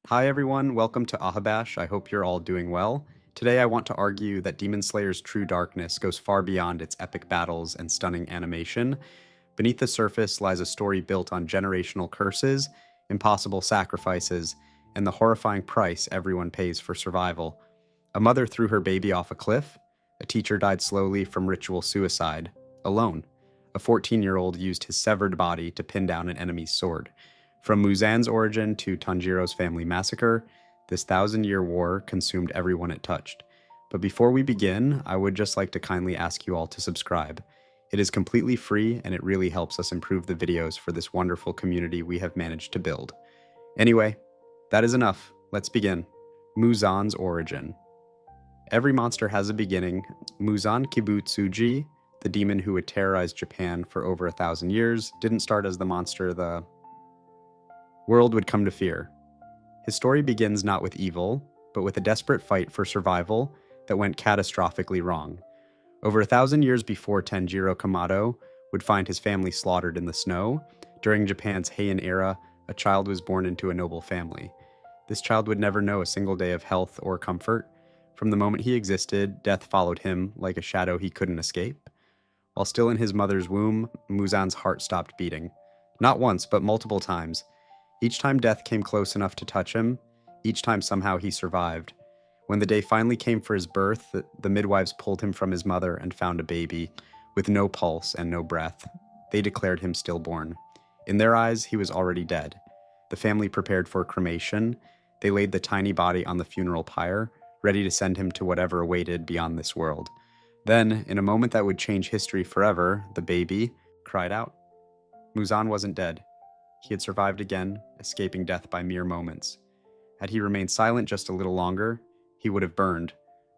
Hi everyone, welcome to Ahabash. I hope you're all doing well. Today I want to argue that Demon Slayer's true darkness goes far beyond its epic battles and stunning animation. Beneath the surface lies a story built on generational curses, impossible sacrifices, and the horrifying price everyone pays for survival. A mother threw her baby off a cliff. A teacher died slowly from ritual suicide, alone. A 14-year-old used his severed body to pin down an enemy's sword. From Muzan's origin to Tanjiro's family massacre, this thousand-year war consumed everyone it touched. But before we begin, I would just like to kindly ask you all to subscribe. It is completely free and it really helps us improve the videos for this wonderful community we have managed to build. Anyway, that is enough. Let's begin. Muzan's origin. Every monster has a beginning. Muzan Kibutsuji, the demon who would terrorize Japan for over 1,000 years, didn't start as the monster the world would come to fear. His story begins not with evil, but with a desperate fight for survival that went catastrophically wrong. Over 1,000 years before Tanjiro Kamado would find his family slaughtered in the snow, during Japan's Heian era, a child was born into a noble family. This child would never know a single day of health or comfort. From the moment he existed, death followed him like a shadow he couldn't escape. While still in his mother's womb, Muzan's heart stopped beating. Not once, but multiple times. Each time death came close enough to touch him, each time somehow he survived. When the day finally came for his birth, the midwives pulled him from his mother and found a baby, with no pulse and no breath. They declared him stillborn. In their eyes, he was already dead. The family prepared for cremation. They laid the tiny body on the funeral pyre, ready to send him to whatever awaited beyond this world. Then, in a moment that would change history forever, the baby cried out. Muzan wasn't dead. He had survived again, escaping death by mere moments. Had he remained silent just a little longer, he would have burned.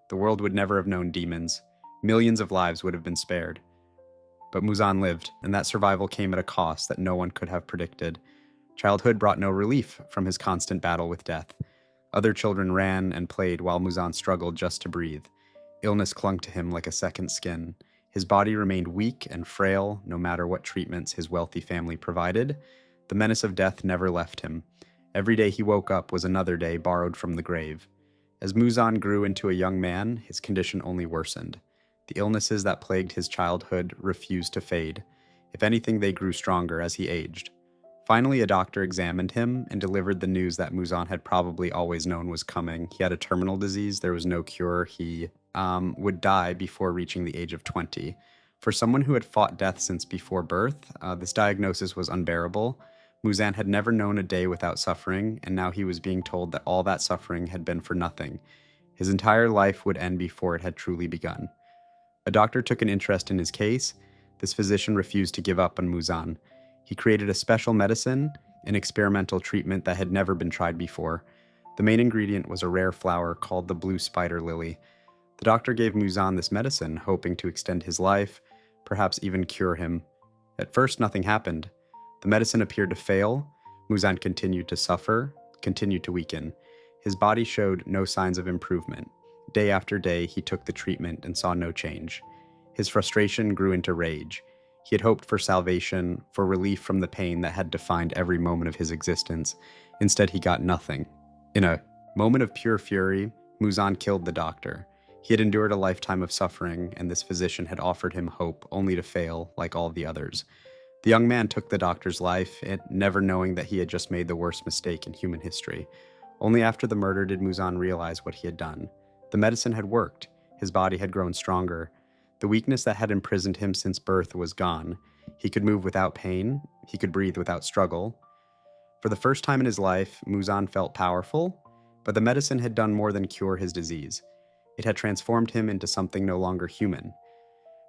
The world would never have known demons. Millions of lives would have been spared. But Muzan lived, and that survival came at a cost that no one could have predicted. Childhood brought no relief from his constant battle with death. Other children ran and played while Muzan struggled just to breathe. Illness clung to him like a second skin. His body remained weak and frail, no matter what treatments his wealthy family provided. The menace of death never left him. Every day he woke up was another day borrowed from the grave. As Muzan grew into a young man, his condition only worsened. The illnesses that plagued his childhood refused to fade. If anything, they grew stronger as he aged. Finally, a doctor examined him and delivered the news that Muzan had probably always known was coming. He had a terminal disease, there was no cure, he would die before reaching the age of 20. For someone who had fought death since before birth, this diagnosis was unbearable. Muzan had never known a day without suffering, and now he was being told that all that suffering had been for nothing. His entire life would end before it had truly begun. A doctor took an interest in his case. This physician refused to give up on Muzan. He created a special medicine, an experimental treatment that had never been tried before. The main ingredient was a rare flower called the blue spider lily. The doctor gave Muzan this medicine, hoping to extend his life, perhaps even cure him. At first, nothing happened. The medicine appeared to fail. Muzan continued to suffer, continued to weaken. His body showed no signs of improvement. Day after day, he took the treatment and saw no change. His frustration grew into rage. He had hoped for salvation, for relief from the pain that had defined every moment of his existence. Instead, he got nothing. In a moment of pure fury, Muzan killed the doctor. He had endured a lifetime of suffering, and this physician had offered him hope, only to fail, like all the others. The young man took the doctor's life, never knowing that he had just made the worst mistake in human history. Only after the murder did Muzan realize what he had done. The medicine had worked. His body had grown stronger. The weakness that had imprisoned him since birth was gone. He could move without pain. He could breathe without struggle. For the first time in his life, Muzan felt powerful, but the medicine had done more than cure his disease. It had transformed him into something no longer human.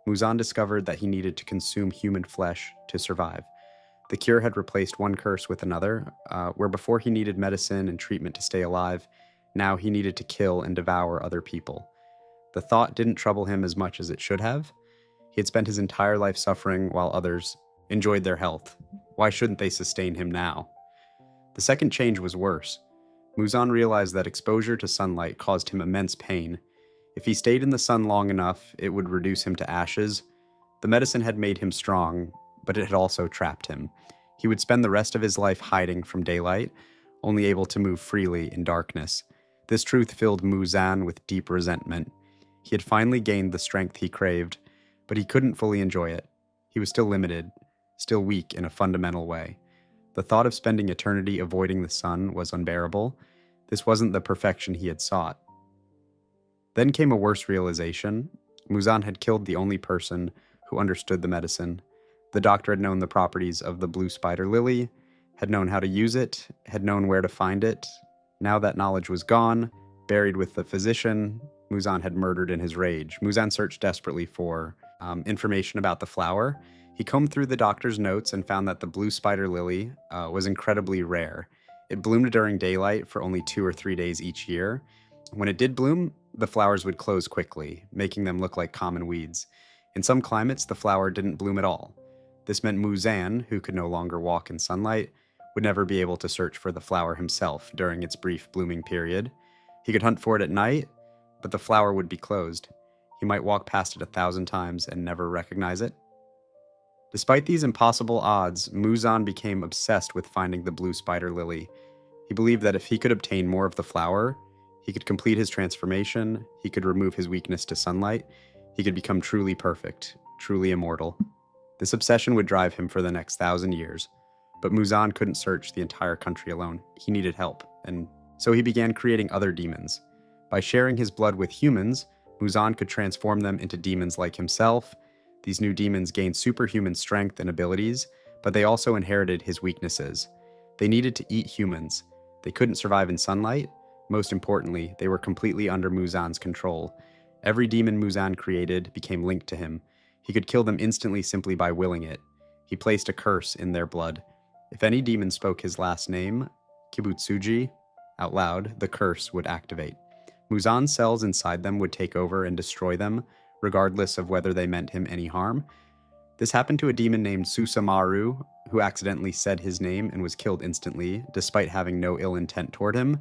Muzan discovered that he needed to consume human flesh to survive. The cure had replaced one curse with another, where before he needed medicine and treatment to stay alive, now he needed to kill and devour other people. The thought didn't trouble him as much as it should have. He had spent his entire life suffering while others enjoyed their health. Why shouldn't they sustain him now? The second change was worse. Muzan realized that exposure to sunlight caused him immense pain. If he stayed in the sun long enough, it would reduce him to ashes. The medicine had made him strong, but it had also trapped him. He would spend the rest of his life hiding from daylight, only able to move freely in darkness. This truth filled Muzan with deep resentment. He had finally gained the strength he craved, but he couldn't fully enjoy it. He was still limited, still weak in a fundamental way. The thought of spending eternity avoiding the sun was unbearable. This wasn't the perfection he had sought. Then came a worse realization. Muzan had killed the only person who understood the medicine. The doctor had known the properties of the blue spider lily, had known how to use it, had known where to find it. Now that knowledge was gone, buried with the physician Muzan had murdered in his rage. Muzan searched desperately for information about the flower. He combed through the doctor's notes and found that the blue spider lily was incredibly rare. It bloomed during daylight for only 2 or 3 days each year. When it did bloom, the flowers would close quickly, making them look like common weeds. In some climates, the flower didn't bloom at all. This meant Muzan, who could no longer walk in sunlight, would never be able to search for the flower himself during its brief blooming period. He could hunt for it at night, but the flower would be closed. He might walk past it 1,000 times and never recognize it. Despite these impossible odds, Muzan became obsessed with finding the blue spider lily. He believed that if he could obtain more of the flower, he could complete his transformation, he could remove his weakness to sunlight, he could become truly perfect, truly immortal. This obsession would drive him for the next 1,000 years. But Muzan couldn't search the entire country alone. He needed help, and so he began creating other demons. By sharing his blood with humans, Muzan could transform them into demons like himself. These new demons gained superhuman strength and abilities, but they also inherited his weaknesses. They needed to eat humans. They couldn't survive in sunlight. Most importantly, they were completely under Muzan's control. Every demon Muzan created became linked to him. He could kill them instantly simply by willing it. He placed a curse in their blood. If any demon spoke his last name, Kibutsuji, out loud, the curse would activate. Muzan's cells inside them would take over and destroy them, regardless of whether they meant him any harm. This happened to a demon named Susamaru, who accidentally said his name and was killed instantly, despite having no ill intent toward him.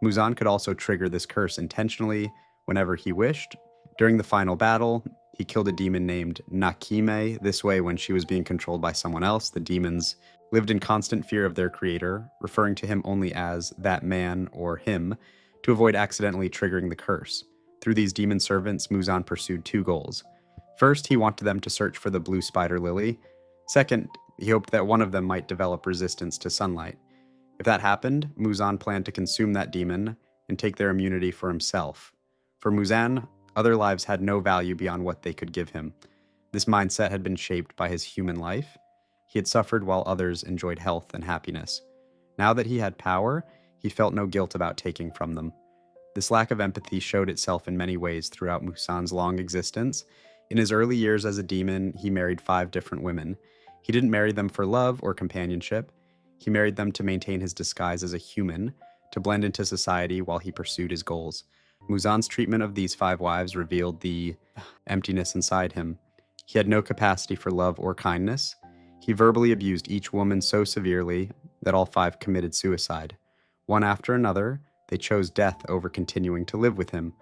Muzan could also trigger this curse intentionally whenever he wished. During the final battle, he killed a demon named Nakime. This way, when she was being controlled by someone else, the demons lived in constant fear of their creator, referring to him only as that man or him, to avoid accidentally triggering the curse. Through these demon servants, Muzan pursued 2 goals. First, he wanted them to search for the blue spider lily. Second, he hoped that one of them might develop resistance to sunlight. If that happened, Muzan planned to consume that demon and take their immunity for himself. For Muzan, other lives had no value beyond what they could give him. This mindset had been shaped by his human life. He had suffered while others enjoyed health and happiness. Now that he had power, he felt no guilt about taking from them. This lack of empathy showed itself in many ways throughout Muzan's long existence. In his early years as a demon, he married 5 different women. He didn't marry them for love or companionship. He married them to maintain his disguise as a human, to blend into society while he pursued his goals. Muzan's treatment of these 5 wives revealed the emptiness inside him. He had no capacity for love or kindness. He verbally abused each woman so severely that all 5 committed suicide. One after another, they chose death over continuing to live with him.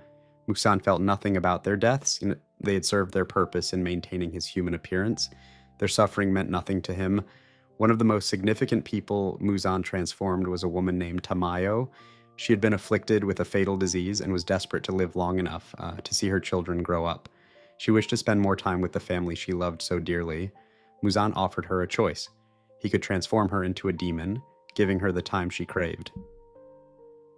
Muzan felt nothing about their deaths. They had served their purpose in maintaining his human appearance. Their suffering meant nothing to him. One of the most significant people Muzan transformed was a woman named Tamayo. She had been afflicted with a fatal disease and was desperate to live long enough to see her children grow up. She wished to spend more time with the family she loved so dearly. Muzan offered her a choice. He could transform her into a demon, giving her the time she craved.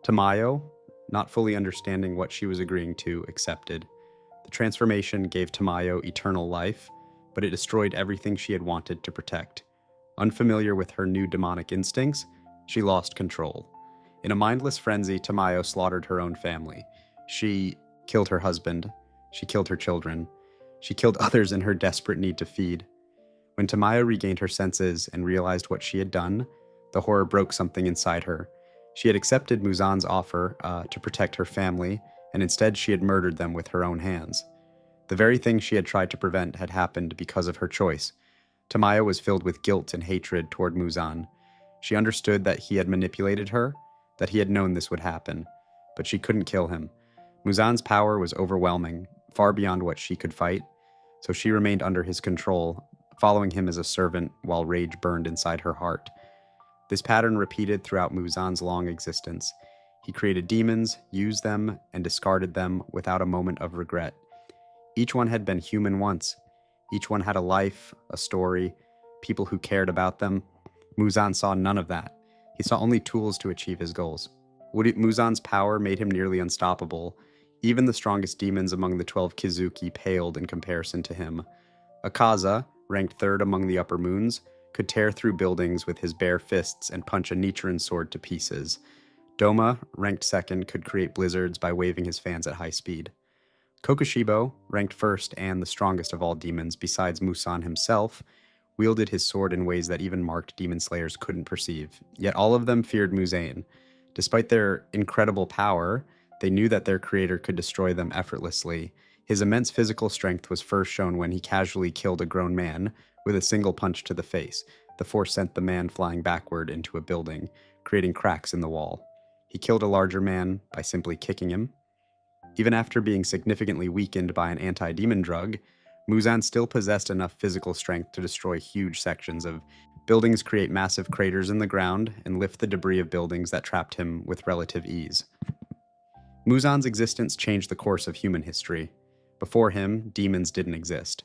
Tamayo, not fully understanding what she was agreeing to, accepted. The transformation gave Tamayo eternal life, but it destroyed everything she had wanted to protect. Unfamiliar with her new demonic instincts, she lost control. In a mindless frenzy, Tamayo slaughtered her own family. She killed her husband. She killed her children. She killed others in her desperate need to feed. When Tamayo regained her senses and realized what she had done, the horror broke something inside her. She had accepted Muzan's offer to protect her family, and instead she had murdered them with her own hands. The very thing she had tried to prevent had happened because of her choice. Tamayo was filled with guilt and hatred toward Muzan. She understood that he had manipulated her, that he had known this would happen, but she couldn't kill him. Muzan's power was overwhelming, far beyond what she could fight, so she remained under his control, following him as a servant while rage burned inside her heart. This pattern repeated throughout Muzan's long existence. He created demons, used them, and discarded them without a moment of regret. Each one had been human once. Each one had a life, a story, people who cared about them. Muzan saw none of that. He saw only tools to achieve his goals. Muzan's power made him nearly unstoppable. Even the strongest demons among the 12 Kizuki paled in comparison to him. Akaza, ranked third among the upper moons, could tear through buildings with his bare fists and punch a Nichiren sword to pieces. Doma, ranked second, could create blizzards by waving his fans at high speed. Kokushibo, ranked first and the strongest of all demons besides Muzan himself, wielded his sword in ways that even marked demon slayers couldn't perceive. Yet all of them feared Muzan. Despite their incredible power, they knew that their creator could destroy them effortlessly. His immense physical strength was first shown when he casually killed a grown man with a single punch to the face. The force sent the man flying backward into a building, creating cracks in the wall. He killed a larger man by simply kicking him. Even after being significantly weakened by an anti-demon drug, Muzan still possessed enough physical strength to destroy huge sections of buildings, create massive craters in the ground, and lift the debris of buildings that trapped him with relative ease. Muzan's existence changed the course of human history. Before him, demons didn't exist.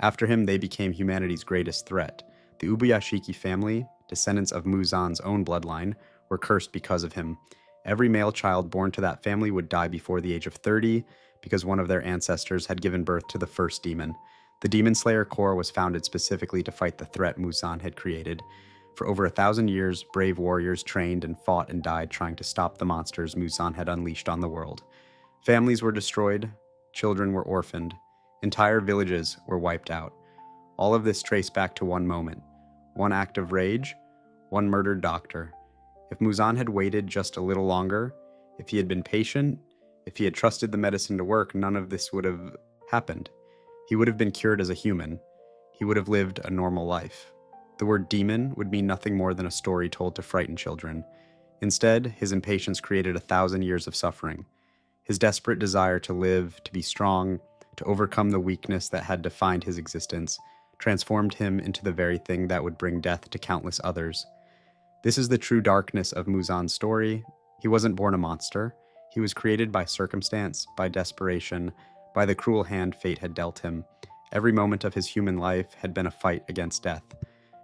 After him, they became humanity's greatest threat. The Ubuyashiki family, descendants of Muzan's own bloodline, were cursed because of him. Every male child born to that family would die before the age of 30 because one of their ancestors had given birth to the first demon. The Demon Slayer Corps was founded specifically to fight the threat Muzan had created. For over 1,000 years, brave warriors trained and fought and died trying to stop the monsters Muzan had unleashed on the world. Families were destroyed, children were orphaned, entire villages were wiped out. All of this traced back to one moment, one act of rage, one murdered doctor. If Muzan had waited just a little longer, if he had been patient, if he had trusted the medicine to work, none of this would have happened. He would have been cured as a human. He would have lived a normal life. The word demon would mean nothing more than a story told to frighten children. Instead, his impatience created 1,000 years of suffering. His desperate desire to live, to be strong, to overcome the weakness that had defined his existence, transformed him into the very thing that would bring death to countless others. This is the true darkness of Muzan's story. He wasn't born a monster. He was created by circumstance, by desperation, by the cruel hand fate had dealt him. Every moment of his human life had been a fight against death.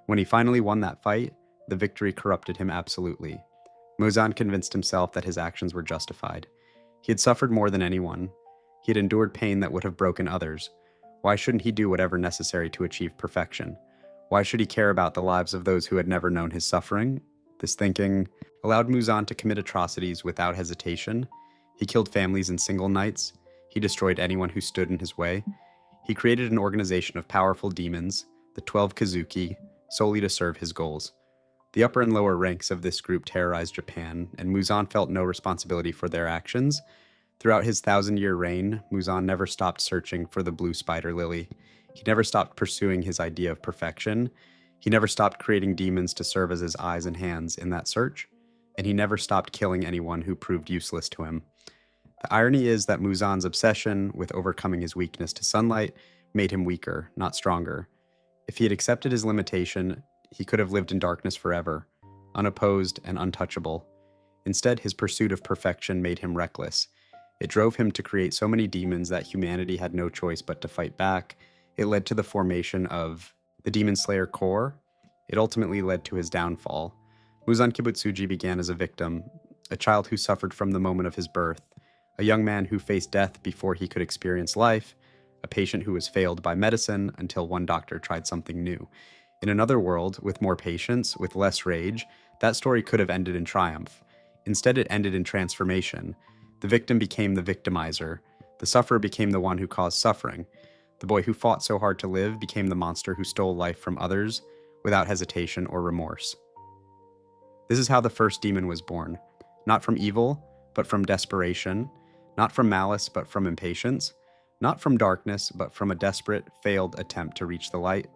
When he finally won that fight, the victory corrupted him absolutely. Muzan convinced himself that his actions were justified. He had suffered more than anyone. He had endured pain that would have broken others. Why shouldn't he do whatever necessary to achieve perfection? Why should he care about the lives of those who had never known his suffering? This thinking allowed Muzan to commit atrocities without hesitation. He killed families in single nights. He destroyed anyone who stood in his way. He created an organization of powerful demons, the 12 Kizuki, solely to serve his goals. The upper and lower ranks of this group terrorized Japan, and Muzan felt no responsibility for their actions. Throughout his 1,000-year reign, Muzan never stopped searching for the blue spider lily. He never stopped pursuing his idea of perfection. He never stopped creating demons to serve as his eyes and hands in that search, and he never stopped killing anyone who proved useless to him. The irony is that Muzan's obsession with overcoming his weakness to sunlight made him weaker, not stronger. If he had accepted his limitation, he could have lived in darkness forever, unopposed and untouchable. Instead, his pursuit of perfection made him reckless. It drove him to create so many demons that humanity had no choice but to fight back. It led to the formation of the Demon Slayer Corps. It ultimately led to his downfall. Muzan Kibutsuji began as a victim, a child who suffered from the moment of his birth, a young man who faced death before he could experience life, a patient who was failed by medicine until one doctor tried something new. In another world, with more patience, with less rage, that story could have ended in triumph. Instead, it ended in transformation. The victim became the victimizer. The sufferer became the one who caused suffering. The boy who fought so hard to live became the monster who stole life from others without hesitation or remorse. This is how the first demon was born. Not from evil, but from desperation. Not from malice, but from impatience. Not from darkness, but from a desperate, failed attempt to reach the light.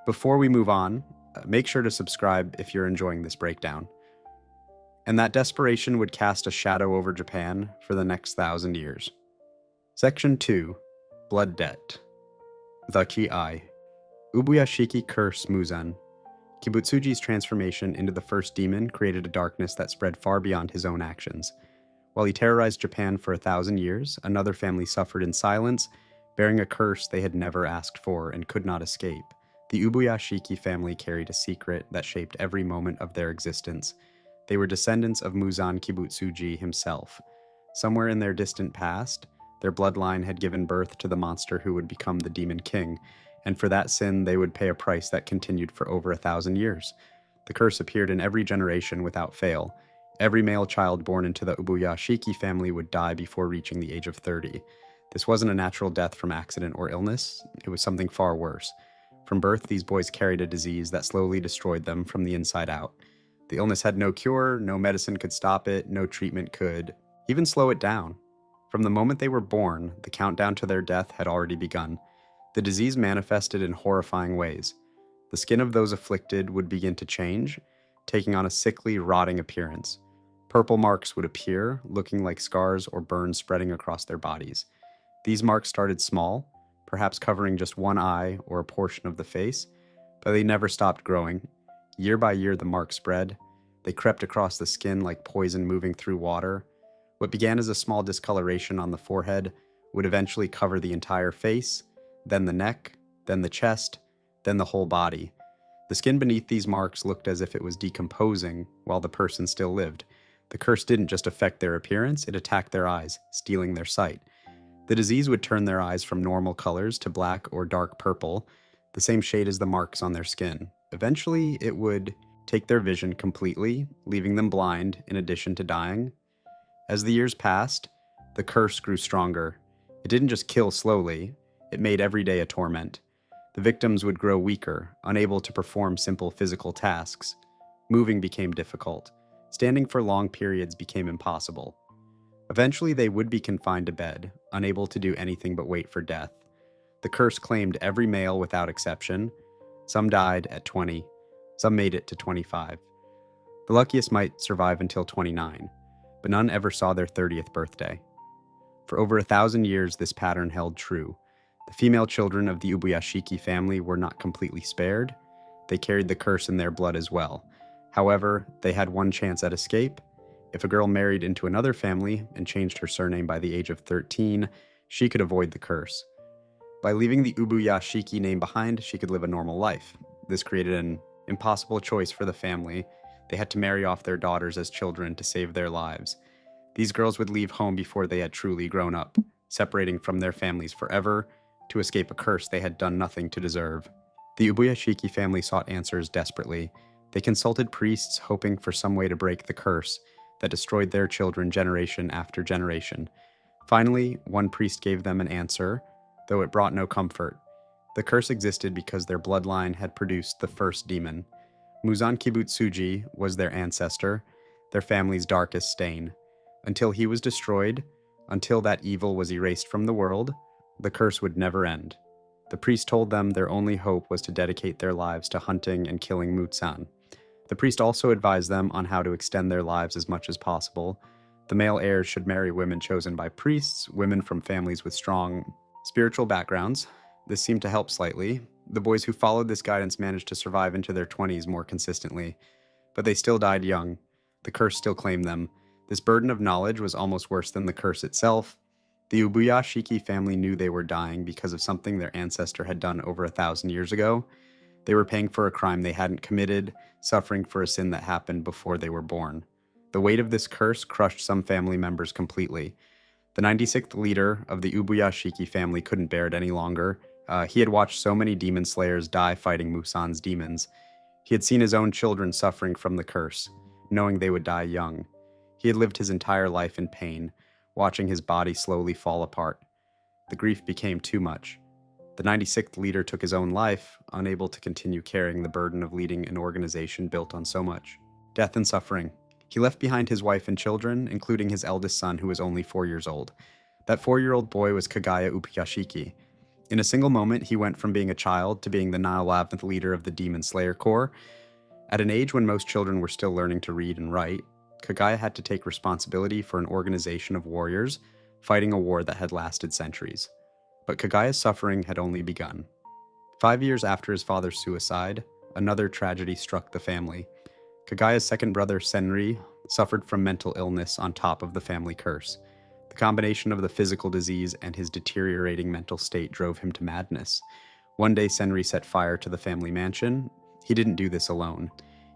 Before we move on, make sure to subscribe if you're enjoying this breakdown. And that desperation would cast a shadow over Japan for the next 1,000 years. Section 2. Blood Debt. The Ki-Ai. Ubuyashiki curse Muzan. Kibutsuji's transformation into the first demon created a darkness that spread far beyond his own actions. While he terrorized Japan for 1,000 years, another family suffered in silence, bearing a curse they had never asked for and could not escape. The Ubuyashiki family carried a secret that shaped every moment of their existence. They were descendants of Muzan Kibutsuji himself. Somewhere in their distant past, their bloodline had given birth to the monster who would become the Demon King, and for that sin they would pay a price that continued for over 1,000 years. The curse appeared in every generation without fail. Every male child born into the Ubuyashiki family would die before reaching the age of 30. This wasn't a natural death from accident or illness, it was something far worse. From birth, these boys carried a disease that slowly destroyed them from the inside out. The illness had no cure, no medicine could stop it, no treatment could even slow it down. From the moment they were born, the countdown to their death had already begun. The disease manifested in horrifying ways. The skin of those afflicted would begin to change, taking on a sickly, rotting appearance. Purple marks would appear, looking like scars or burns spreading across their bodies. These marks started small, perhaps covering just one eye or a portion of the face, but they never stopped growing. Year by year, the marks spread. They crept across the skin like poison moving through water. What began as a small discoloration on the forehead would eventually cover the entire face, then the neck, then the chest, then the whole body. The skin beneath these marks looked as if it was decomposing while the person still lived. The curse didn't just affect their appearance, it attacked their eyes, stealing their sight. The disease would turn their eyes from normal colors to black or dark purple, the same shade as the marks on their skin. Eventually, it would take their vision completely, leaving them blind in addition to dying. As the years passed, the curse grew stronger. It didn't just kill slowly, it made every day a torment. The victims would grow weaker, unable to perform simple physical tasks. Moving became difficult. Standing for long periods became impossible. Eventually, they would be confined to bed, unable to do anything but wait for death. The curse claimed every male without exception. Some died at 20, some made it to 25. The luckiest might survive until 29, but none ever saw their 30th birthday. For over 1,000 years, this pattern held true. The female children of the Ubuyashiki family were not completely spared. They carried the curse in their blood as well. However, they had one chance at escape. If a girl married into another family and changed her surname by the age of 13, she could avoid the curse. By leaving the Ubuyashiki name behind, she could live a normal life. This created an impossible choice for the family. They had to marry off their daughters as children to save their lives. These girls would leave home before they had truly grown up, separating from their families forever to escape a curse they had done nothing to deserve. The Ubuyashiki family sought answers desperately. They consulted priests, hoping for some way to break the curse that destroyed their children generation after generation. Finally, one priest gave them an answer, though it brought no comfort. The curse existed because their bloodline had produced the first demon. Muzan Kibutsuji was their ancestor, their family's darkest stain. Until he was destroyed, until that evil was erased from the world, the curse would never end. The priest told them their only hope was to dedicate their lives to hunting and killing Muzan. The priest also advised them on how to extend their lives as much as possible. The male heirs should marry women chosen by priests, women from families with strong spiritual backgrounds. This seemed to help slightly. The boys who followed this guidance managed to survive into their 20s more consistently, but they still died young. The curse still claimed them. This burden of knowledge was almost worse than the curse itself. The Ubuyashiki family knew they were dying because of something their ancestor had done over 1,000 years ago. They were paying for a crime they hadn't committed, suffering for a sin that happened before they were born. The weight of this curse crushed some family members completely. The 96th leader of the Ubuyashiki family couldn't bear it any longer. He had watched so many demon slayers die fighting Muzan's demons. He had seen his own children suffering from the curse, knowing they would die young. He had lived his entire life in pain, watching his body slowly fall apart. The grief became too much. The 96th leader took his own life, unable to continue carrying the burden of leading an organization built on so much death and suffering. He left behind his wife and children, including his eldest son, who was only 4 years old. That 4-year-old boy was Kagaya Ubuyashiki. In a single moment, he went from being a child to being the 11th leader of the Demon Slayer Corps. At an age when most children were still learning to read and write, Kagaya had to take responsibility for an organization of warriors fighting a war that had lasted centuries. But Kagaya's suffering had only begun. 5 years after his father's suicide, another tragedy struck the family. Kagaya's second brother, Senri, suffered from mental illness on top of the family curse. The combination of the physical disease and his deteriorating mental state drove him to madness. One day, Senri set fire to the family mansion. He didn't do this alone.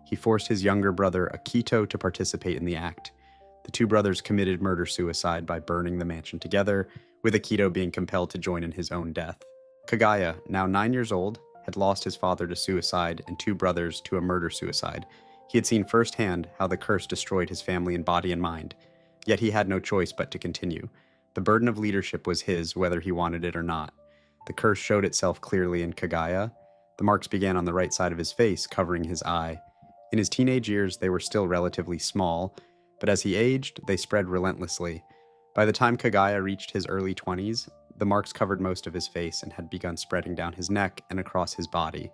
He forced his younger brother, Akito, to participate in the act. The two brothers committed murder-suicide by burning the mansion together, with Akito being compelled to join in his own death. Kagaya, now 9 years old, had lost his father to suicide and two brothers to a murder-suicide. He had seen firsthand how the curse destroyed his family in body and mind, yet he had no choice but to continue. The burden of leadership was his, whether he wanted it or not. The curse showed itself clearly in Kagaya. The marks began on the right side of his face, covering his eye. In his teenage years, they were still relatively small, but as he aged, they spread relentlessly. By the time Kagaya reached his early 20s, the marks covered most of his face and had begun spreading down his neck and across his body.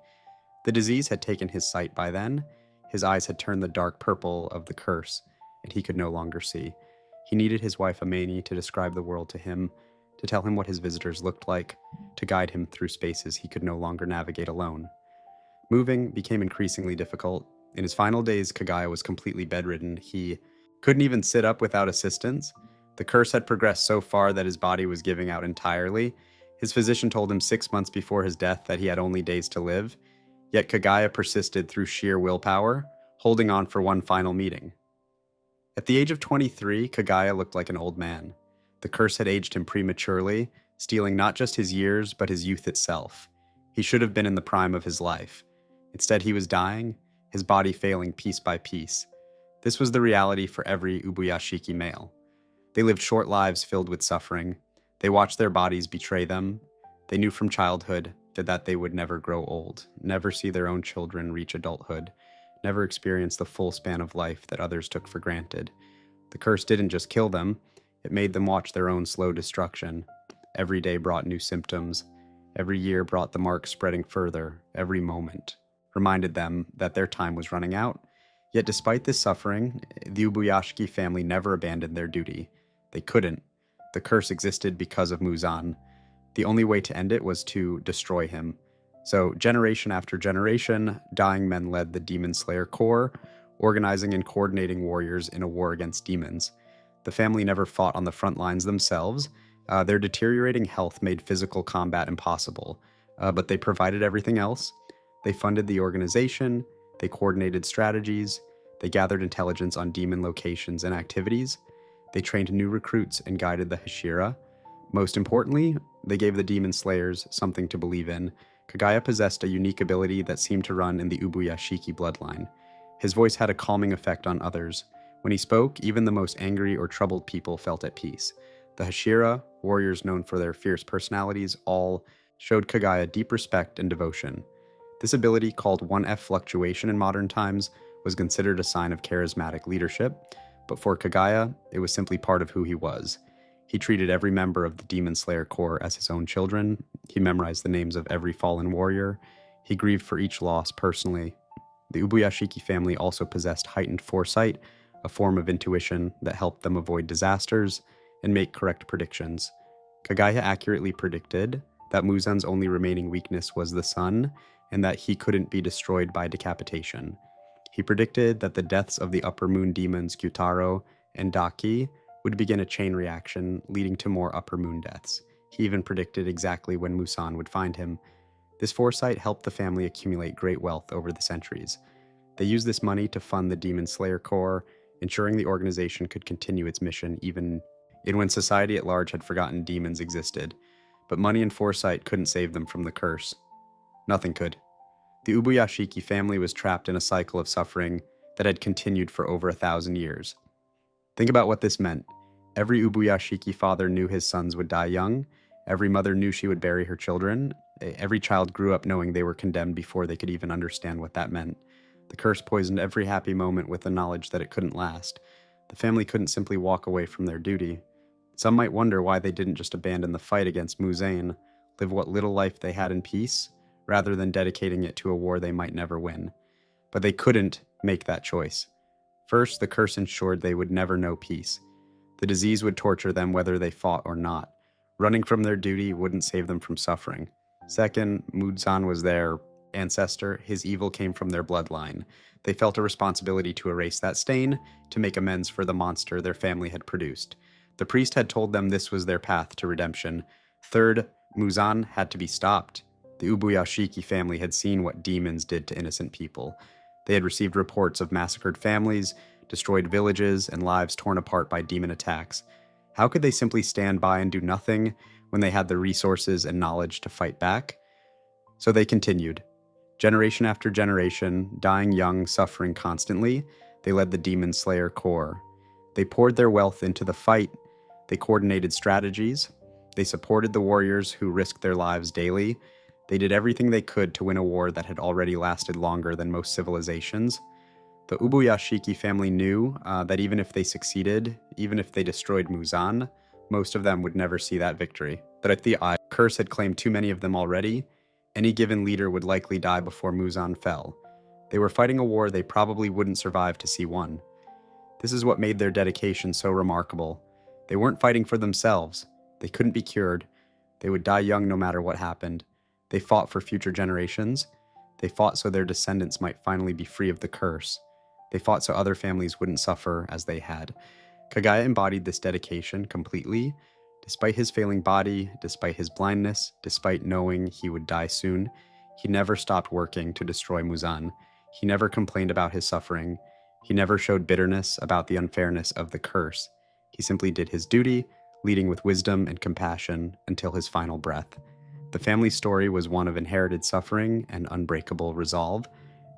The disease had taken his sight by then. His eyes had turned the dark purple of the curse, and he could no longer see. He needed his wife Amani to describe the world to him, to tell him what his visitors looked like, to guide him through spaces he could no longer navigate alone. Moving became increasingly difficult. In his final days, Kagaya was completely bedridden. He couldn't even sit up without assistance. The curse had progressed so far that his body was giving out entirely. His physician told him 6 months before his death that he had only days to live. Yet Kagaya persisted through sheer willpower, holding on for one final meeting. At the age of 23, Kagaya looked like an old man. The curse had aged him prematurely, stealing not just his years, but his youth itself. He should have been in the prime of his life. Instead, he was dying, his body failing piece by piece. This was the reality for every Ubuyashiki male. They lived short lives filled with suffering. They watched their bodies betray them. They knew from childhood that they would never grow old, never see their own children reach adulthood, never experience the full span of life that others took for granted. The curse didn't just kill them, it made them watch their own slow destruction. Every day brought new symptoms. Every year brought the marks spreading further. Every moment reminded them that their time was running out. Yet despite this suffering, the Ubuyashiki family never abandoned their duty. They couldn't. The curse existed because of Muzan. The only way to end it was to destroy him. So, generation after generation, dying men led the Demon Slayer Corps, organizing and coordinating warriors in a war against demons. The family never fought on the front lines themselves. Their deteriorating health made physical combat impossible, but they provided everything else. They funded the organization, they coordinated strategies, they gathered intelligence on demon locations and activities, they trained new recruits and guided the Hashira. Most importantly, they gave the Demon Slayers something to believe in. Kagaya possessed a unique ability that seemed to run in the Ubuyashiki bloodline. His voice had a calming effect on others. When he spoke, even the most angry or troubled people felt at peace. The Hashira, warriors known for their fierce personalities, all showed Kagaya deep respect and devotion. This ability, called 1F fluctuation in modern times, was considered a sign of charismatic leadership, but for Kagaya, it was simply part of who he was. He treated every member of the Demon Slayer Corps as his own children. He memorized the names of every fallen warrior. He grieved for each loss personally. The Ubuyashiki family also possessed heightened foresight, a form of intuition that helped them avoid disasters and make correct predictions. Kagaya accurately predicted that Muzan's only remaining weakness was the sun, and that he couldn't be destroyed by decapitation. He predicted that the deaths of the upper moon demons Gyutaro and Daki would begin a chain reaction, leading to more upper moon deaths. He even predicted exactly when Muzan would find him. This foresight helped the family accumulate great wealth over the centuries. They used this money to fund the Demon Slayer Corps, ensuring the organization could continue its mission even when society at large had forgotten demons existed. But money and foresight couldn't save them from the curse. Nothing could. The Ubuyashiki family was trapped in a cycle of suffering that had continued for over 1,000 years. Think about what this meant. Every Ubuyashiki father knew his sons would die young. Every mother knew she would bury her children. Every child grew up knowing they were condemned before they could even understand what that meant. The curse poisoned every happy moment with the knowledge that it couldn't last. The family couldn't simply walk away from their duty. Some might wonder why they didn't just abandon the fight against Muzan, live what little life they had in peace, rather than dedicating it to a war they might never win. But they couldn't make that choice. First, the curse ensured they would never know peace. The disease would torture them whether they fought or not. Running from their duty wouldn't save them from suffering. Second, Muzan was there ancestor, his evil came from their bloodline. They felt a responsibility to erase that stain, to make amends for the monster their family had produced. The priest had told them this was their path to redemption. Third, Muzan had to be stopped. The Ubuyashiki family had seen what demons did to innocent people. They had received reports of massacred families, destroyed villages, and lives torn apart by demon attacks. How could they simply stand by and do nothing when they had the resources and knowledge to fight back? So they continued. Generation after generation, dying young, suffering constantly, they led the Demon Slayer Corps. They poured their wealth into the fight. They coordinated strategies. They supported the warriors who risked their lives daily. They did everything they could to win a war that had already lasted longer than most civilizations. The Ubuyashiki family knew that even if they succeeded, even if they destroyed Muzan, most of them would never see that victory. But if the curse had claimed too many of them already, any given leader would likely die before Muzan fell. They were fighting a war they probably wouldn't survive to see won. This is what made their dedication so remarkable. They weren't fighting for themselves. They couldn't be cured. They would die young no matter what happened. They fought for future generations. They fought so their descendants might finally be free of the curse. They fought so other families wouldn't suffer as they had. Kagaya embodied this dedication completely. Despite his failing body, despite his blindness, despite knowing he would die soon, he never stopped working to destroy Muzan. He never complained about his suffering. He never showed bitterness about the unfairness of the curse. He simply did his duty, leading with wisdom and compassion until his final breath. The family's story was one of inherited suffering and unbreakable resolve.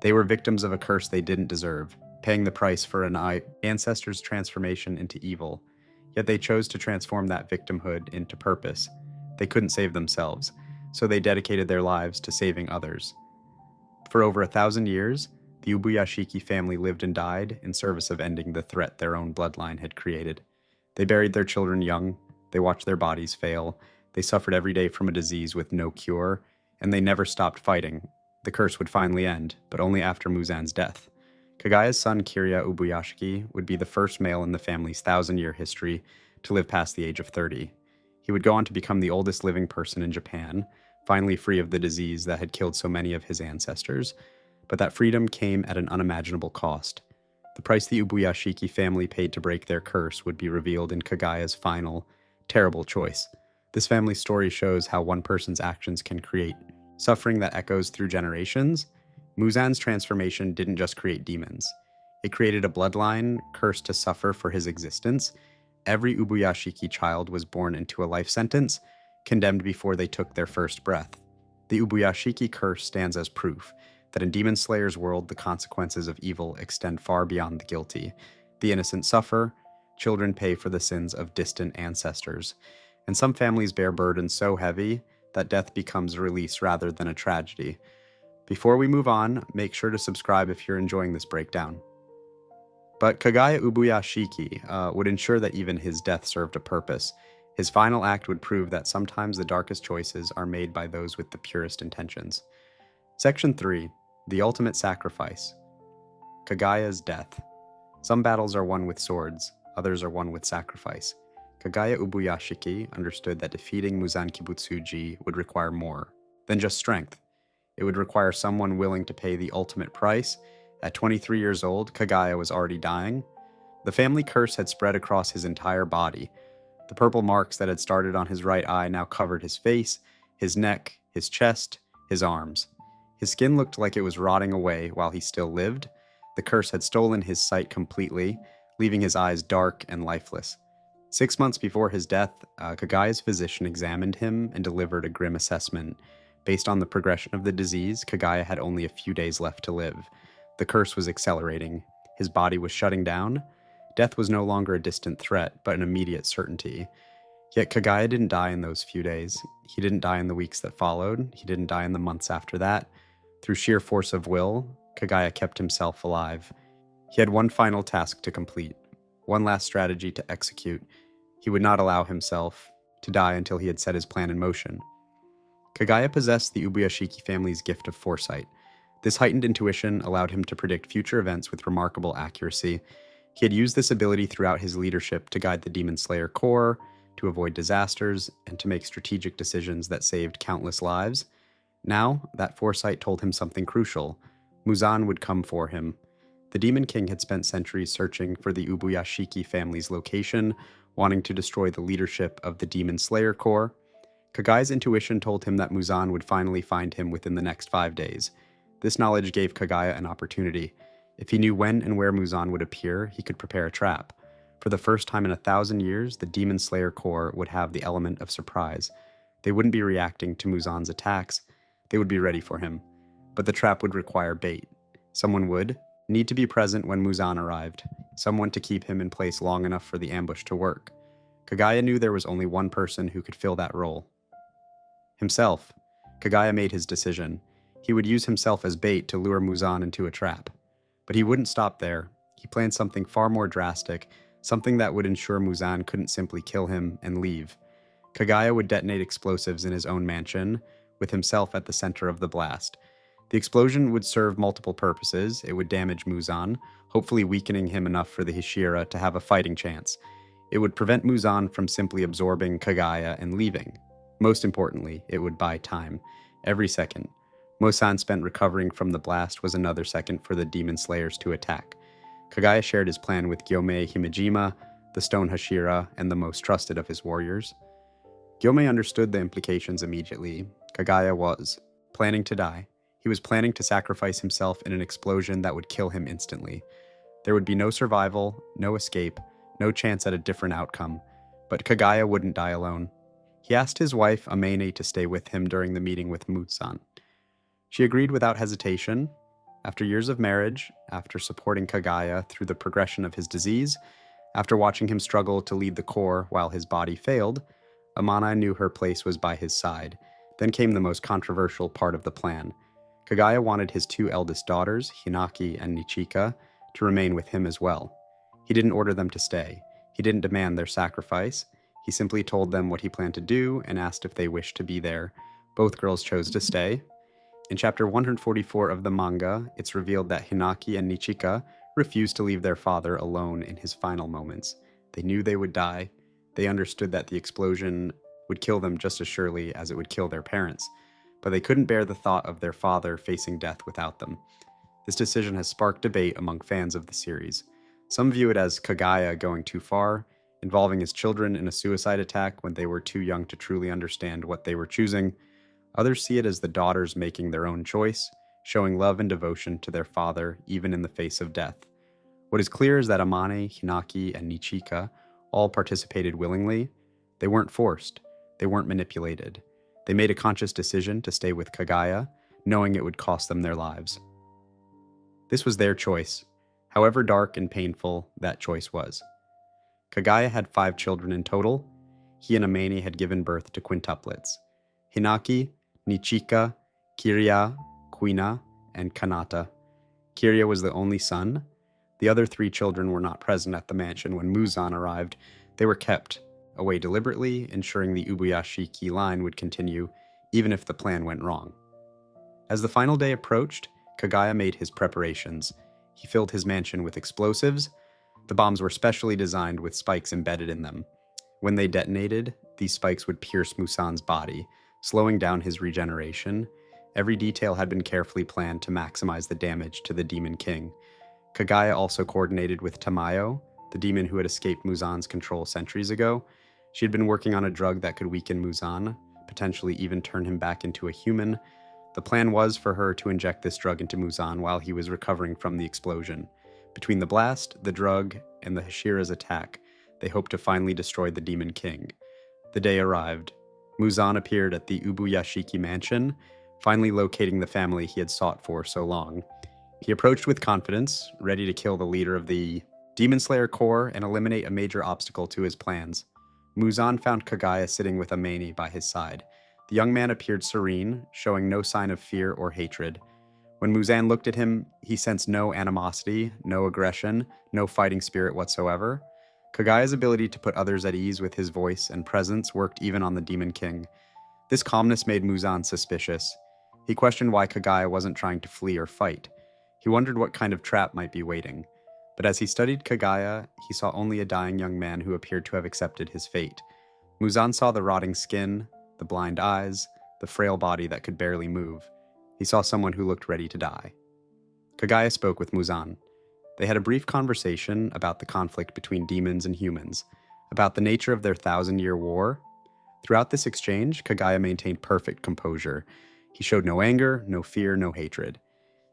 They were victims of a curse they didn't deserve, paying the price for an ancestor's transformation into evil. Yet they chose to transform that victimhood into purpose. They couldn't save themselves, so they dedicated their lives to saving others. For over 1,000 years, the Ubuyashiki family lived and died in service of ending the threat their own bloodline had created. They buried their children young, they watched their bodies fail, they suffered every day from a disease with no cure, and they never stopped fighting. The curse would finally end, but only after Muzan's death. Kagaya's son Kirya Ubuyashiki would be the first male in the family's 1,000-year history to live past the age of 30. He would go on to become the oldest living person in Japan, finally free of the disease that had killed so many of his ancestors. But that freedom came at an unimaginable cost. The price the Ubuyashiki family paid to break their curse would be revealed in Kagaya's final, terrible choice. This family story shows how one person's actions can create suffering that echoes through generations. Muzan's transformation didn't just create demons. It created a bloodline cursed to suffer for his existence. Every Ubuyashiki child was born into a life sentence, condemned before they took their first breath. The Ubuyashiki curse stands as proof that in Demon Slayer's world, the consequences of evil extend far beyond the guilty. The innocent suffer, children pay for the sins of distant ancestors, and some families bear burdens so heavy that death becomes a release rather than a tragedy. Before we move on, make sure to subscribe if you're enjoying this breakdown. But Kagaya Ubuyashiki would ensure that even his death served a purpose. His final act would prove that sometimes the darkest choices are made by those with the purest intentions. Section 3. The Ultimate Sacrifice. Kagaya's Death. Some battles are won with swords, others are won with sacrifice. Kagaya Ubuyashiki understood that defeating Muzan Kibutsuji would require more than just strength. It would require someone willing to pay the ultimate price. At 23 years old, Kagaya was already dying. The family curse had spread across his entire body. The purple marks that had started on his right eye now covered his face, his neck, his chest, his arms. His skin looked like it was rotting away while he still lived. The curse had stolen his sight completely, leaving his eyes dark and lifeless. 6 months before his death, Kagaya's physician examined him and delivered a grim assessment. Based on the progression of the disease, Kagaya had only a few days left to live. The curse was accelerating. His body was shutting down. Death was no longer a distant threat, but an immediate certainty. Yet Kagaya didn't die in those few days. He didn't die in the weeks that followed. He didn't die in the months after that. Through sheer force of will, Kagaya kept himself alive. He had one final task to complete, one last strategy to execute. He would not allow himself to die until he had set his plan in motion. Kagaya possessed the Ubuyashiki family's gift of foresight. This heightened intuition allowed him to predict future events with remarkable accuracy. He had used this ability throughout his leadership to guide the Demon Slayer Corps, to avoid disasters, and to make strategic decisions that saved countless lives. Now, that foresight told him something crucial. Muzan would come for him. The Demon King had spent centuries searching for the Ubuyashiki family's location, wanting to destroy the leadership of the Demon Slayer Corps. Kagaya's intuition told him that Muzan would finally find him within the next 5 days. This knowledge gave Kagaya an opportunity. If he knew when and where Muzan would appear, he could prepare a trap. For the first time in 1,000 years, the Demon Slayer Corps would have the element of surprise. They wouldn't be reacting to Muzan's attacks, they would be ready for him. But the trap would require bait. Someone would need to be present when Muzan arrived, someone to keep him in place long enough for the ambush to work. Kagaya knew there was only one person who could fill that role. Himself. Kagaya made his decision. He would use himself as bait to lure Muzan into a trap. But he wouldn't stop there. He planned something far more drastic, something that would ensure Muzan couldn't simply kill him and leave. Kagaya would detonate explosives in his own mansion, with himself at the center of the blast. The explosion would serve multiple purposes. It would damage Muzan, hopefully weakening him enough for the Hashira to have a fighting chance. It would prevent Muzan from simply absorbing Kagaya and leaving. Most importantly, it would buy time. Every second Muzan spent recovering from the blast was another second for the Demon Slayers to attack. Kagaya shared his plan with Gyomei Himejima, the Stone Hashira, and the most trusted of his warriors. Gyomei understood the implications immediately. Kagaya was planning to die. He was planning to sacrifice himself in an explosion that would kill him instantly. There would be no survival, no escape, no chance at a different outcome. But Kagaya wouldn't die alone. He asked his wife, Amene, to stay with him during the meeting with Muzan. She agreed without hesitation. After years of marriage, after supporting Kagaya through the progression of his disease, after watching him struggle to lead the Corps while his body failed, Amene knew her place was by his side. Then came the most controversial part of the plan. Kagaya wanted his 2 eldest daughters, Hinaki and Nichika, to remain with him as well. He didn't order them to stay. He didn't demand their sacrifice. He simply told them what he planned to do and asked if they wished to be there. Both girls chose to stay. In chapter 144 of the manga, it's revealed that Hinaki and Nichika refused to leave their father alone in his final moments. They knew they would die. They understood that the explosion would kill them just as surely as it would kill their parents, but they couldn't bear the thought of their father facing death without them. This decision has sparked debate among fans of the series. Some view it as Kagaya going too far, involving his children in a suicide attack when they were too young to truly understand what they were choosing. Others see it as the daughters making their own choice, showing love and devotion to their father even in the face of death. What is clear is that Amene, Hinaki, and Nichika all participated willingly. They weren't forced. They weren't manipulated. They made a conscious decision to stay with Kagaya, knowing it would cost them their lives. This was their choice, however dark and painful that choice was. Kagaya had 5 children in total. He and Amene had given birth to quintuplets: Hinaki, Nichika, Kiriya, Kuina, and Kanata. Kiriya was the only son. The other 3 children were not present at the mansion when Muzan arrived. They were kept away deliberately, ensuring the Ubuyashiki line would continue, even if the plan went wrong. As the final day approached, Kagaya made his preparations. He filled his mansion with explosives. The bombs were specially designed with spikes embedded in them. When they detonated, these spikes would pierce Muzan's body, slowing down his regeneration. Every detail had been carefully planned to maximize the damage to the Demon King. Kagaya also coordinated with Tamayo, the demon who had escaped Muzan's control centuries ago. She had been working on a drug that could weaken Muzan, potentially even turn him back into a human. The plan was for her to inject this drug into Muzan while he was recovering from the explosion. Between the blast, the drug, and the Hashira's attack, they hoped to finally destroy the Demon King. The day arrived. Muzan appeared at the Ubuyashiki mansion, finally locating the family he had sought for so long. He approached with confidence, ready to kill the leader of the Demon Slayer Corps and eliminate a major obstacle to his plans. Muzan found Kagaya sitting with Amene by his side. The young man appeared serene, showing no sign of fear or hatred. When Muzan looked at him, he sensed no animosity, no aggression, no fighting spirit whatsoever. Kagaya's ability to put others at ease with his voice and presence worked even on the Demon King. This calmness made Muzan suspicious. He questioned why Kagaya wasn't trying to flee or fight. He wondered what kind of trap might be waiting. But as he studied Kagaya, he saw only a dying young man who appeared to have accepted his fate. Muzan saw the rotting skin, the blind eyes, the frail body that could barely move. He saw someone who looked ready to die. Kagaya spoke with Muzan. They had a brief conversation about the conflict between demons and humans, about the nature of their 1,000-year war. Throughout this exchange, Kagaya maintained perfect composure. He showed no anger, no fear, no hatred.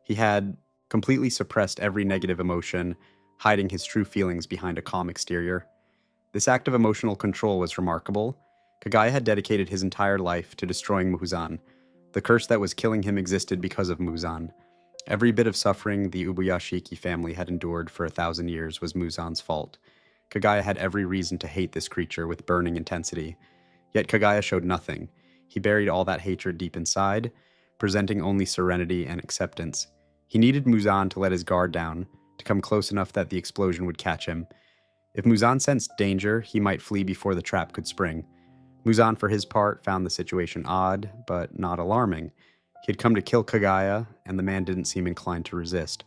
He had completely suppressed every negative emotion, hiding his true feelings behind a calm exterior. This act of emotional control was remarkable. Kagaya had dedicated his entire life to destroying Muzan. The curse that was killing him existed because of Muzan. Every bit of suffering the Ubuyashiki family had endured for 1,000 years was Muzan's fault. Kagaya had every reason to hate this creature with burning intensity. Yet Kagaya showed nothing. He buried all that hatred deep inside, presenting only serenity and acceptance. He needed Muzan to let his guard down, to come close enough that the explosion would catch him. If Muzan sensed danger, he might flee before the trap could spring. Muzan, for his part, found the situation odd, but not alarming. He had come to kill Kagaya, and the man didn't seem inclined to resist.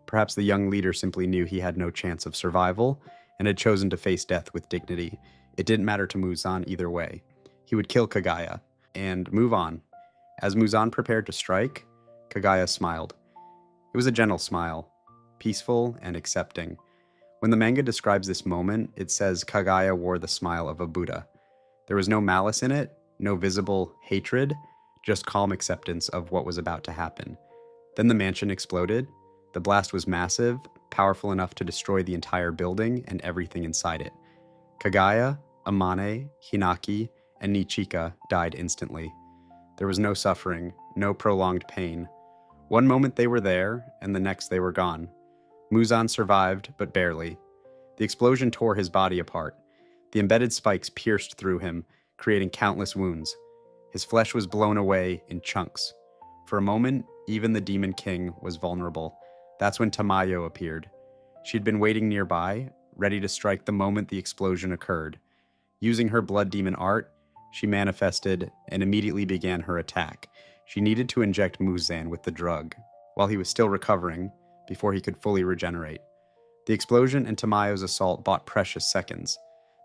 Perhaps the young leader simply knew he had no chance of survival, and had chosen to face death with dignity. It didn't matter to Muzan either way. He would kill Kagaya, and move on. As Muzan prepared to strike, Kagaya smiled. It was a gentle smile, peaceful and accepting. When the manga describes this moment, it says Kagaya wore the smile of a Buddha. There was no malice in it, no visible hatred, just calm acceptance of what was about to happen. Then the mansion exploded. The blast was massive, powerful enough to destroy the entire building and everything inside it. Kagaya, Amane, Hinaki, and Nichika died instantly. There was no suffering, no prolonged pain. One moment they were there, and the next they were gone. Muzan survived, but barely. The explosion tore his body apart. The embedded spikes pierced through him, creating countless wounds. His flesh was blown away in chunks. For a moment, even the Demon King was vulnerable. That's when Tamayo appeared. She'd been waiting nearby, ready to strike the moment the explosion occurred. Using her blood demon art, she manifested and immediately began her attack. She needed to inject Muzan with the drug, while he was still recovering, before he could fully regenerate. The explosion and Tamayo's assault bought precious seconds.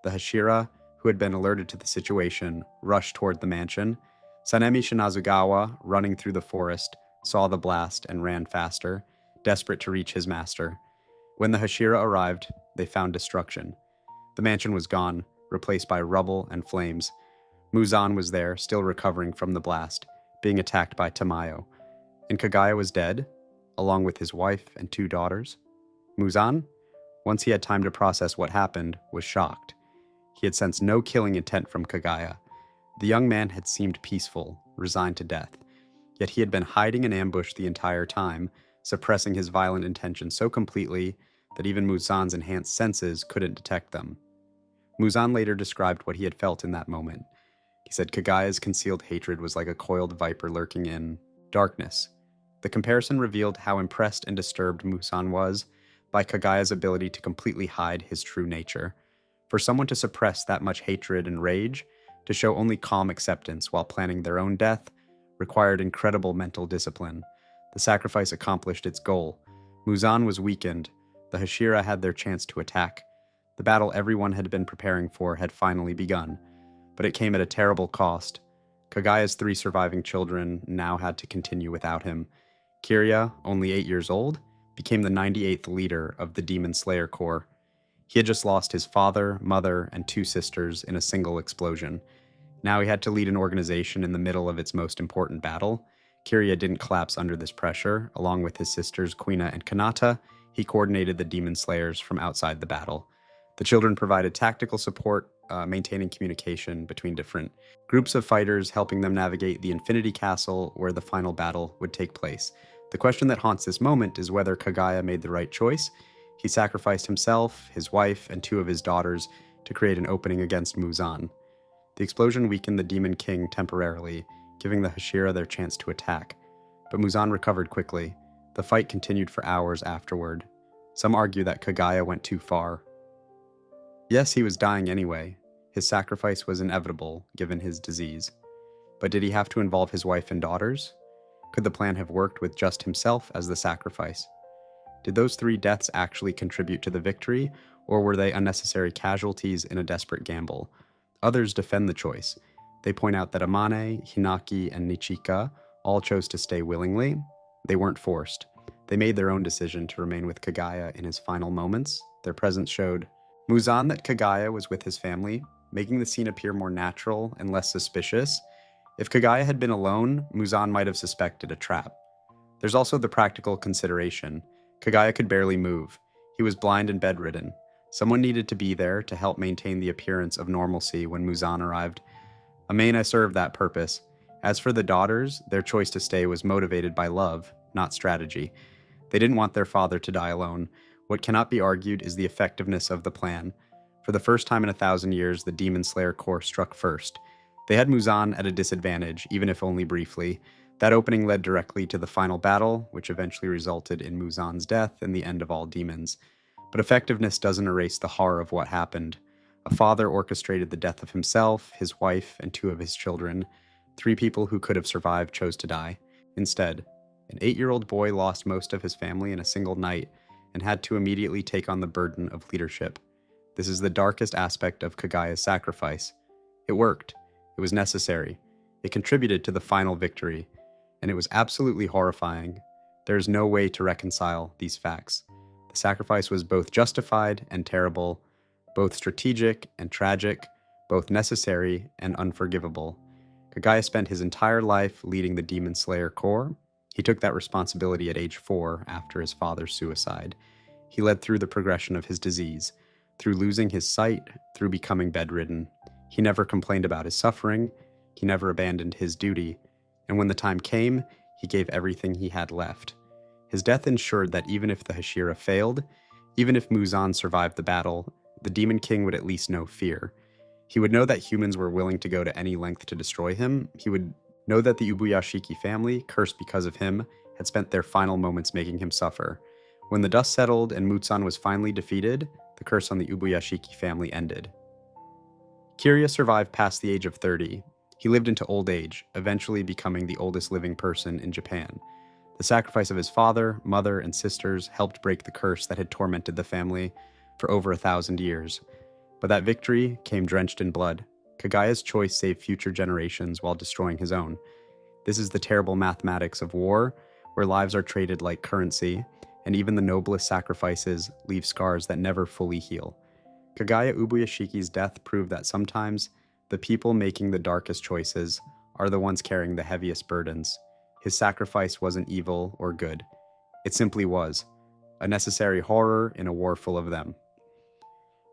The Hashira, who had been alerted to the situation, rushed toward the mansion. Sanemi Shinazugawa, running through the forest, saw the blast and ran faster, desperate to reach his master. When the Hashira arrived, they found destruction. The mansion was gone, replaced by rubble and flames. Muzan was there, still recovering from the blast, being attacked by Tamayo. And Kagaya was dead, along with his wife and 2 daughters. Muzan, once he had time to process what happened, was shocked. He had sensed no killing intent from Kagaya. The young man had seemed peaceful, resigned to death. Yet he had been hiding in ambush the entire time, suppressing his violent intentions so completely that even Muzan's enhanced senses couldn't detect them. Muzan later described what he had felt in that moment. He said Kagaya's concealed hatred was like a coiled viper lurking in darkness. The comparison revealed how impressed and disturbed Muzan was by Kagaya's ability to completely hide his true nature. For someone to suppress that much hatred and rage, to show only calm acceptance while planning their own death, required incredible mental discipline. The sacrifice accomplished its goal. Muzan was weakened. The Hashira had their chance to attack. The battle everyone had been preparing for had finally begun, but it came at a terrible cost. Kagaya's 3 surviving children now had to continue without him. Kirya, only 8 years old, became the 98th leader of the Demon Slayer Corps. He had just lost his father, mother, and 2 sisters in a single explosion. Now he had to lead an organization in the middle of its most important battle. Kirya didn't collapse under this pressure. Along with his sisters Kuina and Kanata, he coordinated the Demon Slayers from outside the battle. The children provided tactical support, maintaining communication between different groups of fighters, helping them navigate the Infinity Castle where the final battle would take place. The question that haunts this moment is whether Kagaya made the right choice. He sacrificed himself, his wife, and 2 of his daughters to create an opening against Muzan. The explosion weakened the Demon King temporarily, giving the Hashira their chance to attack. But Muzan recovered quickly. The fight continued for hours afterward. Some argue that Kagaya went too far. Yes, he was dying anyway. His sacrifice was inevitable, given his disease. But did he have to involve his wife and daughters? Could the plan have worked with just himself as the sacrifice? Did those 3 deaths actually contribute to the victory, or were they unnecessary casualties in a desperate gamble? Others defend the choice. They point out that Amane, Hinaki, and Nichika all chose to stay willingly. They weren't forced. They made their own decision to remain with Kagaya in his final moments. Their presence showed Muzan that Kagaya was with his family, making the scene appear more natural and less suspicious. If Kagaya had been alone, Muzan might have suspected a trap. There's also the practical consideration. Kagaya could barely move. He was blind and bedridden. Someone needed to be there to help maintain the appearance of normalcy when Muzan arrived. Amena served that purpose. As for the daughters, their choice to stay was motivated by love, not strategy. They didn't want their father to die alone. What cannot be argued is the effectiveness of the plan. For the first time in 1,000 years, the Demon Slayer Corps struck first. They had Muzan at a disadvantage, even if only briefly. That opening led directly to the final battle, which eventually resulted in Muzan's death and the end of all demons. But effectiveness doesn't erase the horror of what happened. A father orchestrated the death of himself, his wife, and 2 of his children. 3 people who could have survived chose to die. Instead, an 8-year-old boy lost most of his family in a single night and had to immediately take on the burden of leadership. This is the darkest aspect of Kagaya's sacrifice. It worked. It was necessary. It contributed to the final victory. And it was absolutely horrifying. There is no way to reconcile these facts. The sacrifice was both justified and terrible, both strategic and tragic, both necessary and unforgivable. Kagaya spent his entire life leading the Demon Slayer Corps. He took that responsibility at age 4 after his father's suicide. He led through the progression of his disease, through losing his sight, through becoming bedridden. He never complained about his suffering. He never abandoned his duty. And when the time came, he gave everything he had left. His death ensured that even if the Hashira failed, even if Muzan survived the battle, the Demon King would at least know fear. He would know that humans were willing to go to any length to destroy him. He would know that the Ubuyashiki family, cursed because of him, had spent their final moments making him suffer. When the dust settled and Muzan was finally defeated, the curse on the Ubuyashiki family ended. Kirya survived past the age of 30. He lived into old age, eventually becoming the oldest living person in Japan. The sacrifice of his father, mother, and sisters helped break the curse that had tormented the family for over 1,000 years. But that victory came drenched in blood. Kagaya's choice saved future generations while destroying his own. This is the terrible mathematics of war, where lives are traded like currency, and even the noblest sacrifices leave scars that never fully heal. Kagaya Ubuyashiki's death proved that sometimes the people making the darkest choices are the ones carrying the heaviest burdens. His sacrifice wasn't evil or good. It simply was, a necessary horror in a war full of them.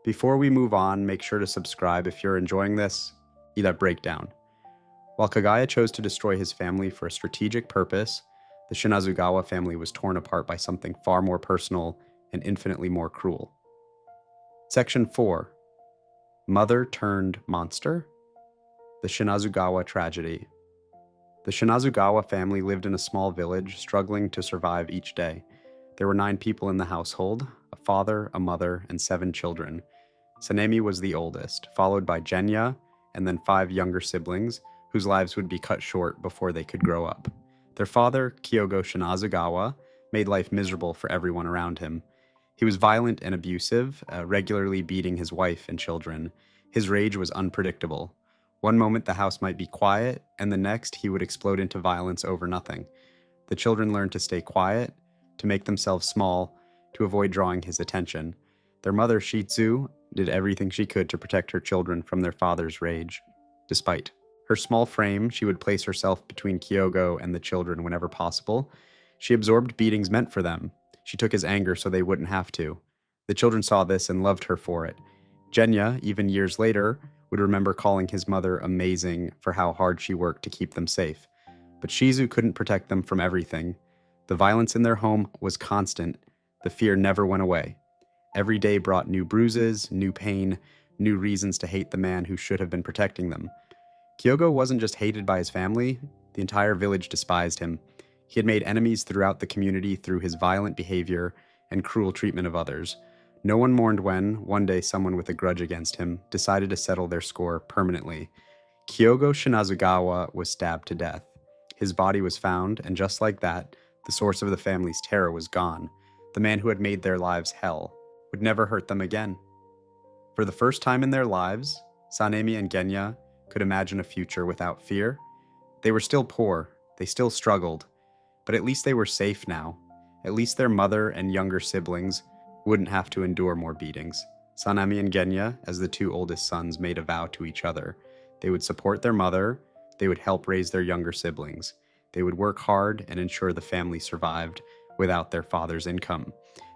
Before we move on, make sure to subscribe if you're enjoying this. That breakdown. While Kagaya chose to destroy his family for a strategic purpose, the Shinazugawa family was torn apart by something far more personal and infinitely more cruel. Section 4. Mother turned monster? The Shinazugawa tragedy. The Shinazugawa family lived in a small village, struggling to survive each day. There were 9 people in the household, a father, a mother, and 7 children. Sanemi was the oldest, followed by Genya, and then 5 younger siblings, whose lives would be cut short before they could grow up. Their father, Kyogo Shinazugawa, made life miserable for everyone around him. He was violent and abusive, regularly beating his wife and children. His rage was unpredictable. One moment the house might be quiet, and the next he would explode into violence over nothing. The children learned to stay quiet, to make themselves small, to avoid drawing his attention. Their mother, Shitsu, did everything she could to protect her children from their father's rage. Despite her small frame, she would place herself between Kyogo and the children whenever possible. She absorbed beatings meant for them. She took his anger so they wouldn't have to. The children saw this and loved her for it. Genya, even years later, would remember calling his mother amazing for how hard she worked to keep them safe. But Shizu couldn't protect them from everything. The violence in their home was constant. The fear never went away. Every day brought new bruises, new pain, new reasons to hate the man who should have been protecting them. Kyogo wasn't just hated by his family, the entire village despised him. He had made enemies throughout the community through his violent behavior and cruel treatment of others. No one mourned when, one day, someone with a grudge against him decided to settle their score permanently. Kyogo Shinazugawa was stabbed to death. His body was found, and just like that, the source of the family's terror was gone. The man who had made their lives hell would never hurt them again. For the first time in their lives, Sanemi and Genya could imagine a future without fear. They were still poor, they still struggled, but at least they were safe now. At least their mother and younger siblings wouldn't have to endure more beatings. Sanemi and Genya, as the two oldest sons, made a vow to each other. They would support their mother, they would help raise their younger siblings. They would work hard and ensure the family survived without their father's income.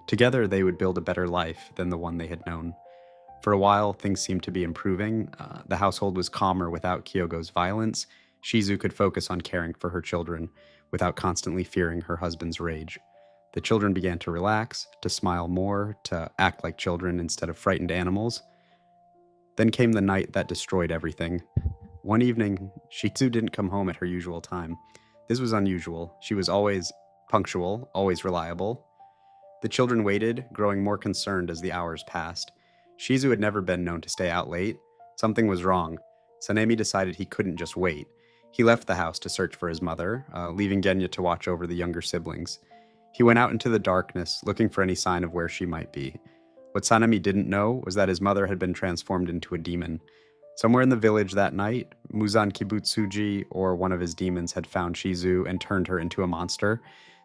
Together, they would build a better life than the one they had known. For a while, things seemed to be improving. The household was calmer without Kyogo's violence. Shizu could focus on caring for her children without constantly fearing her husband's rage. The children began to relax, to smile more, to act like children instead of frightened animals. Then came the night that destroyed everything. One evening, Shizu didn't come home at her usual time. This was unusual. She was always punctual, always reliable. The children waited, growing more concerned as the hours passed. Shizu had never been known to stay out late. Something was wrong. Sanemi decided he couldn't just wait. He left the house to search for his mother, leaving Genya to watch over the younger siblings. He went out into the darkness, looking for any sign of where she might be. What Sanemi didn't know was that his mother had been transformed into a demon. Somewhere in the village that night, Muzan Kibutsuji, or one of his demons, had found Shizu and turned her into a monster.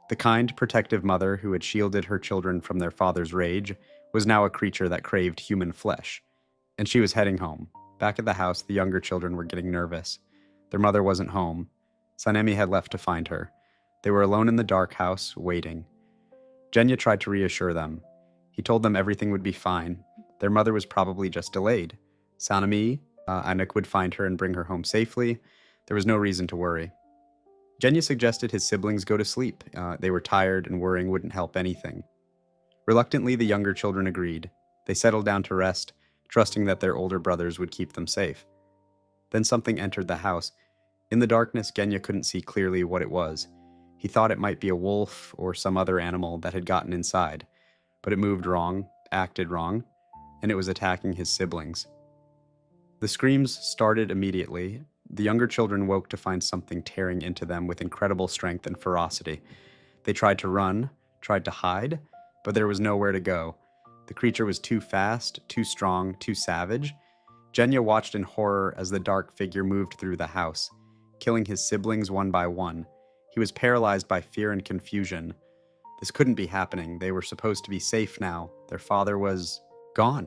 The kind, protective mother who had shielded her children from their father's rage was now a creature that craved human flesh. And she was heading home. Back at the house, the younger children were getting nervous. Their mother wasn't home. Sanemi had left to find her. They were alone in the dark house, waiting. Genya tried to reassure them. He told them everything would be fine. Their mother was probably just delayed. Sanemi, Anak would find her and bring her home safely. There was no reason to worry. Genya suggested his siblings go to sleep. They were tired and worrying wouldn't help anything. Reluctantly, the younger children agreed. They settled down to rest, trusting that their older brothers would keep them safe. Then something entered the house. In the darkness, Genya couldn't see clearly what it was. He thought it might be a wolf or some other animal that had gotten inside, but it moved wrong, acted wrong, and it was attacking his siblings. The screams started immediately. The younger children woke to find something tearing into them with incredible strength and ferocity. They tried to run, tried to hide, but there was nowhere to go. The creature was too fast, too strong, too savage. Genya watched in horror as the dark figure moved through the house, killing his siblings one by one. He was paralyzed by fear and confusion. This couldn't be happening. They were supposed to be safe now. Their father was gone.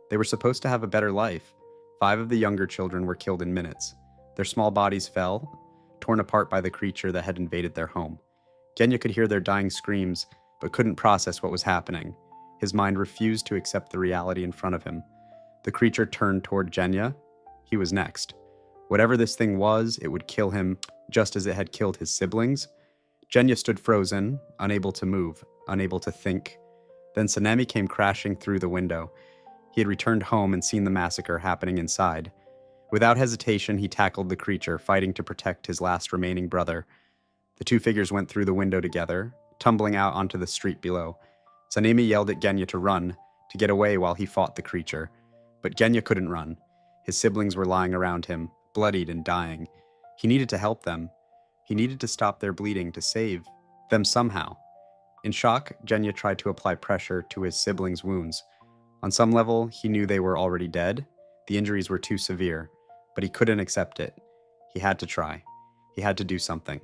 They were supposed to have a better life. 5 of the younger children were killed in minutes. Their small bodies fell, torn apart by the creature that had invaded their home. Genya could hear their dying screams, but couldn't process what was happening. His mind refused to accept the reality in front of him. The creature turned toward Genya. He was next. Whatever this thing was, it would kill him, just as it had killed his siblings. Genya stood frozen, unable to move, unable to think. Then Sanemi came crashing through the window. He had returned home and seen the massacre happening inside. Without hesitation, he tackled the creature, fighting to protect his last remaining brother. The 2 figures went through the window together, tumbling out onto the street below. Sanemi yelled at Genya to run, to get away while he fought the creature. But Genya couldn't run. His siblings were lying around him, bloodied and dying. He needed to help them. He needed to stop their bleeding, to save them somehow. In shock, Genya tried to apply pressure to his siblings' wounds. On some level, he knew they were already dead. The injuries were too severe, but he couldn't accept it. He had to try. He had to do something.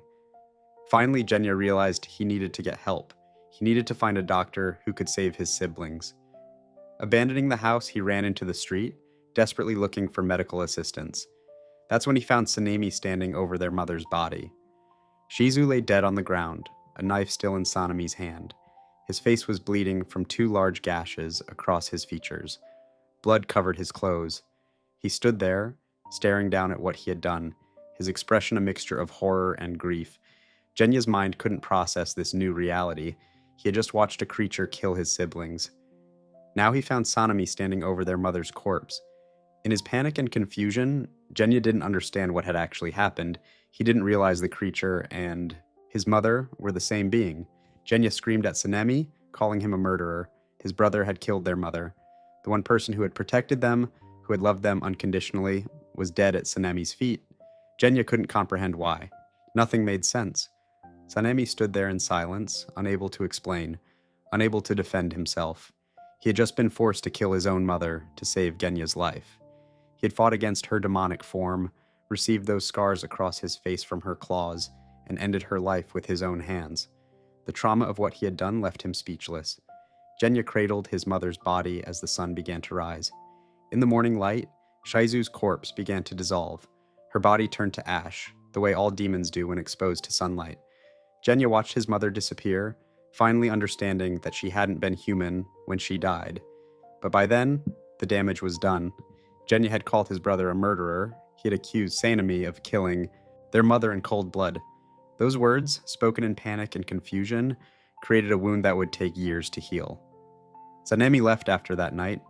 Finally, Genya realized he needed to get help. He needed to find a doctor who could save his siblings. Abandoning the house, he ran into the street, desperately looking for medical assistance. That's when he found Sanemi standing over their mother's body. Shizu lay dead on the ground, a knife still in Sanemi's hand. His face was bleeding from 2 large gashes across his features. Blood covered his clothes. He stood there, staring down at what he had done, his expression a mixture of horror and grief. Genya's mind couldn't process this new reality. He had just watched a creature kill his siblings. Now he found Sanemi standing over their mother's corpse. In his panic and confusion, Genya didn't understand what had actually happened. He didn't realize the creature and his mother were the same being. Genya screamed at Sanemi, calling him a murderer. His brother had killed their mother. The one person who had protected them, who had loved them unconditionally, was dead at Sanemi's feet. Genya couldn't comprehend why. Nothing made sense. Sanemi stood there in silence, unable to explain, unable to defend himself. He had just been forced to kill his own mother to save Genya's life. He had fought against her demonic form, received those scars across his face from her claws, and ended her life with his own hands. The trauma of what he had done left him speechless. Genya cradled his mother's body as the sun began to rise. In the morning light, Shaizu's corpse began to dissolve. Her body turned to ash, the way all demons do when exposed to sunlight. Genya watched his mother disappear, finally understanding that she hadn't been human when she died. But by then, the damage was done. Genya had called his brother a murderer. He had accused Sanemi of killing their mother in cold blood. Those words, spoken in panic and confusion, created a wound that would take years to heal. Sanemi left after that night.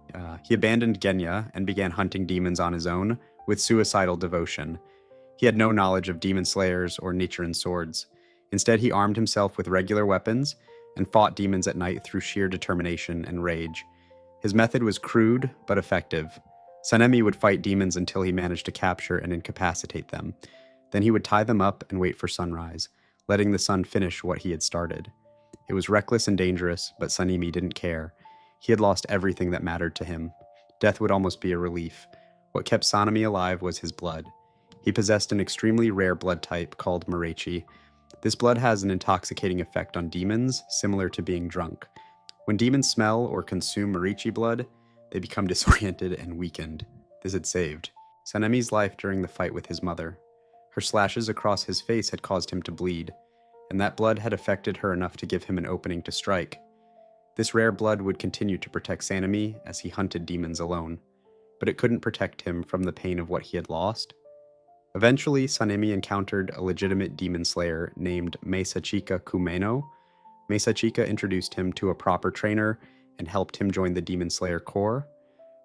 He abandoned Genya and began hunting demons on his own with suicidal devotion. He had no knowledge of demon slayers or Nichiren swords. Instead, he armed himself with regular weapons and fought demons at night through sheer determination and rage. His method was crude but effective. Sanemi would fight demons until he managed to capture and incapacitate them. Then he would tie them up and wait for sunrise, letting the sun finish what he had started. It was reckless and dangerous, but Sanemi didn't care. He had lost everything that mattered to him. Death would almost be a relief. What kept Sanemi alive was his blood. He possessed an extremely rare blood type called Marechi. This blood has an intoxicating effect on demons, similar to being drunk. When demons smell or consume Marechi blood, they become disoriented and weakened. This had saved Sanemi's life during the fight with his mother. Her slashes across his face had caused him to bleed, and that blood had affected her enough to give him an opening to strike. This rare blood would continue to protect Sanemi as he hunted demons alone, but it couldn't protect him from the pain of what he had lost. Eventually, Sanemi encountered a legitimate demon slayer named Mesachika Kumeno. Mesachika introduced him to a proper trainer and helped him join the Demon Slayer Corps.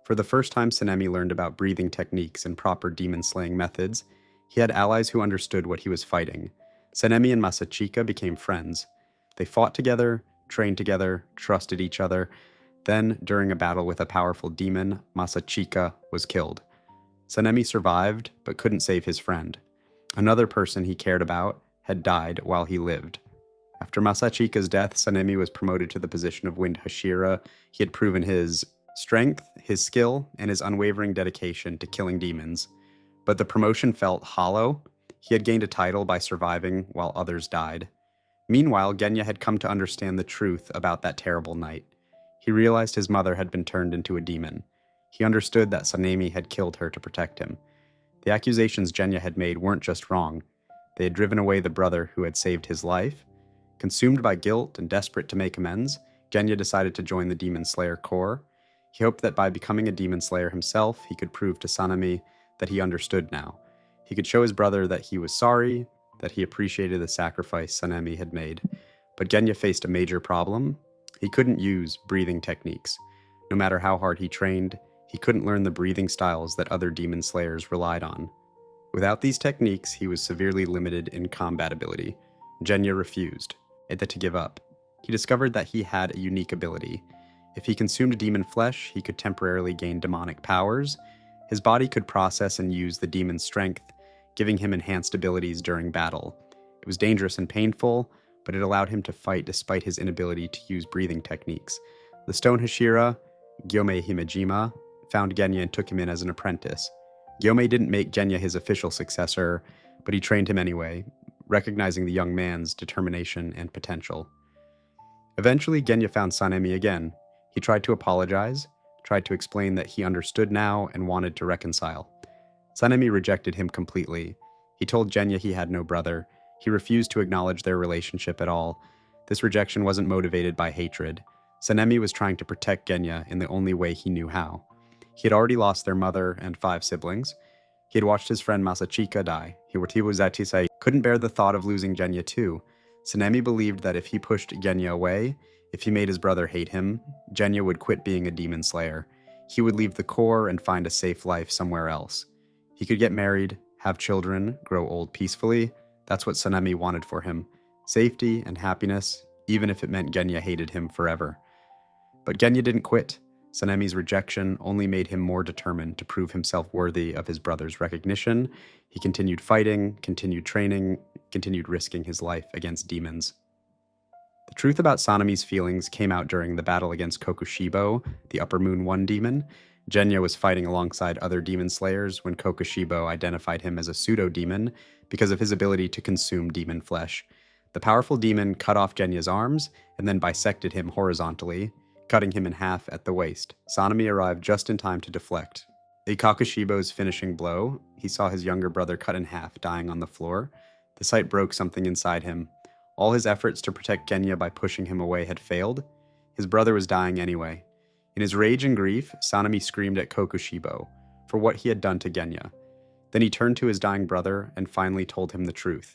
For the first time Sanemi learned about breathing techniques and proper demon slaying methods, he had allies who understood what he was fighting. Sanemi and Masachika became friends. They fought together, trained together, trusted each other. Then, during a battle with a powerful demon, Masachika was killed. Sanemi survived, but couldn't save his friend. Another person he cared about had died while he lived. After Masachika's death, Sanemi was promoted to the position of Wind Hashira. He had proven his strength, his skill, and his unwavering dedication to killing demons. But the promotion felt hollow. He had gained a title by surviving while others died. Meanwhile, Genya had come to understand the truth about that terrible night. He realized his mother had been turned into a demon. He understood that Sanemi had killed her to protect him. The accusations Genya had made weren't just wrong. They had driven away the brother who had saved his life. Consumed by guilt and desperate to make amends, Genya decided to join the Demon Slayer Corps. He hoped that by becoming a Demon Slayer himself, he could prove to Sanemi that he understood now. He could show his brother that he was sorry, that he appreciated the sacrifice Sanemi had made. But Genya faced a major problem. He couldn't use breathing techniques. No matter how hard he trained, he couldn't learn the breathing styles that other demon slayers relied on. Without these techniques, he was severely limited in combat ability. Genya refused to give up. He discovered that he had a unique ability. If he consumed demon flesh, he could temporarily gain demonic powers. His body could process and use the demon's strength, giving him enhanced abilities during battle. It was dangerous and painful, but it allowed him to fight despite his inability to use breathing techniques. The Stone Hashira, Gyomei Himejima, found Genya and took him in as an apprentice. Gyomei didn't make Genya his official successor, but he trained him anyway, recognizing the young man's determination and potential. Eventually, Genya found Sanemi again. He tried to apologize, tried to explain that he understood now and wanted to reconcile. Sanemi rejected him completely. He told Genya he had no brother. He refused to acknowledge their relationship at all. This rejection wasn't motivated by hatred. Sanemi was trying to protect Genya in the only way he knew how. He had already lost their mother and 5 siblings. He had watched his friend Masachika die. Hiwatibu couldn't bear the thought of losing Genya too. Sanemi believed that if he pushed Genya away, if he made his brother hate him, Genya would quit being a demon slayer. He would leave the Corps and find a safe life somewhere else. He could get married, have children, grow old peacefully. That's what Sanemi wanted for him. Safety and happiness, even if it meant Genya hated him forever. But Genya didn't quit. Sanemi's rejection only made him more determined to prove himself worthy of his brother's recognition. He continued fighting, continued training, continued risking his life against demons. The truth about Sanemi's feelings came out during the battle against Kokushibo, the Upper Moon 1 demon. Genya was fighting alongside other demon slayers when Kokushibo identified him as a pseudo-demon because of his ability to consume demon flesh. The powerful demon cut off Genya's arms and then bisected him horizontally, cutting him in half at the waist. Sanemi arrived just in time to deflect. A Kakushibo's finishing blow, he saw his younger brother cut in half, dying on the floor. The sight broke something inside him. All his efforts to protect Genya by pushing him away had failed. His brother was dying anyway. In his rage and grief, Sanemi screamed at Kokushibo for what he had done to Genya. Then he turned to his dying brother and finally told him the truth.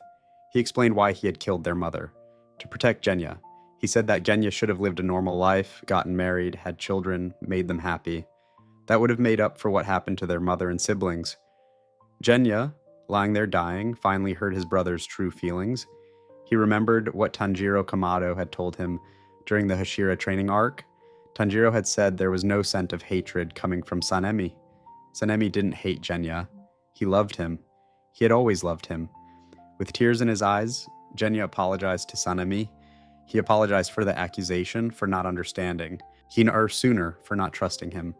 He explained why he had killed their mother. To protect Genya. He said that Genya should have lived a normal life, gotten married, had children, made them happy. That would have made up for what happened to their mother and siblings. Genya, lying there dying, finally heard his brother's true feelings. He remembered what Tanjiro Kamado had told him during the Hashira training arc. Tanjiro had said there was no scent of hatred coming from Sanemi. Sanemi didn't hate Genya. He loved him. He had always loved him. With tears in his eyes, Genya apologized to Sanemi. He apologized for the accusation, for not understanding. Sooner for not trusting him.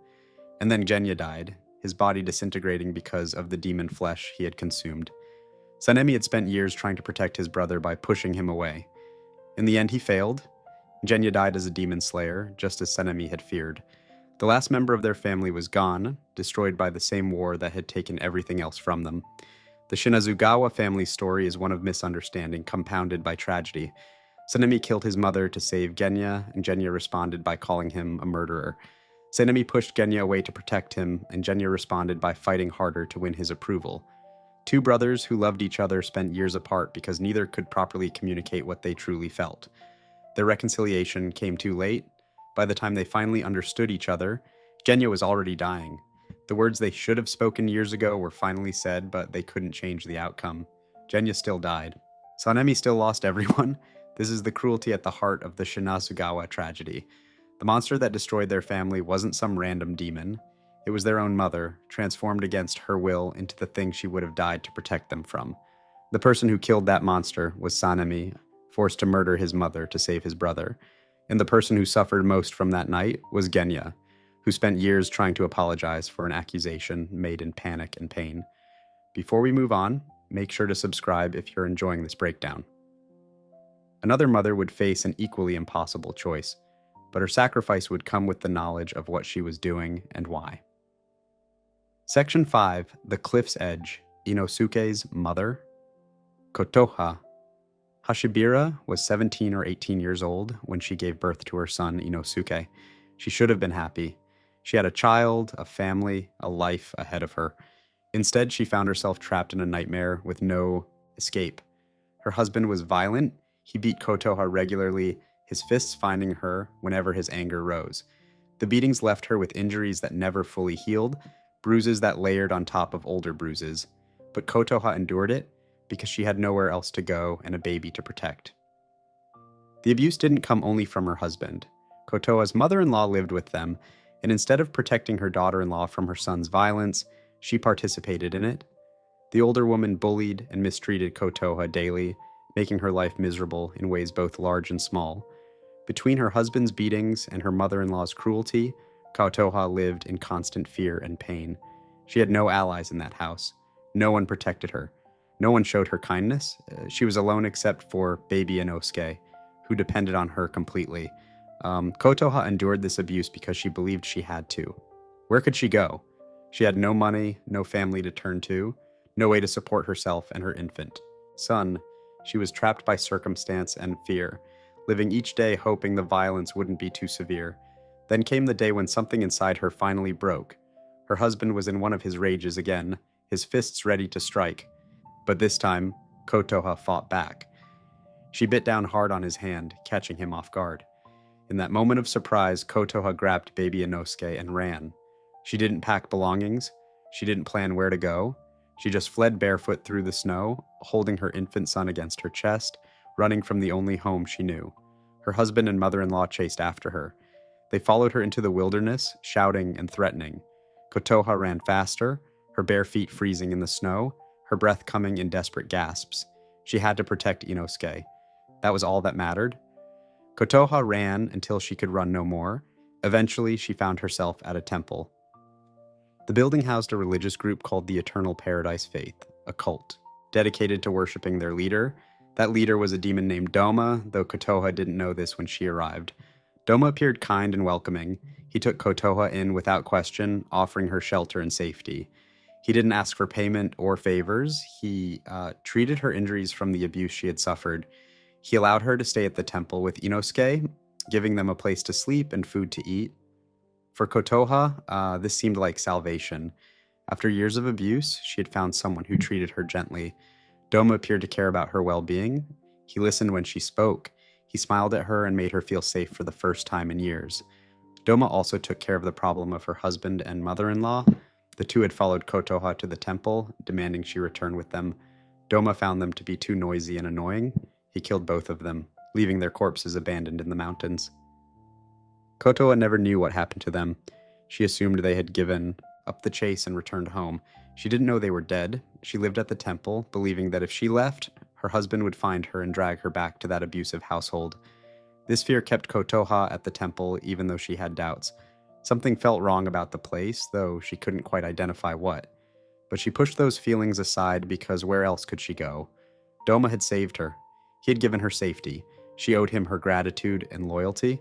And then Genya died, his body disintegrating because of the demon flesh he had consumed. Sanemi had spent years trying to protect his brother by pushing him away. In the end, he failed. Genya died as a demon slayer, just as Sanemi had feared. The last member of their family was gone, destroyed by the same war that had taken everything else from them. The Shinazugawa family's story is one of misunderstanding, compounded by tragedy. Sanemi killed his mother to save Genya, and Genya responded by calling him a murderer. Sanemi pushed Genya away to protect him, and Genya responded by fighting harder to win his approval. Two brothers who loved each other spent years apart because neither could properly communicate what they truly felt. Their reconciliation came too late. By the time they finally understood each other, Genya was already dying. The words they should have spoken years ago were finally said, but they couldn't change the outcome. Genya still died. Sanemi still lost everyone. This is the cruelty at the heart of the Shinazugawa tragedy. The monster that destroyed their family wasn't some random demon. It was their own mother, transformed against her will into the thing she would have died to protect them from. The person who killed that monster was Sanemi, forced to murder his mother to save his brother. And the person who suffered most from that night was Genya, who spent years trying to apologize for an accusation made in panic and pain. Before we move on, make sure to subscribe if you're enjoying this breakdown. Another mother would face an equally impossible choice, but her sacrifice would come with the knowledge of what she was doing and why. Section 5, The Cliff's Edge, Inosuke's mother. Kotoha. Hashibira was 17 or 18 years old when she gave birth to her son Inosuke. She should have been happy. She had a child, a family, a life ahead of her. Instead, she found herself trapped in a nightmare with no escape. Her husband was violent. He beat Kotoha regularly, his fists finding her whenever his anger rose. The beatings left her with injuries that never fully healed, bruises that layered on top of older bruises. But Kotoha endured it because she had nowhere else to go and a baby to protect. The abuse didn't come only from her husband. Kotoha's mother-in-law lived with them, and instead of protecting her daughter-in-law from her son's violence, she participated in it. The older woman bullied and mistreated Kotoha daily, making her life miserable in ways both large and small. Between her husband's beatings and her mother-in-law's cruelty, Kotoha lived in constant fear and pain. She had no allies in that house. No one protected her. No one showed her kindness. She was alone except for baby Inosuke, who depended on her completely. Kotoha endured this abuse because she believed she had to. Where could she go? She had no money, no family to turn to, no way to support herself and her infant son. She was trapped by circumstance and fear, living each day hoping the violence wouldn't be too severe. Then came the day when something inside her finally broke. Her husband was in one of his rages again, his fists ready to strike. But this time, Kotoha fought back. She bit down hard on his hand, catching him off guard. In that moment of surprise, Kotoha grabbed baby Inosuke and ran. She didn't pack belongings. She didn't plan where to go. She just fled barefoot through the snow, holding her infant son against her chest, running from the only home she knew. Her husband and mother-in-law chased after her. They followed her into the wilderness, shouting and threatening. Kotoha ran faster, her bare feet freezing in the snow, her breath coming in desperate gasps. She had to protect Inosuke. That was all that mattered. Kotoha ran until she could run no more. Eventually, she found herself at a temple. The building housed a religious group called the Eternal Paradise Faith, a cult, dedicated to worshiping their leader. That leader was a demon named Doma, though Kotoha didn't know this when she arrived. Doma appeared kind and welcoming. He took Kotoha in without question, offering her shelter and safety. He didn't ask for payment or favors. He treated her injuries from the abuse she had suffered. He allowed her to stay at the temple with Inosuke, giving them a place to sleep and food to eat. For Kotoha, this seemed like salvation. After years of abuse, she had found someone who treated her gently. Doma appeared to care about her well-being. He listened when she spoke. He smiled at her and made her feel safe for the first time in years. Doma also took care of the problem of her husband and mother-in-law. The two had followed Kotoha to the temple, demanding she return with them. Doma found them to be too noisy and annoying. He killed both of them, leaving their corpses abandoned in the mountains. Kotoha never knew what happened to them. She assumed they had given up the chase and returned home. She didn't know they were dead. She lived at the temple, believing that if she left, her husband would find her and drag her back to that abusive household. This fear kept Kotoha at the temple, even though she had doubts. Something felt wrong about the place, though she couldn't quite identify what. But she pushed those feelings aside because where else could she go? Doma had saved her. He had given her safety. She owed him her gratitude and loyalty.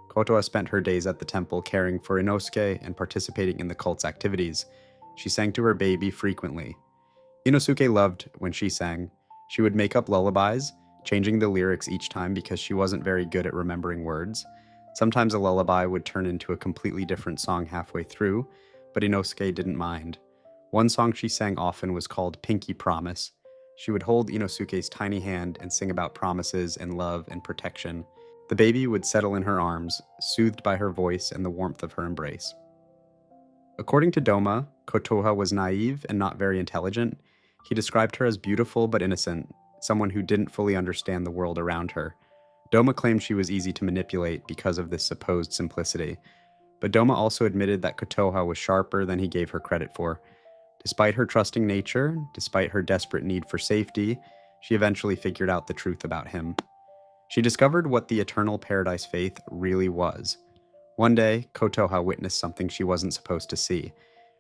Kotoha spent her days at the temple caring for Inosuke and participating in the cult's activities. She sang to her baby frequently. Inosuke loved when she sang. She would make up lullabies, changing the lyrics each time because she wasn't very good at remembering words. Sometimes a lullaby would turn into a completely different song halfway through, but Inosuke didn't mind. One song she sang often was called Pinky Promise. She would hold Inosuke's tiny hand and sing about promises and love and protection. The baby would settle in her arms, soothed by her voice and the warmth of her embrace. According to Doma, Kotoha was naive and not very intelligent. He described her as beautiful but innocent, someone who didn't fully understand the world around her. Doma claimed she was easy to manipulate because of this supposed simplicity. But Doma also admitted that Kotoha was sharper than he gave her credit for. Despite her trusting nature, despite her desperate need for safety, she eventually figured out the truth about him. She discovered what the Eternal Paradise Faith really was. One day, Kotoha witnessed something she wasn't supposed to see.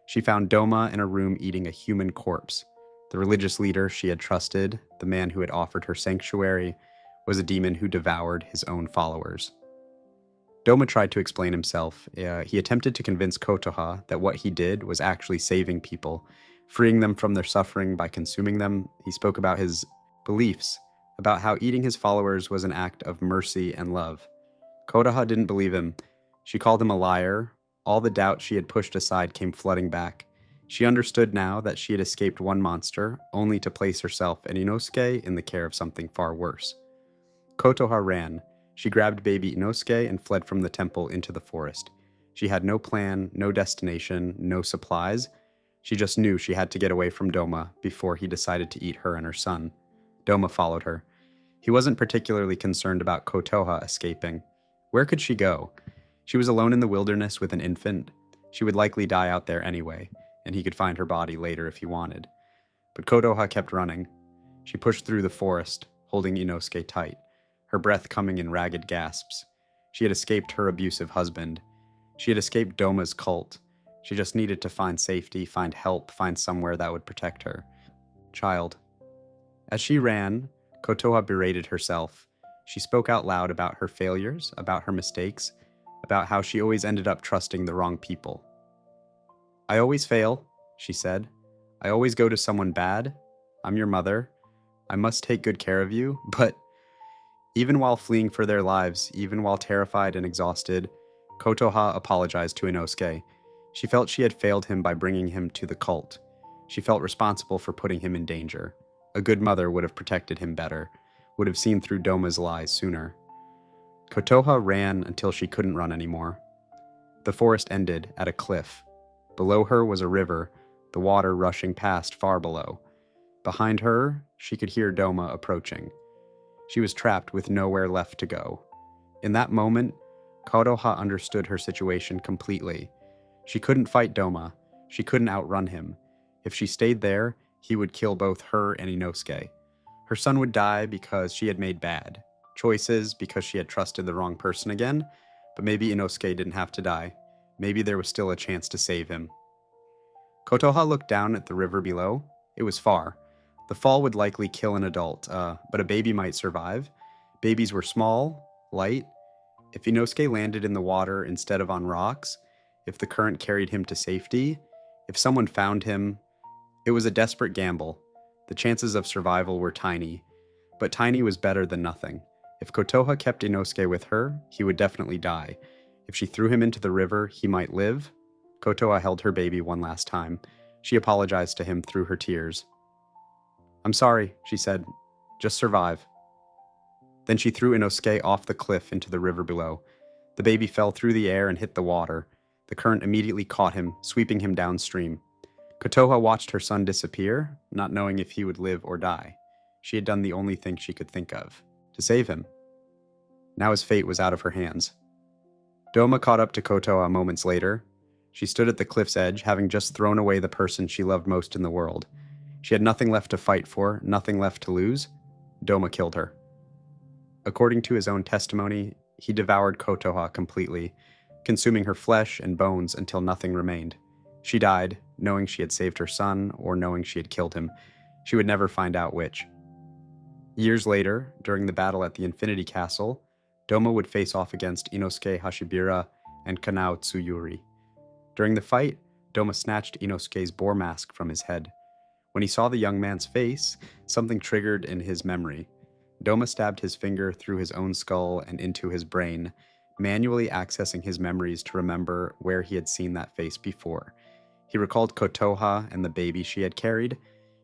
She found Doma in a room eating a human corpse. The religious leader she had trusted, the man who had offered her sanctuary, was a demon who devoured his own followers. Doma tried to explain himself. He attempted to convince Kotoha that what he did was actually saving people, freeing them from their suffering by consuming them. He spoke about his beliefs, about how eating his followers was an act of mercy and love. Kotoha didn't believe him. She called him a liar. All the doubt she had pushed aside came flooding back. She understood now that she had escaped one monster, only to place herself and Inosuke in the care of something far worse. Kotoha ran. She grabbed baby Inosuke and fled from the temple into the forest. She had no plan, no destination, no supplies. She just knew she had to get away from Doma before he decided to eat her and her son. Doma followed her. He wasn't particularly concerned about Kotoha escaping. Where could she go? She was alone in the wilderness with an infant. She would likely die out there anyway, and he could find her body later if he wanted. But Kotoha kept running. She pushed through the forest, holding Inosuke tight, her breath coming in ragged gasps. She had escaped her abusive husband. She had escaped Doma's cult. She just needed to find safety, find help, find somewhere that would protect her. Child. As she ran, Kotoha berated herself. She spoke out loud about her failures, about her mistakes, about how she always ended up trusting the wrong people. I always fail, she said. I always go to someone bad. I'm your mother. I must take good care of you, but even while fleeing for their lives, even while terrified and exhausted, Kotoha apologized to Inosuke. She felt she had failed him by bringing him to the cult. She felt responsible for putting him in danger. A good mother would have protected him better, would have seen through Doma's lies sooner. Kotoha ran until she couldn't run anymore. The forest ended at a cliff. Below her was a river, the water rushing past far below. Behind her, she could hear Doma approaching. She was trapped with nowhere left to go. In that moment, Kotoha understood her situation completely. She couldn't fight Doma. She couldn't outrun him. If she stayed there, he would kill both her and Inosuke. Her son would die because she had made bad choices, because she had trusted the wrong person again, but maybe Inosuke didn't have to die. Maybe there was still a chance to save him. Kotoha looked down at the river below. It was far. The fall would likely kill an adult, but a baby might survive. Babies were small, light. If Inosuke landed in the water instead of on rocks, if the current carried him to safety, if someone found him, it was a desperate gamble. The chances of survival were tiny, but tiny was better than nothing. If Kotoha kept Inosuke with her, he would definitely die. If she threw him into the river, he might live. Kotoha held her baby one last time. She apologized to him through her tears. "I'm sorry," she said. "Just survive." Then she threw Inosuke off the cliff into the river below. The baby fell through the air and hit the water. The current immediately caught him, sweeping him downstream. Kotoha watched her son disappear, not knowing if he would live or die. She had done the only thing she could think of, to save him. Now his fate was out of her hands. Doma caught up to Kotoha moments later. She stood at the cliff's edge, having just thrown away the person she loved most in the world. She had nothing left to fight for, nothing left to lose. Doma killed her. According to his own testimony, he devoured Kotoha completely, consuming her flesh and bones until nothing remained. She died, knowing she had saved her son or knowing she had killed him. She would never find out which. Years later, during the battle at the Infinity Castle, Doma would face off against Inosuke Hashibira and Kanao Tsuyuri. During the fight, Doma snatched Inosuke's boar mask from his head. When he saw the young man's face, something triggered in his memory. Doma stabbed his finger through his own skull and into his brain, manually accessing his memories to remember where he had seen that face before. He recalled Kotoha and the baby she had carried.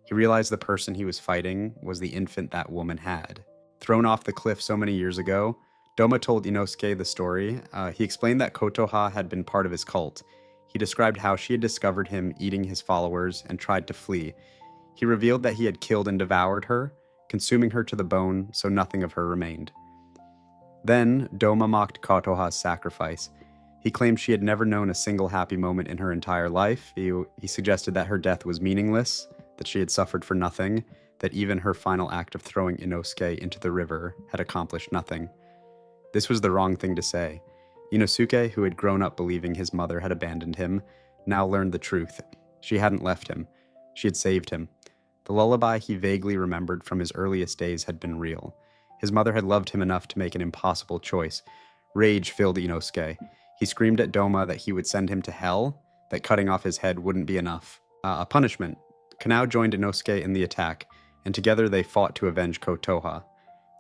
He realized the person he was fighting was the infant that woman had. Thrown off the cliff so many years ago, Doma told Inosuke the story. He explained that Kotoha had been part of his cult. He described how she had discovered him eating his followers and tried to flee. He revealed that he had killed and devoured her, consuming her to the bone so nothing of her remained. Then, Doma mocked Kotoha's sacrifice. He claimed she had never known a single happy moment in her entire life. He suggested that her death was meaningless, that she had suffered for nothing, that even her final act of throwing Inosuke into the river had accomplished nothing. This was the wrong thing to say. Inosuke, who had grown up believing his mother had abandoned him, now learned the truth. She hadn't left him. She had saved him. The lullaby he vaguely remembered from his earliest days had been real. His mother had loved him enough to make an impossible choice. Rage filled Inosuke. He screamed at Doma that he would send him to hell, that cutting off his head wouldn't be enough. A punishment. Kanao joined Inosuke in the attack, and together they fought to avenge Kotoha.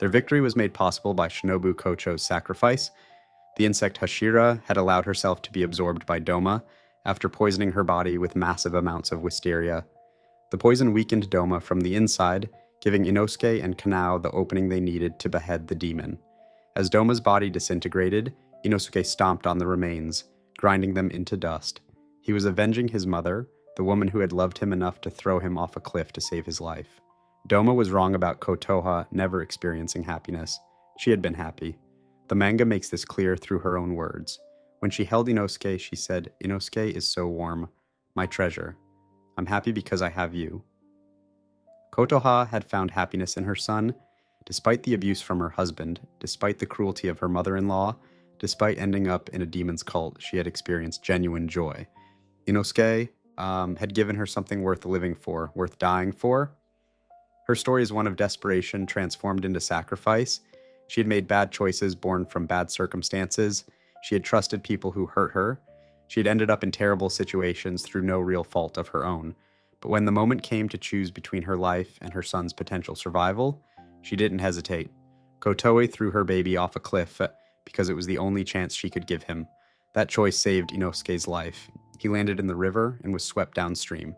Their victory was made possible by Shinobu Kocho's sacrifice. The insect Hashira had allowed herself to be absorbed by Doma after poisoning her body with massive amounts of wisteria. The poison weakened Doma from the inside, giving Inosuke and Kanao the opening they needed to behead the demon. As Doma's body disintegrated, Inosuke stomped on the remains, grinding them into dust. He was avenging his mother, the woman who had loved him enough to throw him off a cliff to save his life. Doma was wrong about Kotoha never experiencing happiness. She had been happy. The manga makes this clear through her own words. When she held Inosuke, she said, "Inosuke is so warm, my treasure. I'm happy because I have you." Kotoha had found happiness in her son, despite the abuse from her husband, despite the cruelty of her mother-in-law, despite ending up in a demon's cult. She had experienced genuine joy. Inosuke had given her something worth living for, worth dying for. Her story is one of desperation transformed into sacrifice. She had made bad choices born from bad circumstances. She had trusted people who hurt her. She had ended up in terrible situations through no real fault of her own. But when the moment came to choose between her life and her son's potential survival, she didn't hesitate. Kotoe threw her baby off a cliff because it was the only chance she could give him. That choice saved Inosuke's life. He landed in the river and was swept downstream.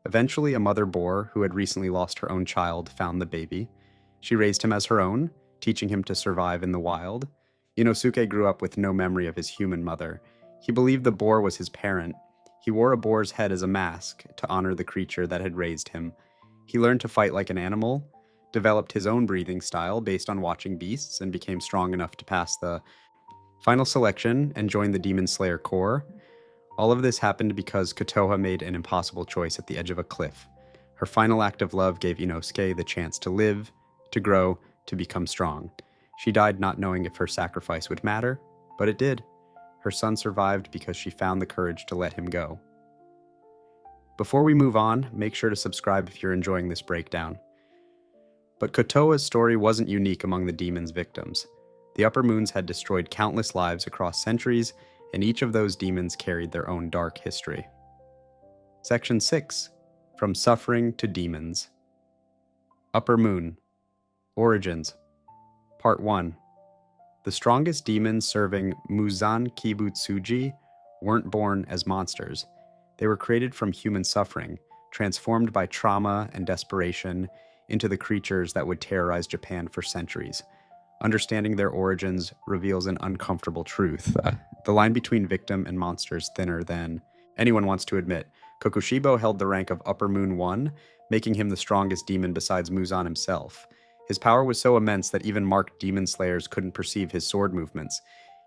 Eventually, a mother boar who had recently lost her own child found the baby. She raised him as her own, teaching him to survive in the wild. Inosuke grew up with no memory of his human mother. He believed the boar was his parent. He wore a boar's head as a mask to honor the creature that had raised him. He learned to fight like an animal, developed his own breathing style based on watching beasts, and became strong enough to pass the final selection and join the Demon Slayer Corps. All of this happened because Kotoha made an impossible choice at the edge of a cliff. Her final act of love gave Inosuke the chance to live, to grow, to become strong. She died not knowing if her sacrifice would matter, but it did. Her son survived because she found the courage to let him go. Before we move on, make sure to subscribe if you're enjoying this breakdown. But Kotoa's story wasn't unique among the demon's victims. The Upper Moons had destroyed countless lives across centuries, and each of those demons carried their own dark history. Section 6. From Suffering to Demons. Upper Moon. Origins. Part 1. The strongest demons serving Muzan Kibutsuji weren't born as monsters. They were created from human suffering, transformed by trauma and desperation into the creatures that would terrorize Japan for centuries. Understanding their origins reveals an uncomfortable truth. The line between victim and monster is thinner than anyone wants to admit. Kokushibo held the rank of Upper Moon 1, making him the strongest demon besides Muzan himself. His power was so immense that even marked demon slayers couldn't perceive his sword movements.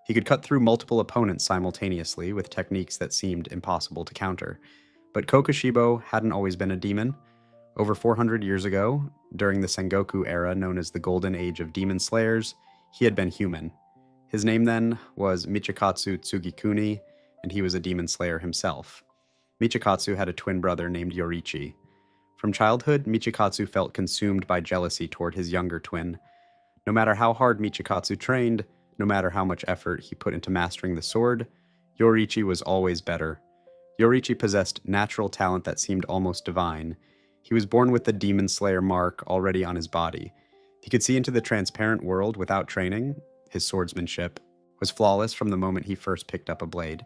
He could cut through multiple opponents simultaneously with techniques that seemed impossible to counter. But Kokushibo hadn't always been a demon. Over 400 years ago, during the Sengoku era known as the Golden Age of Demon Slayers, he had been human. His name then was Michikatsu Tsugikuni, and he was a demon slayer himself. Michikatsu had a twin brother named Yoriichi. From childhood, Michikatsu felt consumed by jealousy toward his younger twin. No matter how hard Michikatsu trained, no matter how much effort he put into mastering the sword, Yoriichi was always better. Yoriichi possessed natural talent that seemed almost divine. He was born with the demon slayer mark already on his body. He could see into the transparent world without training. His swordsmanship was flawless from the moment he first picked up a blade.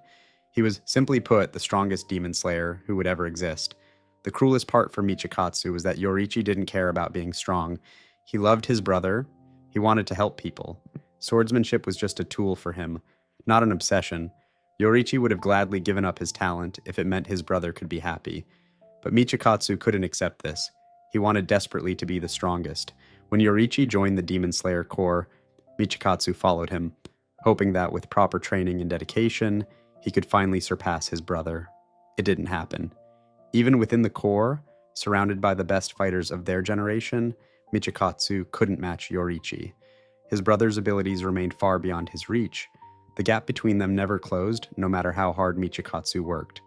He was, simply put, the strongest demon slayer who would ever exist. The cruelest part for Michikatsu was that Yoriichi didn't care about being strong. He loved his brother. He wanted to help people. Swordsmanship was just a tool for him, not an obsession. Yoriichi would have gladly given up his talent if it meant his brother could be happy. But Michikatsu couldn't accept this. He wanted desperately to be the strongest. When Yoriichi joined the Demon Slayer Corps, Michikatsu followed him, hoping that with proper training and dedication, he could finally surpass his brother. It didn't happen. Even within the Corps, surrounded by the best fighters of their generation, Michikatsu couldn't match Yoriichi. His brother's abilities remained far beyond his reach. The gap between them never closed, no matter how hard Michikatsu worked.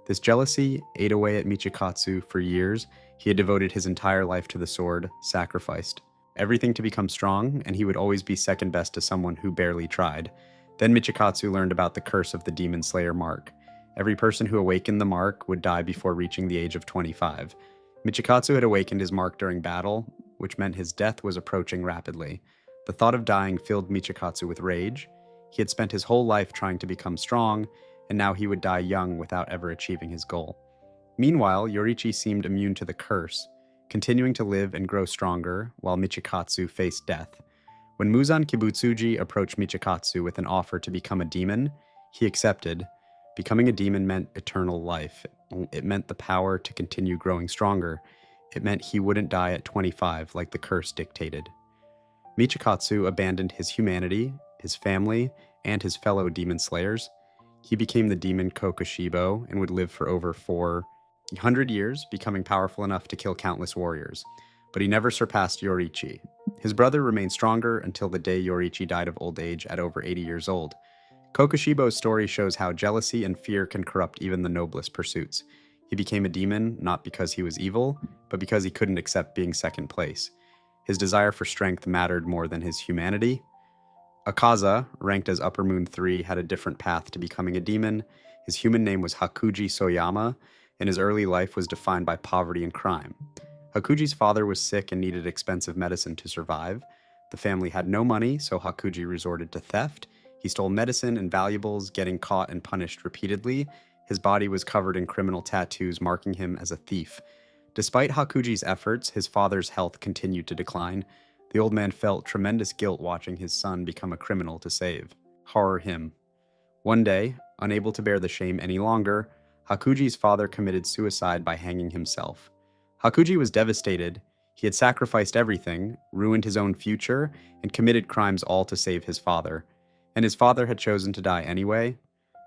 This jealousy ate away at Michikatsu for years. He had devoted his entire life to the sword, sacrificed everything to become strong, and he would always be second best to someone who barely tried. Then Michikatsu learned about the curse of the Demon Slayer mark. Every person who awakened the mark would die before reaching the age of 25. Michikatsu had awakened his mark during battle, which meant his death was approaching rapidly. The thought of dying filled Michikatsu with rage. He had spent his whole life trying to become strong, and now he would die young without ever achieving his goal. Meanwhile, Yoriichi seemed immune to the curse, continuing to live and grow stronger while Michikatsu faced death. When Muzan Kibutsuji approached Michikatsu with an offer to become a demon, he accepted. Becoming a demon meant eternal life. It meant the power to continue growing stronger. It meant he wouldn't die at 25 like the curse dictated. Michikatsu abandoned his humanity, his family, and his fellow demon slayers. He became the demon Kokushibo and would live for over 400 years, becoming powerful enough to kill countless warriors. But he never surpassed Yoriichi. His brother remained stronger until the day Yoriichi died of old age at over 80 years old. Kokushibo's story shows how jealousy and fear can corrupt even the noblest pursuits. He became a demon not because he was evil, but because he couldn't accept being second place. His desire for strength mattered more than his humanity. Akaza, ranked as Upper Moon 3, had a different path to becoming a demon. His human name was Hakuji Soyama, and his early life was defined by poverty and crime. Hakuji's father was sick and needed expensive medicine to survive. The family had no money, so Hakuji resorted to theft. He stole medicine and valuables, getting caught and punished repeatedly. His body was covered in criminal tattoos, marking him as a thief. Despite Hakuji's efforts, his father's health continued to decline. The old man felt tremendous guilt watching his son become a criminal to save. Horror him. One day, unable to bear the shame any longer, Hakuji's father committed suicide by hanging himself. Hakuji was devastated. He had sacrificed everything, ruined his own future, and committed crimes all to save his father. And his father had chosen to die anyway.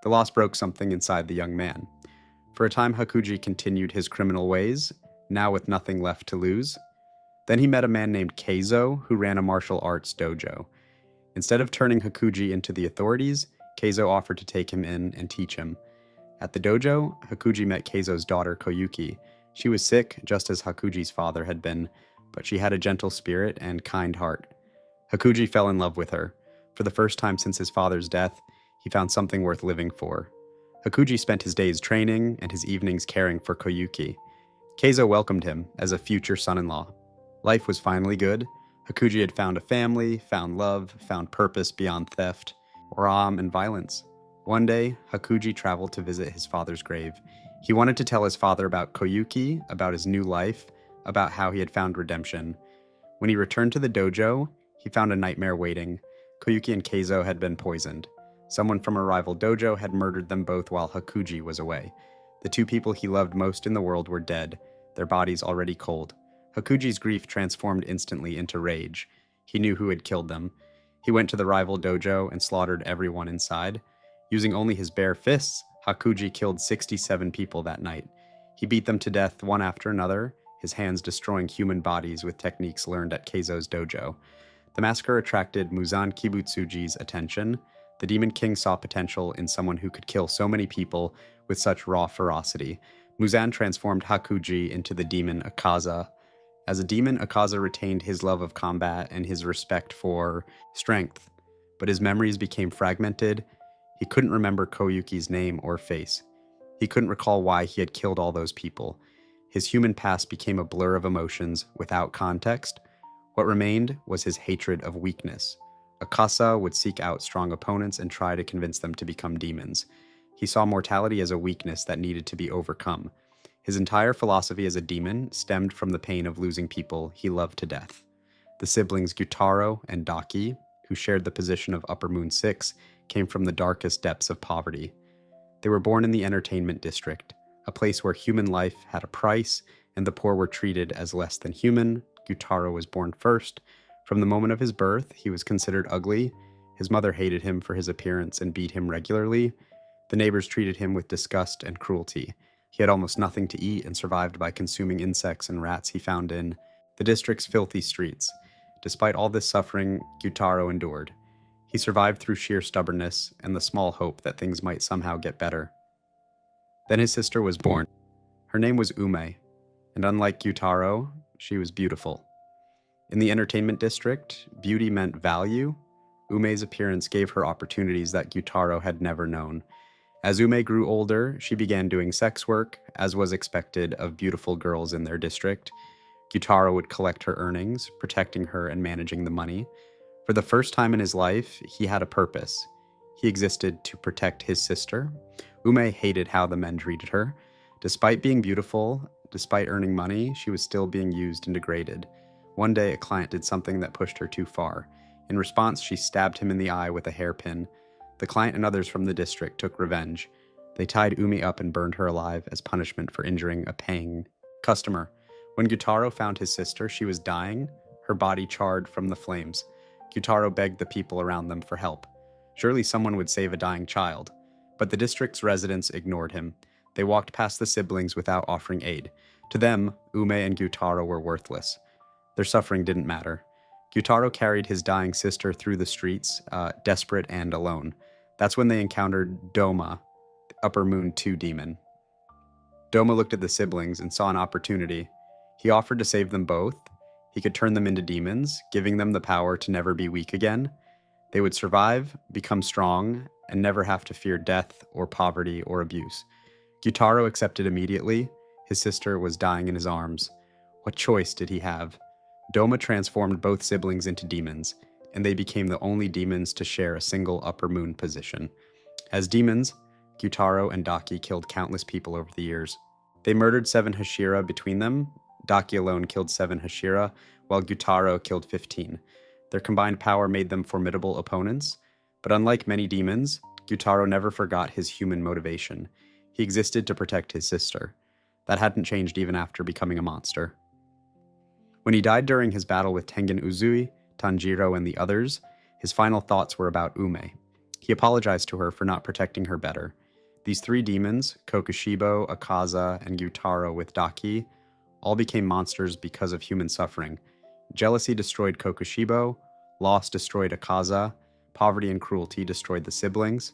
The loss broke something inside the young man. For a time, Hakuji continued his criminal ways, now with nothing left to lose. Then he met a man named Keizo, who ran a martial arts dojo. Instead of turning Hakuji into the authorities, Keizo offered to take him in and teach him. At the dojo, Hakuji met Keizo's daughter Koyuki. She was sick, just as Hakuji's father had been, but she had a gentle spirit and kind heart. Hakuji fell in love with her. For the first time since his father's death, he found something worth living for. Hakuji spent his days training and his evenings caring for Koyuki. Keizo welcomed him as a future son-in-law. Life was finally good. Hakuji had found a family, found love, found purpose beyond theft, ram, and violence. One day, Hakuji traveled to visit his father's grave. He wanted to tell his father about Koyuki, about his new life, about how he had found redemption. When he returned to the dojo, he found a nightmare waiting. Koyuki and Keizo had been poisoned. Someone from a rival dojo had murdered them both while Hakuji was away. The two people he loved most in the world were dead, their bodies already cold. Hakuji's grief transformed instantly into rage. He knew who had killed them. He went to the rival dojo and slaughtered everyone inside. Using only his bare fists, Hakuji killed 67 people that night. He beat them to death one after another, his hands destroying human bodies with techniques learned at Keizo's dojo. The massacre attracted Muzan Kibutsuji's attention. The Demon King saw potential in someone who could kill so many people with such raw ferocity. Muzan transformed Hakuji into the demon Akaza. As a demon, Akaza retained his love of combat and his respect for strength, but his memories became fragmented. He couldn't remember Koyuki's name or face. He couldn't recall why he had killed all those people. His human past became a blur of emotions without context. What remained was his hatred of weakness. Akaza would seek out strong opponents and try to convince them to become demons. He saw mortality as a weakness that needed to be overcome. His entire philosophy as a demon stemmed from the pain of losing people he loved to death. The siblings Gyutaro and Daki, who shared the position of Upper Moon 6, came from the darkest depths of poverty. They were born in the entertainment district, a place where human life had a price and the poor were treated as less than human. Gyutaro was born first. From the moment of his birth, he was considered ugly. His mother hated him for his appearance and beat him regularly. The neighbors treated him with disgust and cruelty. He had almost nothing to eat and survived by consuming insects and rats he found in the district's filthy streets. Despite all this suffering, Gyutaro endured. He survived through sheer stubbornness and the small hope that things might somehow get better. Then his sister was born. Her name was Ume, and unlike Gyutaro, she was beautiful. In the entertainment district, beauty meant value. Ume's appearance gave her opportunities that Gyutaro had never known. As Ume grew older, she began doing sex work, as was expected of beautiful girls in their district. Gyutaro would collect her earnings, protecting her and managing the money. For the first time in his life, he had a purpose. He existed to protect his sister. Ume hated how the men treated her. Despite being beautiful, despite earning money, she was still being used and degraded. One day, a client did something that pushed her too far. In response, she stabbed him in the eye with a hairpin. The client and others from the district took revenge. They tied Umi up and burned her alive as punishment for injuring a paying customer. When Gyutaro found his sister, she was dying, her body charred from the flames. Gyutaro begged the people around them for help. Surely someone would save a dying child. But the district's residents ignored him. They walked past the siblings without offering aid. To them, Ume and Gyutaro were worthless. Their suffering didn't matter. Gyutaro carried his dying sister through the streets, desperate and alone. That's when they encountered Doma, the Upper Moon 2 demon. Doma looked at the siblings and saw an opportunity. He offered to save them both. He could turn them into demons, giving them the power to never be weak again. They would survive, become strong, and never have to fear death or poverty or abuse. Gyutaro accepted immediately. His sister was dying in his arms. What choice did he have? Doma transformed both siblings into demons, and they became the only demons to share a single Upper Moon position. As demons, Gyutaro and Daki killed countless people over the years. They murdered 7 Hashira between them. Daki alone killed 7 Hashira, while Gyutaro killed 15. Their combined power made them formidable opponents, but unlike many demons, Gyutaro never forgot his human motivation. He existed to protect his sister. That hadn't changed even after becoming a monster. When he died during his battle with Tengen Uzui, Tanjiro, and the others, his final thoughts were about Ume. He apologized to her for not protecting her better. These 3 demons, Kokushibo, Akaza, and Gyutaro with Daki, all became monsters because of human suffering. Jealousy destroyed Kokushibo, loss destroyed Akaza, poverty and cruelty destroyed the siblings.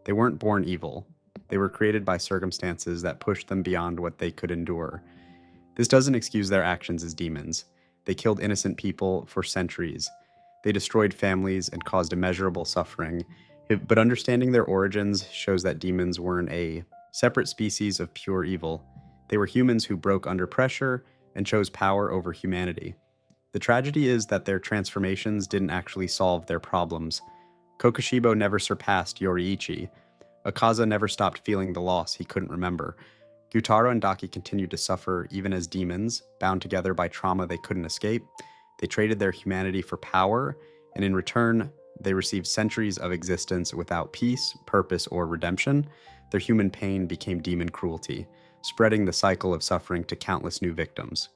They weren't born evil. They were created by circumstances that pushed them beyond what they could endure. This doesn't excuse their actions as demons. They killed innocent people for centuries. They destroyed families and caused immeasurable suffering. But understanding their origins shows that demons weren't a separate species of pure evil. They were humans who broke under pressure and chose power over humanity. The tragedy is that their transformations didn't actually solve their problems. Kokushibo never surpassed Yoriichi. Akaza never stopped feeling the loss he couldn't remember. Gyutaro and Daki continued to suffer even as demons, bound together by trauma they couldn't escape. They traded their humanity for power, and in return, they received centuries of existence without peace, purpose, or redemption. Their human pain became demon cruelty, spreading the cycle of suffering to countless new victims.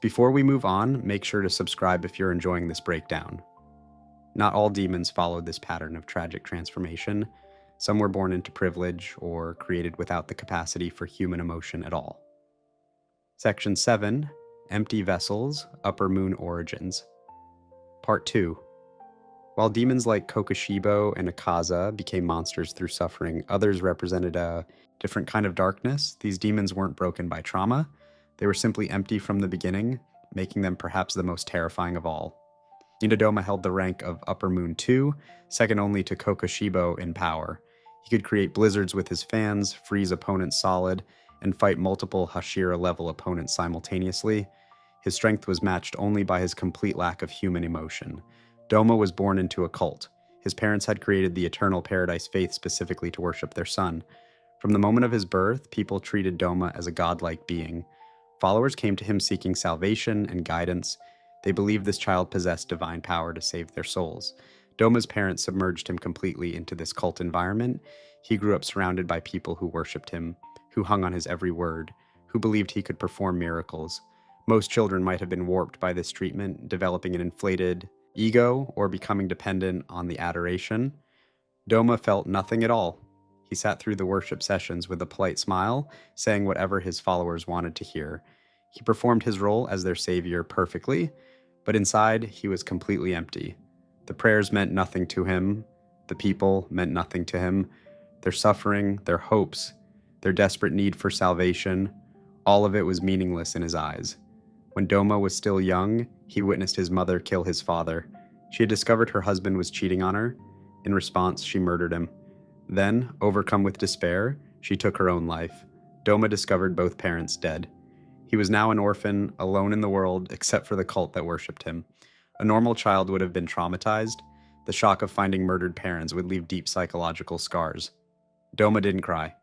Before we move on, make sure to subscribe if you're enjoying this breakdown. Not all demons followed this pattern of tragic transformation. Some were born into privilege or created without the capacity for human emotion at all. Section 7, Empty Vessels, Upper Moon Origins. Part 2. While demons like Kokushibo and Akaza became monsters through suffering, others represented a different kind of darkness. These demons weren't broken by trauma. They were simply empty from the beginning, making them perhaps the most terrifying of all. Inadoma held the rank of Upper Moon 2, second only to Kokushibo in power. He could create blizzards with his fans, freeze opponents solid, and fight multiple Hashira-level opponents simultaneously. His strength was matched only by his complete lack of human emotion. Doma was born into a cult. His parents had created the Eternal Paradise Faith specifically to worship their son. From the moment of his birth, people treated Doma as a godlike being. Followers came to him seeking salvation and guidance. They believed this child possessed divine power to save their souls. Doma's parents submerged him completely into this cult environment. He grew up surrounded by people who worshipped him, who hung on his every word, who believed he could perform miracles. Most children might have been warped by this treatment, developing an inflated ego or becoming dependent on the adoration. Doma felt nothing at all. He sat through the worship sessions with a polite smile, saying whatever his followers wanted to hear. He performed his role as their savior perfectly, but inside he was completely empty. The prayers meant nothing to him. The people meant nothing to him. Their suffering, their hopes, their desperate need for salvation, all of it was meaningless in his eyes. When Doma was still young, he witnessed his mother kill his father. She had discovered her husband was cheating on her. In response, she murdered him. Then, overcome with despair, she took her own life. Doma discovered both parents dead. He was now an orphan, alone in the world, except for the cult that worshipped him. A normal child would have been traumatized. The shock of finding murdered parents would leave deep psychological scars. Doma didn't cry.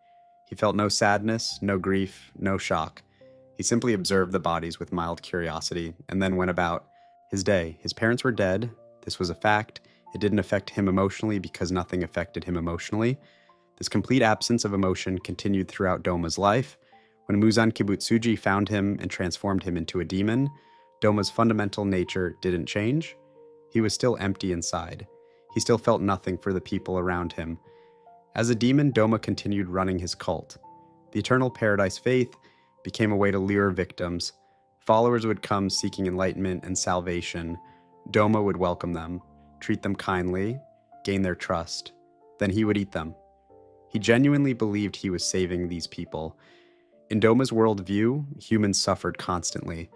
He felt no sadness, no grief, no shock. He simply observed the bodies with mild curiosity, and then went about his day. His parents were dead. This was a fact. It didn't affect him emotionally because nothing affected him emotionally. This complete absence of emotion continued throughout Doma's life. When Muzan Kibutsuji found him and transformed him into a demon, Doma's fundamental nature didn't change. He was still empty inside. He still felt nothing for the people around him. As a demon, Doma continued running his cult. The Eternal Paradise Faith became a way to lure victims. Followers would come seeking enlightenment and salvation. Doma would welcome them, treat them kindly, gain their trust. Then he would eat them. He genuinely believed he was saving these people. In Doma's worldview, humans suffered constantly.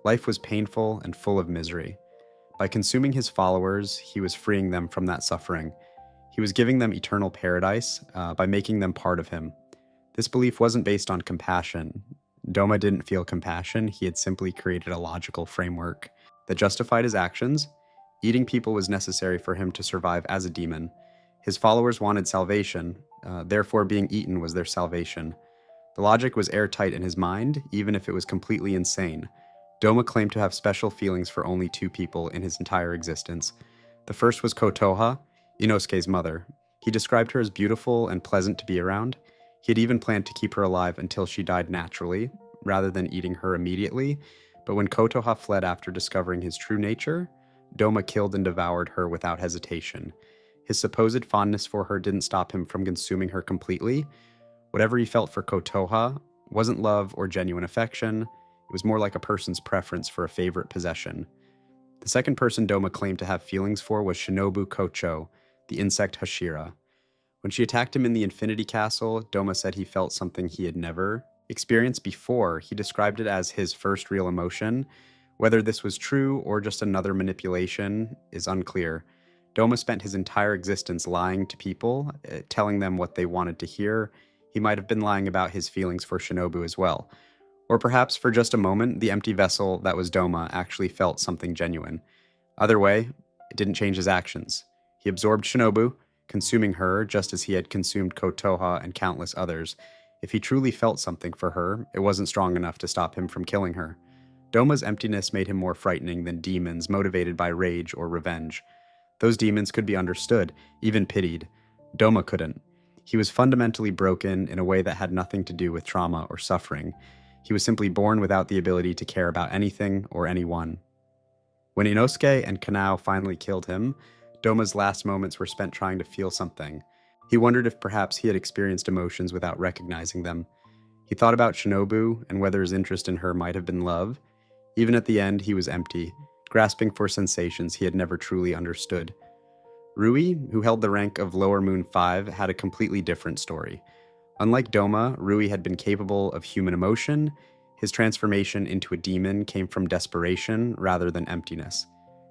Life was painful and full of misery. By consuming his followers, he was freeing them from that suffering. He was giving them eternal paradise by making them part of him. This belief wasn't based on compassion. Doma didn't feel compassion. He had simply created a logical framework that justified his actions. Eating people was necessary for him to survive as a demon. His followers wanted salvation, therefore being eaten was their salvation. The logic was airtight in his mind, even if it was completely insane. Doma claimed to have special feelings for only two people in his entire existence. The first was Kotoha, Inosuke's mother. He described her as beautiful and pleasant to be around. He had even planned to keep her alive until she died naturally, rather than eating her immediately. But when Kotoha fled after discovering his true nature, Doma killed and devoured her without hesitation. His supposed fondness for her didn't stop him from consuming her completely. Whatever he felt for Kotoha wasn't love or genuine affection. It was more like a person's preference for a favorite possession. The second person Doma claimed to have feelings for was Shinobu Kocho, the insect Hashira. When she attacked him in the Infinity Castle, Doma said he felt something he had never experienced before. He described it as his first real emotion. Whether this was true or just another manipulation is unclear. Doma spent his entire existence lying to people, telling them what they wanted to hear. He might have been lying about his feelings for Shinobu as well. Or perhaps for just a moment, the empty vessel that was Doma actually felt something genuine. Either way, it didn't change his actions. He absorbed Shinobu, consuming her just as he had consumed Kotoha and countless others. If he truly felt something for her, it wasn't strong enough to stop him from killing her. Doma's emptiness made him more frightening than demons motivated by rage or revenge. Those demons could be understood, even pitied. Doma couldn't. He was fundamentally broken in a way that had nothing to do with trauma or suffering. He was simply born without the ability to care about anything or anyone. When Inosuke and Kanao finally killed him, Doma's last moments were spent trying to feel something. He wondered if perhaps he had experienced emotions without recognizing them. He thought about Shinobu and whether his interest in her might have been love. Even at the end, he was empty, grasping for sensations he had never truly understood. Rui, who held the rank of Lower Moon 5, had a completely different story. Unlike Doma, Rui had been capable of human emotion. His transformation into a demon came from desperation rather than emptiness.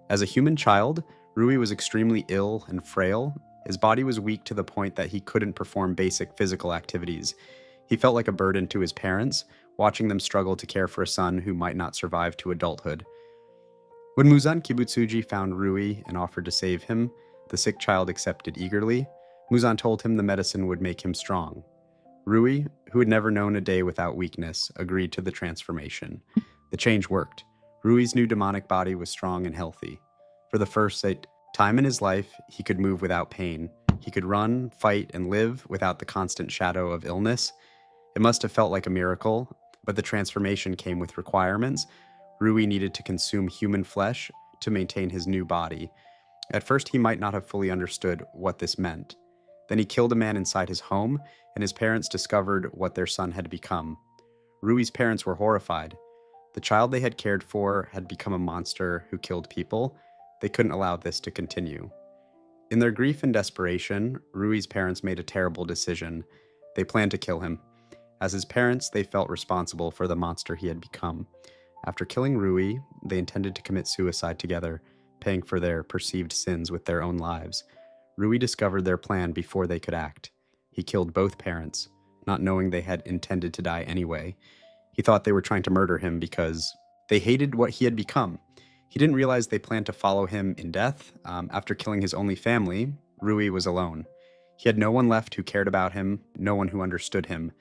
As a human child, Rui was extremely ill and frail. His body was weak to the point that he couldn't perform basic physical activities. He felt like a burden to his parents, watching them struggle to care for a son who might not survive to adulthood. When Muzan Kibutsuji found Rui and offered to save him, the sick child accepted eagerly. Muzan told him the medicine would make him strong. Rui, who had never known a day without weakness, agreed to the transformation. The change worked. Rui's new demonic body was strong and healthy. For the first time in his life, he could move without pain. He could run, fight, and live without the constant shadow of illness. It must have felt like a miracle, but the transformation came with requirements. Rui needed to consume human flesh to maintain his new body. At first, he might not have fully understood what this meant. Then he killed a man inside his home, and his parents discovered what their son had become. Rui's parents were horrified. The child they had cared for had become a monster who killed people. They couldn't allow this to continue. In their grief and desperation, Rui's parents made a terrible decision. They planned to kill him. As his parents, they felt responsible for the monster he had become. After killing Rui, they intended to commit suicide together, paying for their perceived sins with their own lives. Rui discovered their plan before they could act. He killed both parents, not knowing they had intended to die anyway. He thought they were trying to murder him because they hated what he had become. He didn't realize they planned to follow him in death. After killing his only family, Rui was alone. He had no one left who cared about him, no one who understood him.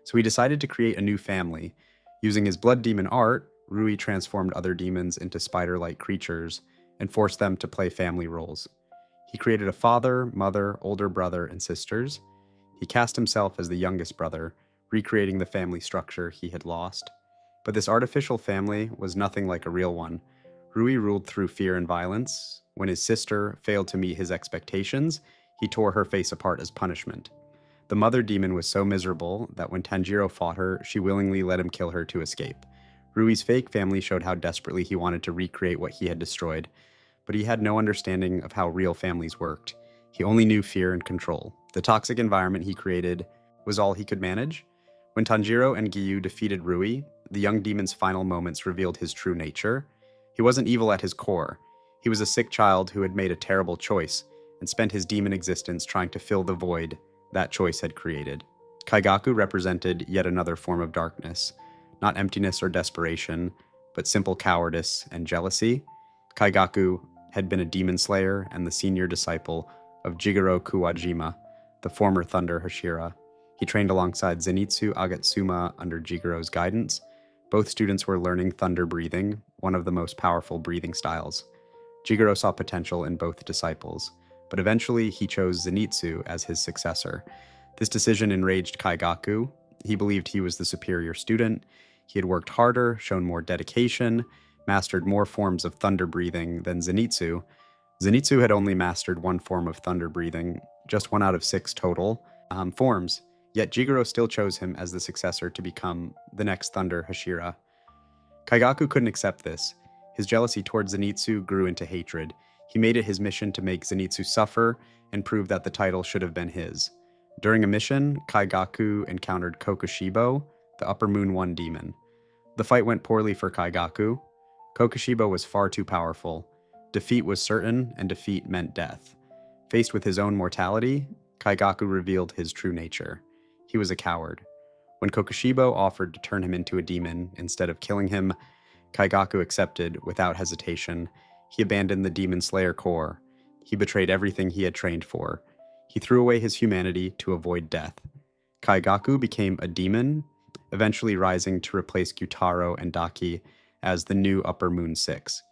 So he decided to create a new family. Using his blood demon art, Rui transformed other demons into spider-like creatures and forced them to play family roles. He created a father, mother, older brother, and sisters. He cast himself as the youngest brother, recreating the family structure he had lost. But this artificial family was nothing like a real one. Rui ruled through fear and violence. When his sister failed to meet his expectations, he tore her face apart as punishment. The mother demon was so miserable that when Tanjiro fought her, she willingly let him kill her to escape. Rui's fake family showed how desperately he wanted to recreate what he had destroyed, but he had no understanding of how real families worked. He only knew fear and control. The toxic environment he created was all he could manage. When Tanjiro and Giyu defeated Rui, the young demon's final moments revealed his true nature. He wasn't evil at his core. He was a sick child who had made a terrible choice and spent his demon existence trying to fill the void that choice had created. Kaigaku represented yet another form of darkness, not emptiness or desperation, but simple cowardice and jealousy. Kaigaku had been a demon slayer and the senior disciple of Jigoro Kuwajima, the former Thunder Hashira. He trained alongside Zenitsu Agatsuma under Jigoro's guidance. Both students were learning thunder breathing, one of the most powerful breathing styles. Jigoro saw potential in both disciples, but eventually he chose Zenitsu as his successor. This decision enraged Kaigaku. He believed he was the superior student. He had worked harder, shown more dedication, mastered more forms of thunder breathing than Zenitsu. Zenitsu had only mastered one form of thunder breathing, just 1 out of 6 total forms, yet Jigoro still chose him as the successor to become the next Thunder Hashira. Kaigaku couldn't accept this. His jealousy towards Zenitsu grew into hatred. He made it his mission to make Zenitsu suffer and prove that the title should have been his. During a mission, Kaigaku encountered Kokushibo, the Upper Moon 1 demon. The fight went poorly for Kaigaku. Kokushibo was far too powerful. Defeat was certain, and defeat meant death. Faced with his own mortality, Kaigaku revealed his true nature. He was a coward. When Kokushibo offered to turn him into a demon instead of killing him, Kaigaku accepted without hesitation. He abandoned the Demon Slayer Corps. He betrayed everything he had trained for. He threw away his humanity to avoid death. Kaigaku became a demon, eventually rising to replace Gyutaro and Daki as the new Upper Moon 6.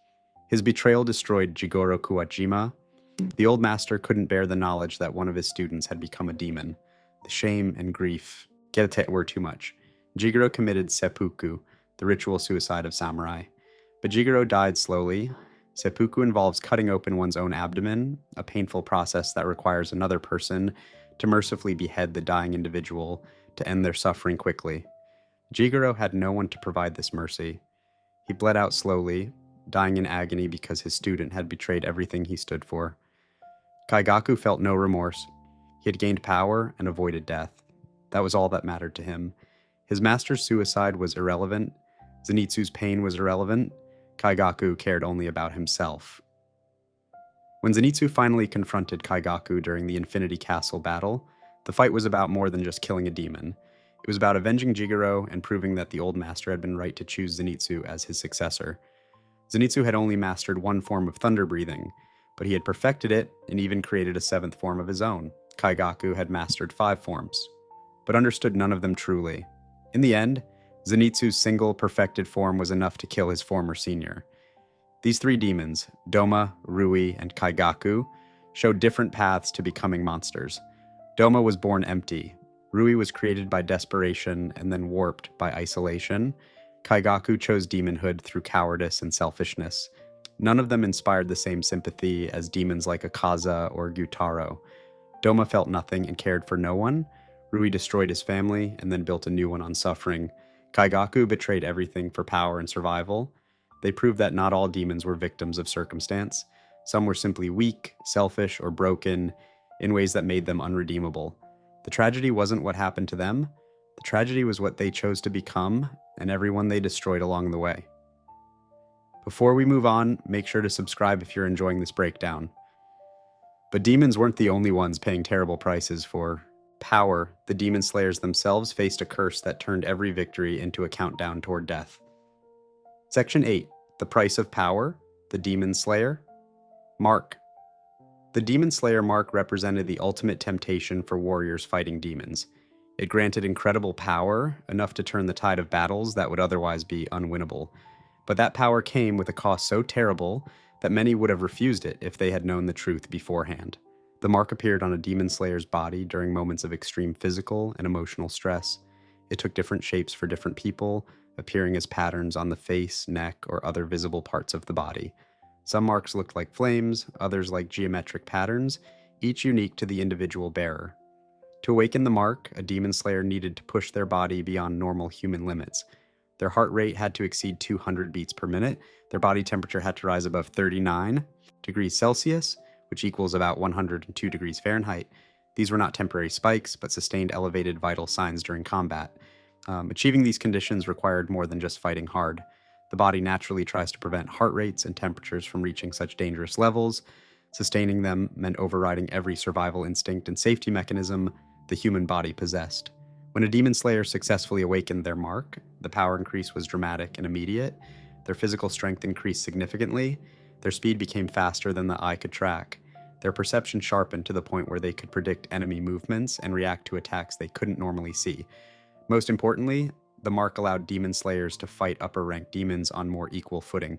His betrayal destroyed Jigoro Kuwajima. The old master couldn't bear the knowledge that one of his students had become a demon. The shame and grief were too much. Jigoro committed seppuku, the ritual suicide of samurai. But Jigoro died slowly. Seppuku involves cutting open one's own abdomen, a painful process that requires another person to mercifully behead the dying individual to end their suffering quickly. Jigoro had no one to provide this mercy. He bled out slowly, dying in agony because his student had betrayed everything he stood for. Kaigaku felt no remorse. He had gained power and avoided death. That was all that mattered to him. His master's suicide was irrelevant. Zenitsu's pain was irrelevant. Kaigaku cared only about himself. When Zenitsu finally confronted Kaigaku during the Infinity Castle battle, the fight was about more than just killing a demon. It was about avenging Jigoro and proving that the old master had been right to choose Zenitsu as his successor. Zenitsu had only mastered one form of thunder breathing, but he had perfected it and even created a seventh form of his own. Kaigaku had mastered 5 forms, but understood none of them truly. In the end, Zenitsu's single perfected form was enough to kill his former senior. These 3 demons, Doma, Rui, and Kaigaku, showed different paths to becoming monsters. Doma was born empty. Rui was created by desperation and then warped by isolation. Kaigaku chose demonhood through cowardice and selfishness. None of them inspired the same sympathy as demons like Akaza or Gyutaro. Doma felt nothing and cared for no one. Rui destroyed his family and then built a new one on suffering. Kaigaku betrayed everything for power and survival. They proved that not all demons were victims of circumstance. Some were simply weak, selfish, or broken in ways that made them unredeemable. The tragedy wasn't what happened to them. The tragedy was what they chose to become and everyone they destroyed along the way. Before we move on, make sure to subscribe if you're enjoying this breakdown. But demons weren't the only ones paying terrible prices for power. The demon slayers themselves faced a curse that turned every victory into a countdown toward death. Section 8. The Price of Power, the Demon Slayer. Mark. The Demon Slayer mark represented the ultimate temptation for warriors fighting demons. It granted incredible power, enough to turn the tide of battles that would otherwise be unwinnable. But that power came with a cost so terrible that many would have refused it if they had known the truth beforehand. The mark appeared on a demon slayer's body during moments of extreme physical and emotional stress. It took different shapes for different people, appearing as patterns on the face, neck, or other visible parts of the body. Some marks looked like flames, others like geometric patterns, each unique to the individual bearer. To awaken the mark, a demon slayer needed to push their body beyond normal human limits. Their heart rate had to exceed 200 beats per minute, their body temperature had to rise above 39 degrees Celsius, which equals about 102 degrees Fahrenheit. These were not temporary spikes, but sustained elevated vital signs during combat. Achieving these conditions required more than just fighting hard. The body naturally tries to prevent heart rates and temperatures from reaching such dangerous levels. Sustaining them meant overriding every survival instinct and safety mechanism the human body possessed. When a demon slayer successfully awakened their mark, the power increase was dramatic and immediate. Their physical strength increased significantly. Their speed became faster than the eye could track. Their perception sharpened to the point where they could predict enemy movements and react to attacks they couldn't normally see. Most importantly, the mark allowed demon slayers to fight upper-ranked demons on more equal footing.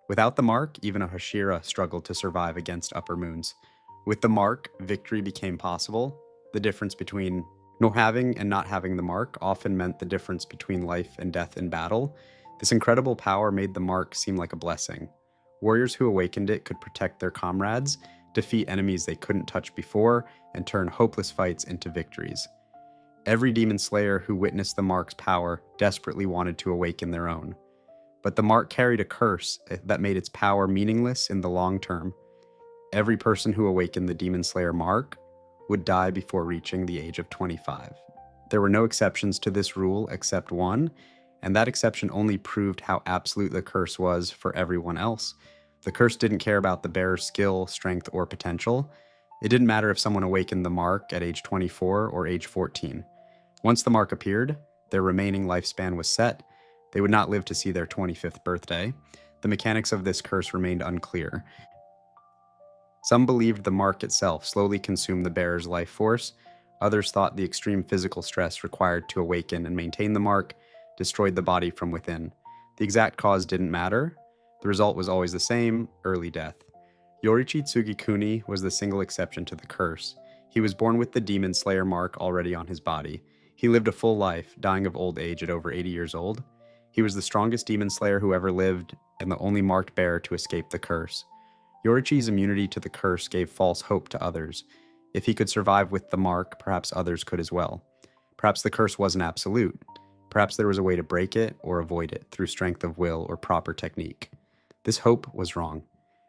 Without the mark, even a Hashira struggled to survive against upper moons. With the mark, victory became possible. The difference between having and not having the mark often meant the difference between life and death in battle. This incredible power made the mark seem like a blessing. Warriors who awakened it could protect their comrades, defeat enemies they couldn't touch before, and turn hopeless fights into victories. Every demon slayer who witnessed the mark's power desperately wanted to awaken their own. But the mark carried a curse that made its power meaningless in the long term. Every person who awakened the demon slayer mark would die before reaching the age of 25. There were no exceptions to this rule except one, and that exception only proved how absolute the curse was for everyone else. The curse didn't care about the bearer's skill, strength, or potential. It didn't matter if someone awakened the mark at age 24 or age 14. Once the mark appeared, their remaining lifespan was set. They would not live to see their 25th birthday. The mechanics of this curse remained unclear. Some believed the mark itself slowly consumed the bearer's life force. Others thought the extreme physical stress required to awaken and maintain the mark destroyed the body from within. The exact cause didn't matter. The result was always the same: early death. Yoriichi Tsugikuni was the single exception to the curse. He was born with the Demon Slayer mark already on his body. He lived a full life, dying of old age at over 80 years old. He was the strongest Demon Slayer who ever lived, and the only marked bearer to escape the curse. Yoriichi's immunity to the curse gave false hope to others. If he could survive with the mark, perhaps others could as well. Perhaps the curse wasn't absolute. Perhaps there was a way to break it or avoid it through strength of will or proper technique. This hope was wrong.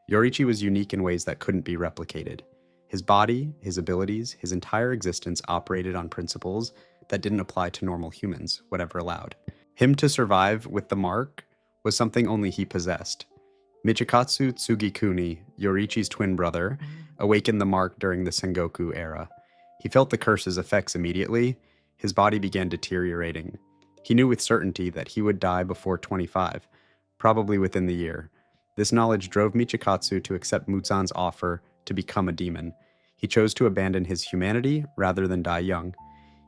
Yoriichi was unique in ways that couldn't be replicated. His body, his abilities, his entire existence operated on principles that didn't apply to normal humans, whatever allowed. Him to survive with the mark was something only he possessed. Michikatsu Tsugikuni, Yoriichi's twin brother, awakened the mark during the Sengoku era. He felt the curse's effects immediately. His body began deteriorating. He knew with certainty that he would die before 25, probably within the year. This knowledge drove Michikatsu to accept Muzan's offer to become a demon. He chose to abandon his humanity rather than die young.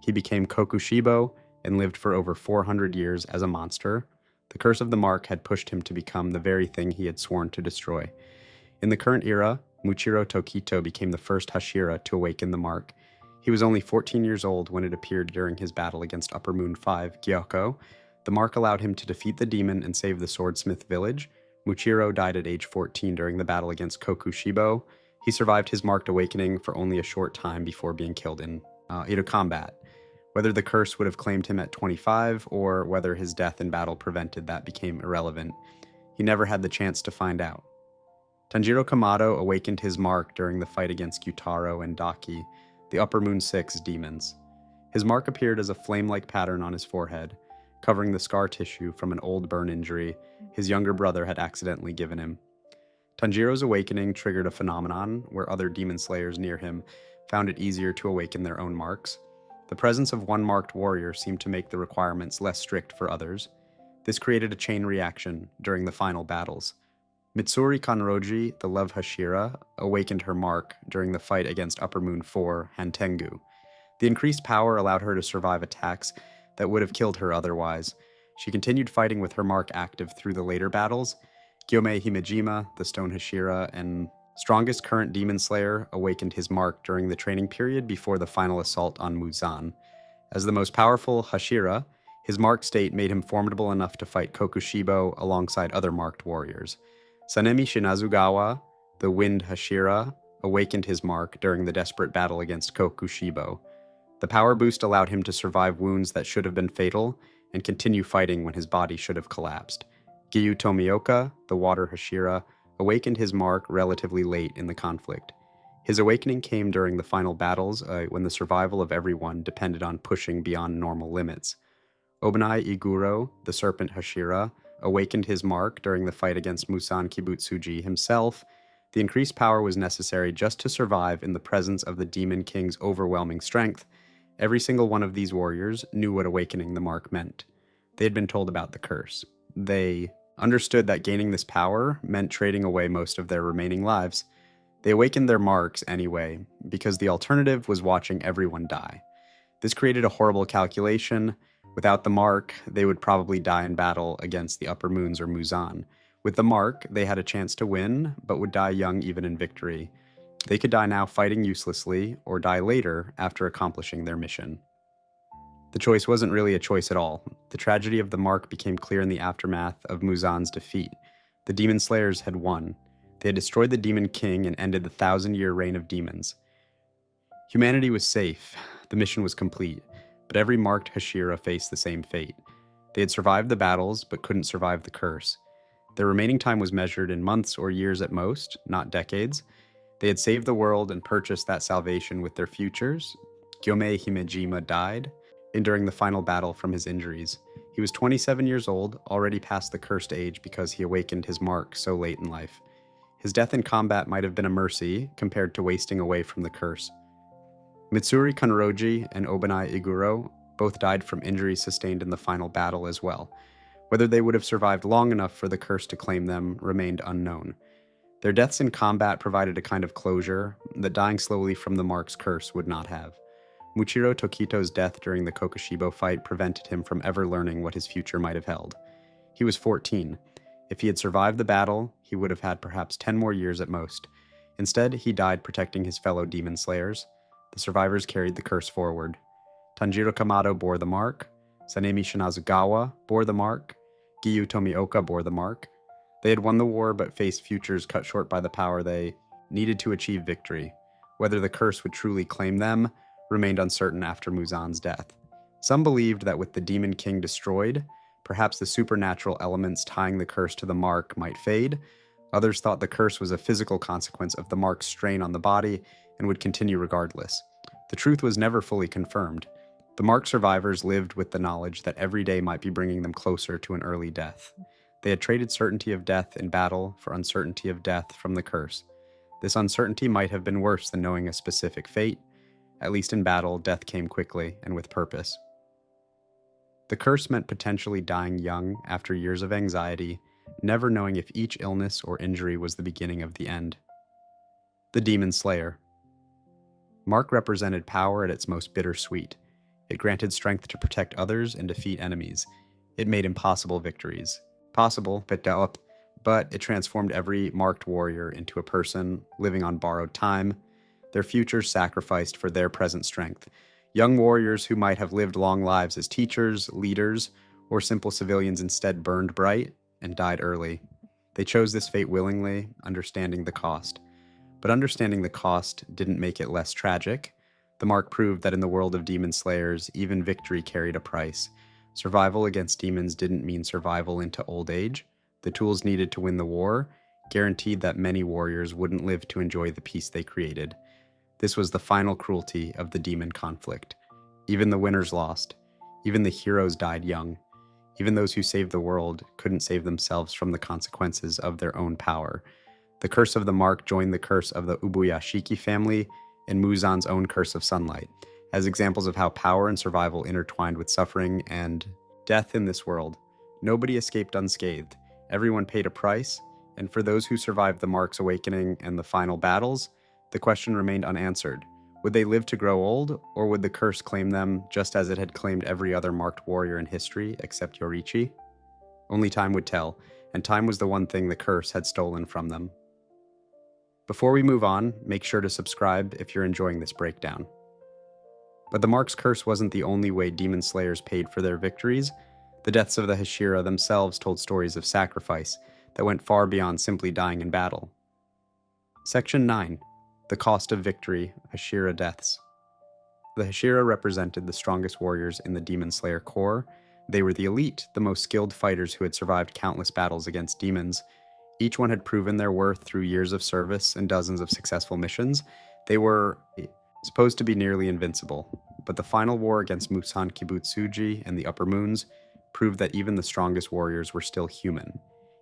He became Kokushibo and lived for over 400 years as a monster. The curse of the mark had pushed him to become the very thing he had sworn to destroy. In the current era, Muichiro Tokito became the first Hashira to awaken the mark. He was only 14 years old when it appeared during his battle against Upper Moon 5, Gyoko. The mark allowed him to defeat the demon and save the Swordsmith village. Muichiro died at age 14 during the battle against Kokushibo. He survived his marked awakening for only a short time before being killed in combat. Whether the curse would have claimed him at 25 or whether his death in battle prevented that became irrelevant. He never had the chance to find out. Tanjiro Kamado awakened his mark during the fight against Gyutaro and Daki, the Upper Moon 6 demons. His mark appeared as a flame-like pattern on his forehead, covering the scar tissue from an old burn injury his younger brother had accidentally given him. Tanjiro's awakening triggered a phenomenon where other demon slayers near him found it easier to awaken their own marks. The presence of one marked warrior seemed to make the requirements less strict for others. This created a chain reaction during the final battles. Mitsuri Kanroji, the Love Hashira, awakened her mark during the fight against Upper Moon 4, Hantengu. The increased power allowed her to survive attacks that would have killed her otherwise. She continued fighting with her mark active through the later battles. Gyomei Himejima, the Stone Hashira, and strongest current demon slayer, awakened his mark during the training period before the final assault on Muzan. As the most powerful Hashira, his marked state made him formidable enough to fight Kokushibo alongside other marked warriors. Sanemi Shinazugawa, the Wind Hashira, awakened his mark during the desperate battle against Kokushibo. The power boost allowed him to survive wounds that should have been fatal and continue fighting when his body should have collapsed. Giyu Tomioka, the Water Hashira, awakened his mark relatively late in the conflict. His awakening came during the final battles when the survival of everyone depended on pushing beyond normal limits. Obanai Iguro, the Serpent Hashira, awakened his mark during the fight against Musan Kibutsuji himself. The increased power was necessary just to survive in the presence of the Demon King's overwhelming strength. Every single one of these warriors knew what awakening the mark meant. They had been told about the curse. They understood that gaining this power meant trading away most of their remaining lives. They awakened their marks anyway, because the alternative was watching everyone die. This created a horrible calculation. Without the mark, they would probably die in battle against the Upper Moons or Muzan. With the mark, they had a chance to win, but would die young even in victory. They could die now fighting uselessly, or die later after accomplishing their mission. The choice wasn't really a choice at all. The tragedy of the mark became clear in the aftermath of Muzan's defeat. The Demon Slayers had won. They had destroyed the Demon King and ended the 1,000-year reign of demons. Humanity was safe. The mission was complete. But every marked Hashira faced the same fate. They had survived the battles, but couldn't survive the curse. Their remaining time was measured in months or years at most, not decades. They had saved the world and purchased that salvation with their futures. Gyomei Himejima died, enduring the final battle from his injuries. He was 27 years old, already past the cursed age because he awakened his mark so late in life. His death in combat might have been a mercy compared to wasting away from the curse. Mitsuri Kanroji and Obanai Iguro both died from injuries sustained in the final battle as well. Whether they would have survived long enough for the curse to claim them remained unknown. Their deaths in combat provided a kind of closure that dying slowly from the mark's curse would not have. Muichiro Tokito's death during the Kokushibo fight prevented him from ever learning what his future might have held. He was 14. If he had survived the battle, he would have had perhaps 10 more years at most. Instead, he died protecting his fellow demon slayers. The survivors carried the curse forward. Tanjiro Kamado bore the mark. Sanemi Shinazugawa bore the mark. Giyu Tomioka bore the mark. They had won the war but faced futures cut short by the power they needed to achieve victory. Whether the curse would truly claim them remained uncertain after Muzan's death. Some believed that with the Demon King destroyed, perhaps the supernatural elements tying the curse to the mark might fade. Others thought the curse was a physical consequence of the mark's strain on the body and would continue regardless. The truth was never fully confirmed. The mark survivors lived with the knowledge that every day might be bringing them closer to an early death. They had traded certainty of death in battle for uncertainty of death from the curse. This uncertainty might have been worse than knowing a specific fate. At least in battle, death came quickly and with purpose. The curse meant potentially dying young after years of anxiety, never knowing if each illness or injury was the beginning of the end. The Demon Slayer. Mark represented power at its most bittersweet. It granted strength to protect others and defeat enemies. It made impossible victories. Possible, but it transformed every marked warrior into a person living on borrowed time, their futures sacrificed for their present strength. Young warriors who might have lived long lives as teachers, leaders, or simple civilians instead burned bright and died early. They chose this fate willingly, understanding the cost. But understanding the cost didn't make it less tragic. The mark proved that in the world of demon slayers, even victory carried a price. Survival against demons didn't mean survival into old age. The tools needed to win the war guaranteed that many warriors wouldn't live to enjoy the peace they created. This was the final cruelty of the demon conflict. Even the winners lost. Even the heroes died young. Even those who saved the world couldn't save themselves from the consequences of their own power. The curse of the mark joined the curse of the Ubuyashiki family and Muzan's own curse of sunlight, as examples of how power and survival intertwined with suffering and death in this world. Nobody escaped unscathed. Everyone paid a price, and for those who survived the mark's awakening and the final battles, the question remained unanswered. Would they live to grow old, or would the curse claim them just as it had claimed every other marked warrior in history except Yoriichi? Only time would tell, and time was the one thing the curse had stolen from them. Before we move on, make sure to subscribe if you're enjoying this breakdown. But the mark's curse wasn't the only way demon slayers paid for their victories. The deaths of the Hashira themselves told stories of sacrifice that went far beyond simply dying in battle. Section 9. The Cost of Victory, Hashira Deaths. The Hashira represented the strongest warriors in the Demon Slayer Corps. They were the elite, the most skilled fighters who had survived countless battles against demons. Each one had proven their worth through years of service and dozens of successful missions. They were supposed to be nearly invincible, but the final war against Musan Kibutsuji and the Upper Moons proved that even the strongest warriors were still human.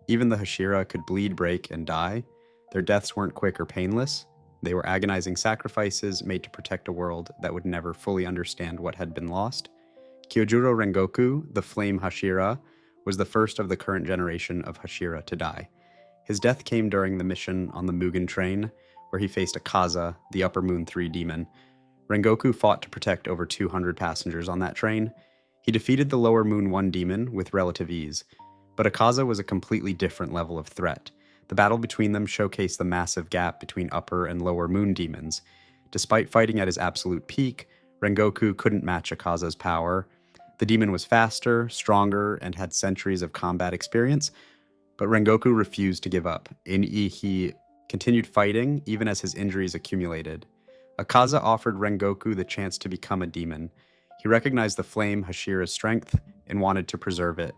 Even the Hashira could bleed, break, and die. Their deaths weren't quick or painless. They were agonizing sacrifices made to protect a world that would never fully understand what had been lost. Kyojuro Rengoku, the Flame Hashira, was the first of the current generation of Hashira to die. His death came during the mission on the Mugen train, where he faced Akaza, the Upper Moon 3 demon. Rengoku fought to protect over 200 passengers on that train. He defeated the Lower Moon 1 demon with relative ease, but Akaza was a completely different level of threat. The battle between them showcased the massive gap between Upper and Lower Moon demons. Despite fighting at his absolute peak, Rengoku couldn't match Akaza's power. The demon was faster, stronger, and had centuries of combat experience, but Rengoku refused to give up. He continued fighting even as his injuries accumulated. Akaza offered Rengoku the chance to become a demon. He recognized the flame Hashira's strength and wanted to preserve it.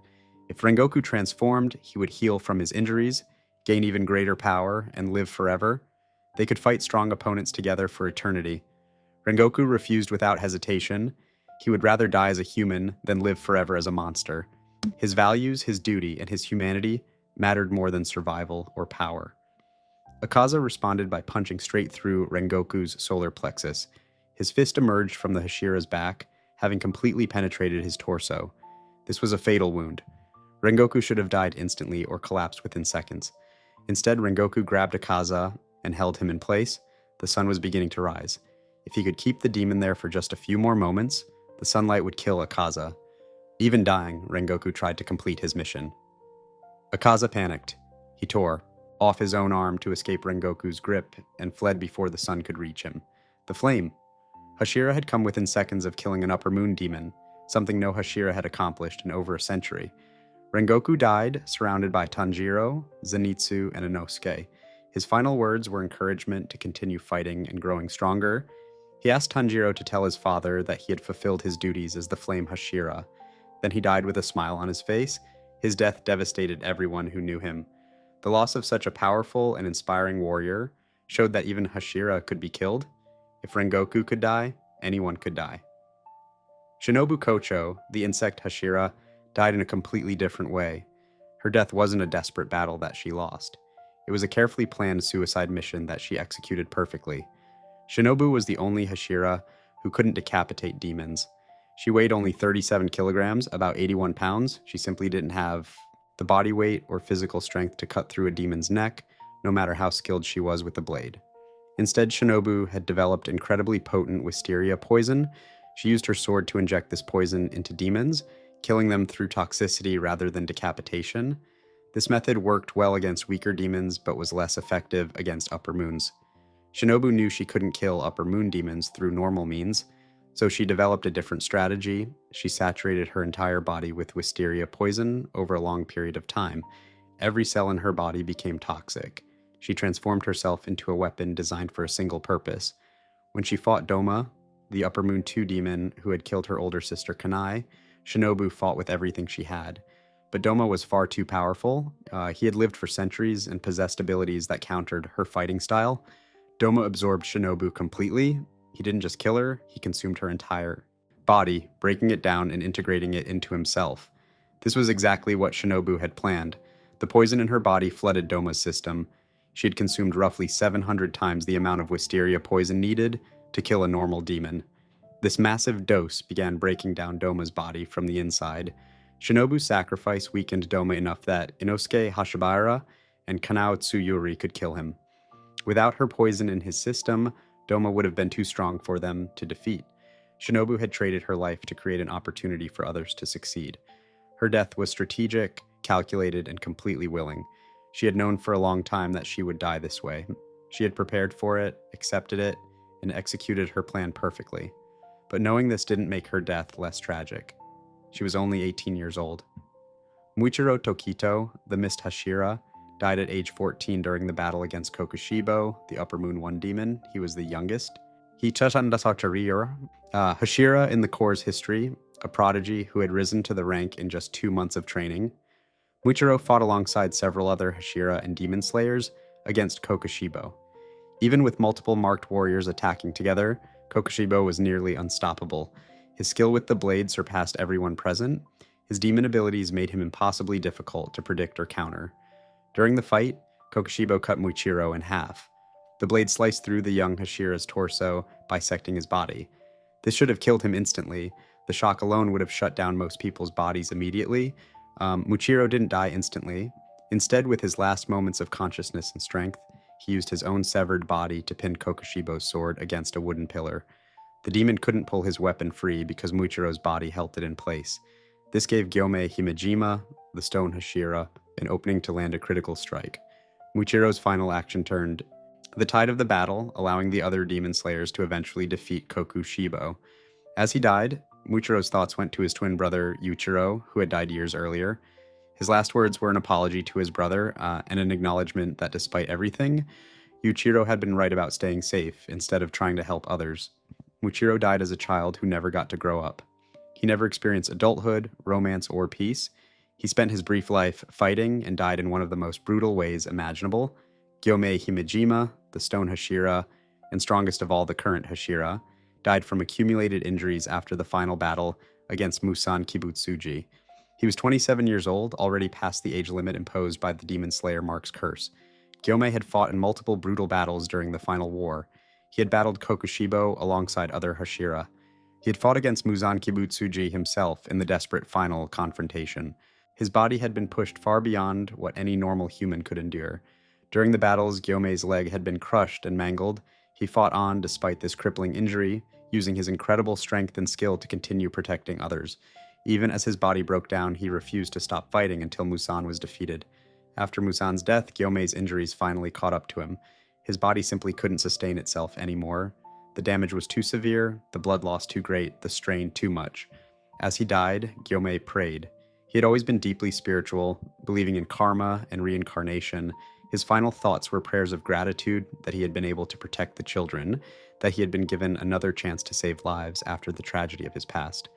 If Rengoku transformed, he would heal from his injuries, gain even greater power, and live forever. They could fight strong opponents together for eternity. Rengoku refused without hesitation. He would rather die as a human than live forever as a monster. His values, his duty, and his humanity mattered more than survival or power. Akaza responded by punching straight through Rengoku's solar plexus. His fist emerged from the Hashira's back, having completely penetrated his torso. This was a fatal wound. Rengoku should have died instantly or collapsed within seconds. Instead, Rengoku grabbed Akaza and held him in place. The sun was beginning to rise. If he could keep the demon there for just a few more moments, the sunlight would kill Akaza. Even dying, Rengoku tried to complete his mission. Akaza panicked. He tore off his own arm to escape Rengoku's grip and fled before the sun could reach him. The flame. Hashira had come within seconds of killing an Upper Moon demon, something no Hashira had accomplished in over a century. Rengoku died, surrounded by Tanjiro, Zenitsu, and Inosuke. His final words were encouragement to continue fighting and growing stronger. He asked Tanjiro to tell his father that he had fulfilled his duties as the Flame Hashira. Then he died with a smile on his face. His death devastated everyone who knew him. The loss of such a powerful and inspiring warrior showed that even Hashira could be killed. If Rengoku could die, anyone could die. Shinobu Kocho, the insect Hashira, died in a completely different way. Her death wasn't a desperate battle that she lost. It was a carefully planned suicide mission that she executed perfectly. Shinobu was the only Hashira who couldn't decapitate demons. She weighed only 37 kilograms, about 81 pounds. She simply didn't have the body weight or physical strength to cut through a demon's neck, no matter how skilled she was with the blade. Instead, Shinobu had developed incredibly potent wisteria poison. She used her sword to inject this poison into demons, killing them through toxicity rather than decapitation. This method worked well against weaker demons, but was less effective against Upper Moons. Shinobu knew she couldn't kill Upper Moon demons through normal means, so she developed a different strategy. She saturated her entire body with wisteria poison over a long period of time. Every cell in her body became toxic. She transformed herself into a weapon designed for a single purpose. When she fought Doma, the Upper Moon 2 demon who had killed her older sister Kanai, Shinobu fought with everything she had. But Doma was far too powerful. He had lived for centuries and possessed abilities that countered her fighting style. Doma absorbed Shinobu completely. He didn't just kill her, he consumed her entire body, breaking it down and integrating it into himself. This was exactly what Shinobu had planned. The poison in her body flooded Doma's system. She had consumed roughly 700 times the amount of wisteria poison needed to kill a normal demon. This massive dose began breaking down Doma's body from the inside. Shinobu's sacrifice weakened Doma enough that Inosuke Hashibara and Kanao Tsuyuri could kill him. Without her poison in his system, Doma would have been too strong for them to defeat. Shinobu had traded her life to create an opportunity for others to succeed. Her death was strategic, calculated, and completely willing. She had known for a long time that she would die this way. She had prepared for it, accepted it, and executed her plan perfectly. But knowing this didn't make her death less tragic. She was only 18 years old. Muichiro Tokito, the Mist Hashira, died at age 14 during the battle against Kokushibo, the Upper Moon 1 demon. He was the youngest. Hashira in the Corps' history, a prodigy who had risen to the rank in just 2 months of training. Muichiro fought alongside several other Hashira and demon slayers against Kokushibo. Even with multiple marked warriors attacking together, Kokushibo was nearly unstoppable. His skill with the blade surpassed everyone present. His demon abilities made him impossibly difficult to predict or counter. During the fight, Kokushibo cut Muichiro in half. The blade sliced through the young Hashira's torso, bisecting his body. This should have killed him instantly. The shock alone would have shut down most people's bodies immediately. Muichiro didn't die instantly. Instead, with his last moments of consciousness and strength, he used his own severed body to pin Kokushibo's sword against a wooden pillar. The demon couldn't pull his weapon free because Muichiro's body held it in place. This gave Gyome Himejima, the stone Hashira, an opening to land a critical strike. Muichiro's final action turned the tide of the battle, allowing the other demon slayers to eventually defeat Kokushibo. As he died, Muichiro's thoughts went to his twin brother Yuichiro, who had died years earlier. His last words were an apology to his brother and an acknowledgement that despite everything, Yuichiro had been right about staying safe instead of trying to help others. Muichiro died as a child who never got to grow up. He never experienced adulthood, romance, or peace. He spent his brief life fighting and died in one of the most brutal ways imaginable, Gyomei Himejima, the stone Hashira, and strongest of all the current Hashira, died from accumulated injuries after the final battle against Musan Kibutsuji. He was 27 years old, already past the age limit imposed by the Demon Slayer Mark's curse. Gyomei had fought in multiple brutal battles during the final war. He had battled Kokushibo alongside other Hashira. He had fought against Muzan Kibutsuji himself in the desperate final confrontation. His body had been pushed far beyond what any normal human could endure. During the battles, Gyomei's leg had been crushed and mangled. He fought on despite this crippling injury, using his incredible strength and skill to continue protecting others. Even as his body broke down, he refused to stop fighting until Musan was defeated. After Musan's death, Gyomei's injuries finally caught up to him. His body simply couldn't sustain itself anymore. The damage was too severe, the blood loss too great, the strain too much. As he died, Gyomei prayed. He had always been deeply spiritual, believing in karma and reincarnation. His final thoughts were prayers of gratitude that he had been able to protect the children, that he had been given another chance to save lives after the tragedy of his past.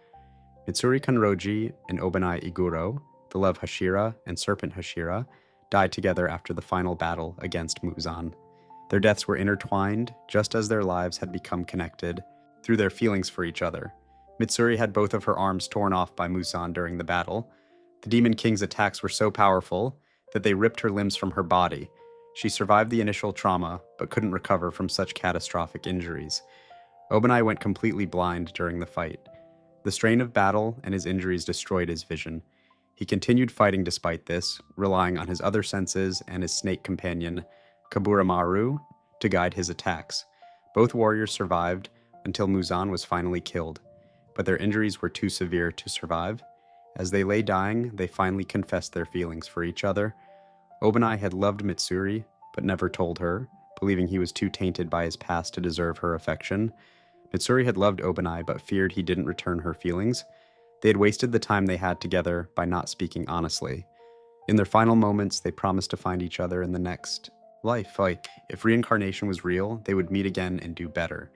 Mitsuri Kanroji and Obanai Iguro, the Love Hashira and Serpent Hashira, died together after the final battle against Muzan. Their deaths were intertwined, just as their lives had become connected, through their feelings for each other. Mitsuri had both of her arms torn off by Muzan during the battle. The Demon King's attacks were so powerful that they ripped her limbs from her body. She survived the initial trauma, but couldn't recover from such catastrophic injuries. Obanai went completely blind during the fight. The strain of battle and his injuries destroyed his vision. He continued fighting despite this, relying on his other senses and his snake companion, Kaburamaru, to guide his attacks. Both warriors survived until Muzan was finally killed, but their injuries were too severe to survive. As they lay dying, they finally confessed their feelings for each other. Obanai had loved Mitsuri, but never told her, believing he was too tainted by his past to deserve her affection. Mitsuri had loved Obanai, but feared he didn't return her feelings. They had wasted the time they had together by not speaking honestly. In their final moments, they promised to find each other in the next life. If reincarnation was real, they would meet again and do better.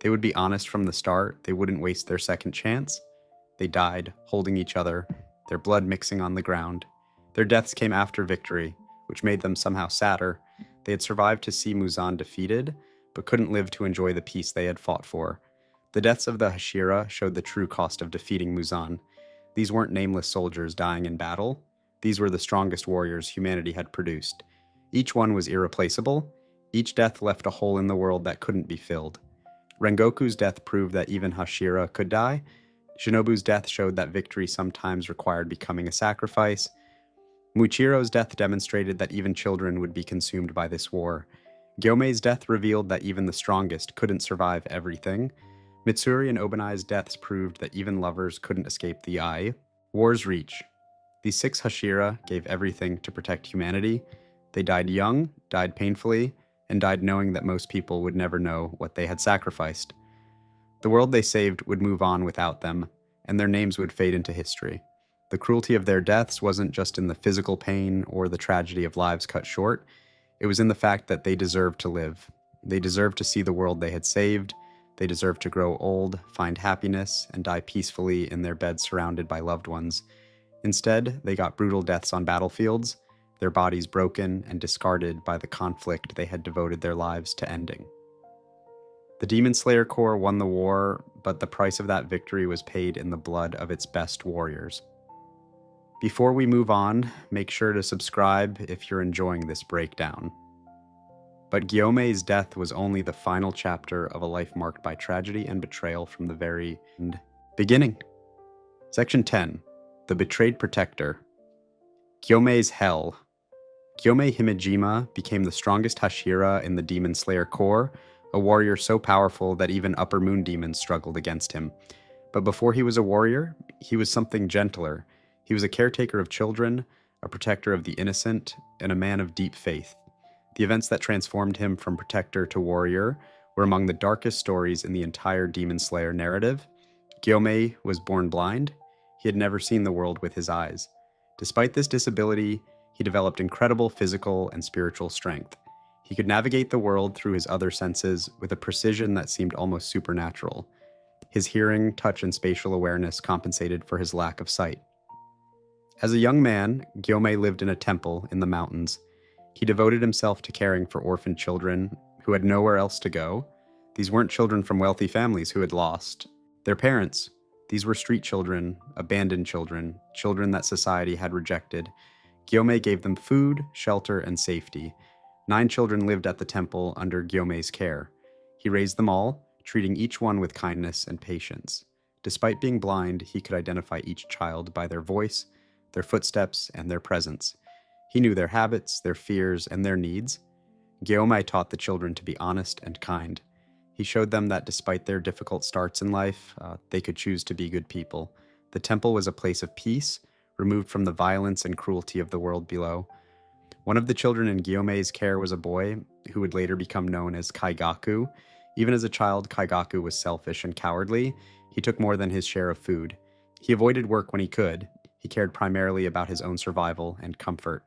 They would be honest from the start. They wouldn't waste their second chance. They died, holding each other, their blood mixing on the ground. Their deaths came after victory, which made them somehow sadder. They had survived to see Muzan defeated, but couldn't live to enjoy the peace they had fought for. The deaths of the Hashira showed the true cost of defeating Muzan. These weren't nameless soldiers dying in battle. These were the strongest warriors humanity had produced. Each one was irreplaceable. Each death left a hole in the world that couldn't be filled. Rengoku's death proved that even Hashira could die. Shinobu's death showed that victory sometimes required becoming a sacrifice. Muichiro's death demonstrated that even children would be consumed by this war. Gyomei's death revealed that even the strongest couldn't survive everything. Mitsuri and Obanai's deaths proved that even lovers couldn't escape the eye. War's reach. These 6 Hashira gave everything to protect humanity. They died young, died painfully, and died knowing that most people would never know what they had sacrificed. The world they saved would move on without them, and their names would fade into history. The cruelty of their deaths wasn't just in the physical pain or the tragedy of lives cut short. It was in the fact that they deserved to live. They deserved to see the world they had saved. They deserved to grow old, find happiness, and die peacefully in their beds surrounded by loved ones. Instead, they got brutal deaths on battlefields, their bodies broken and discarded by the conflict they had devoted their lives to ending. The Demon Slayer Corps won the war, but the price of that victory was paid in the blood of its best warriors. Before we move on, make sure to subscribe if you're enjoying this breakdown. But Gyomei's death was only the final chapter of a life marked by tragedy and betrayal from the very beginning. Section 10. The Betrayed Protector. Gyomei's Hell. Gyomei Himejima became the strongest Hashira in the Demon Slayer Corps, a warrior so powerful that even upper moon demons struggled against him. But before he was a warrior, he was something gentler. He was a caretaker of children, a protector of the innocent, and a man of deep faith. The events that transformed him from protector to warrior were among the darkest stories in the entire Demon Slayer narrative. Gyomei was born blind. He had never seen the world with his eyes. Despite this disability, he developed incredible physical and spiritual strength. He could navigate the world through his other senses with a precision that seemed almost supernatural. His hearing, touch, and spatial awareness compensated for his lack of sight. As a young man, Gyomei lived in a temple in the mountains. He devoted himself to caring for orphan children who had nowhere else to go. These weren't children from wealthy families who had lost their parents. These were street children, abandoned children, children that society had rejected. Gyomei gave them food, shelter, and safety. 9 children lived at the temple under Gyomei's care. He raised them all, treating each one with kindness and patience. Despite being blind, he could identify each child by their voice, their footsteps, and their presence. He knew their habits, their fears, and their needs. Gyomei taught the children to be honest and kind. He showed them that despite their difficult starts in life, they could choose to be good people. The temple was a place of peace, removed from the violence and cruelty of the world below. One of the children in Gyomei's care was a boy who would later become known as Kaigaku. Even as a child, Kaigaku was selfish and cowardly. He took more than his share of food. He avoided work when he could. He cared primarily about his own survival and comfort.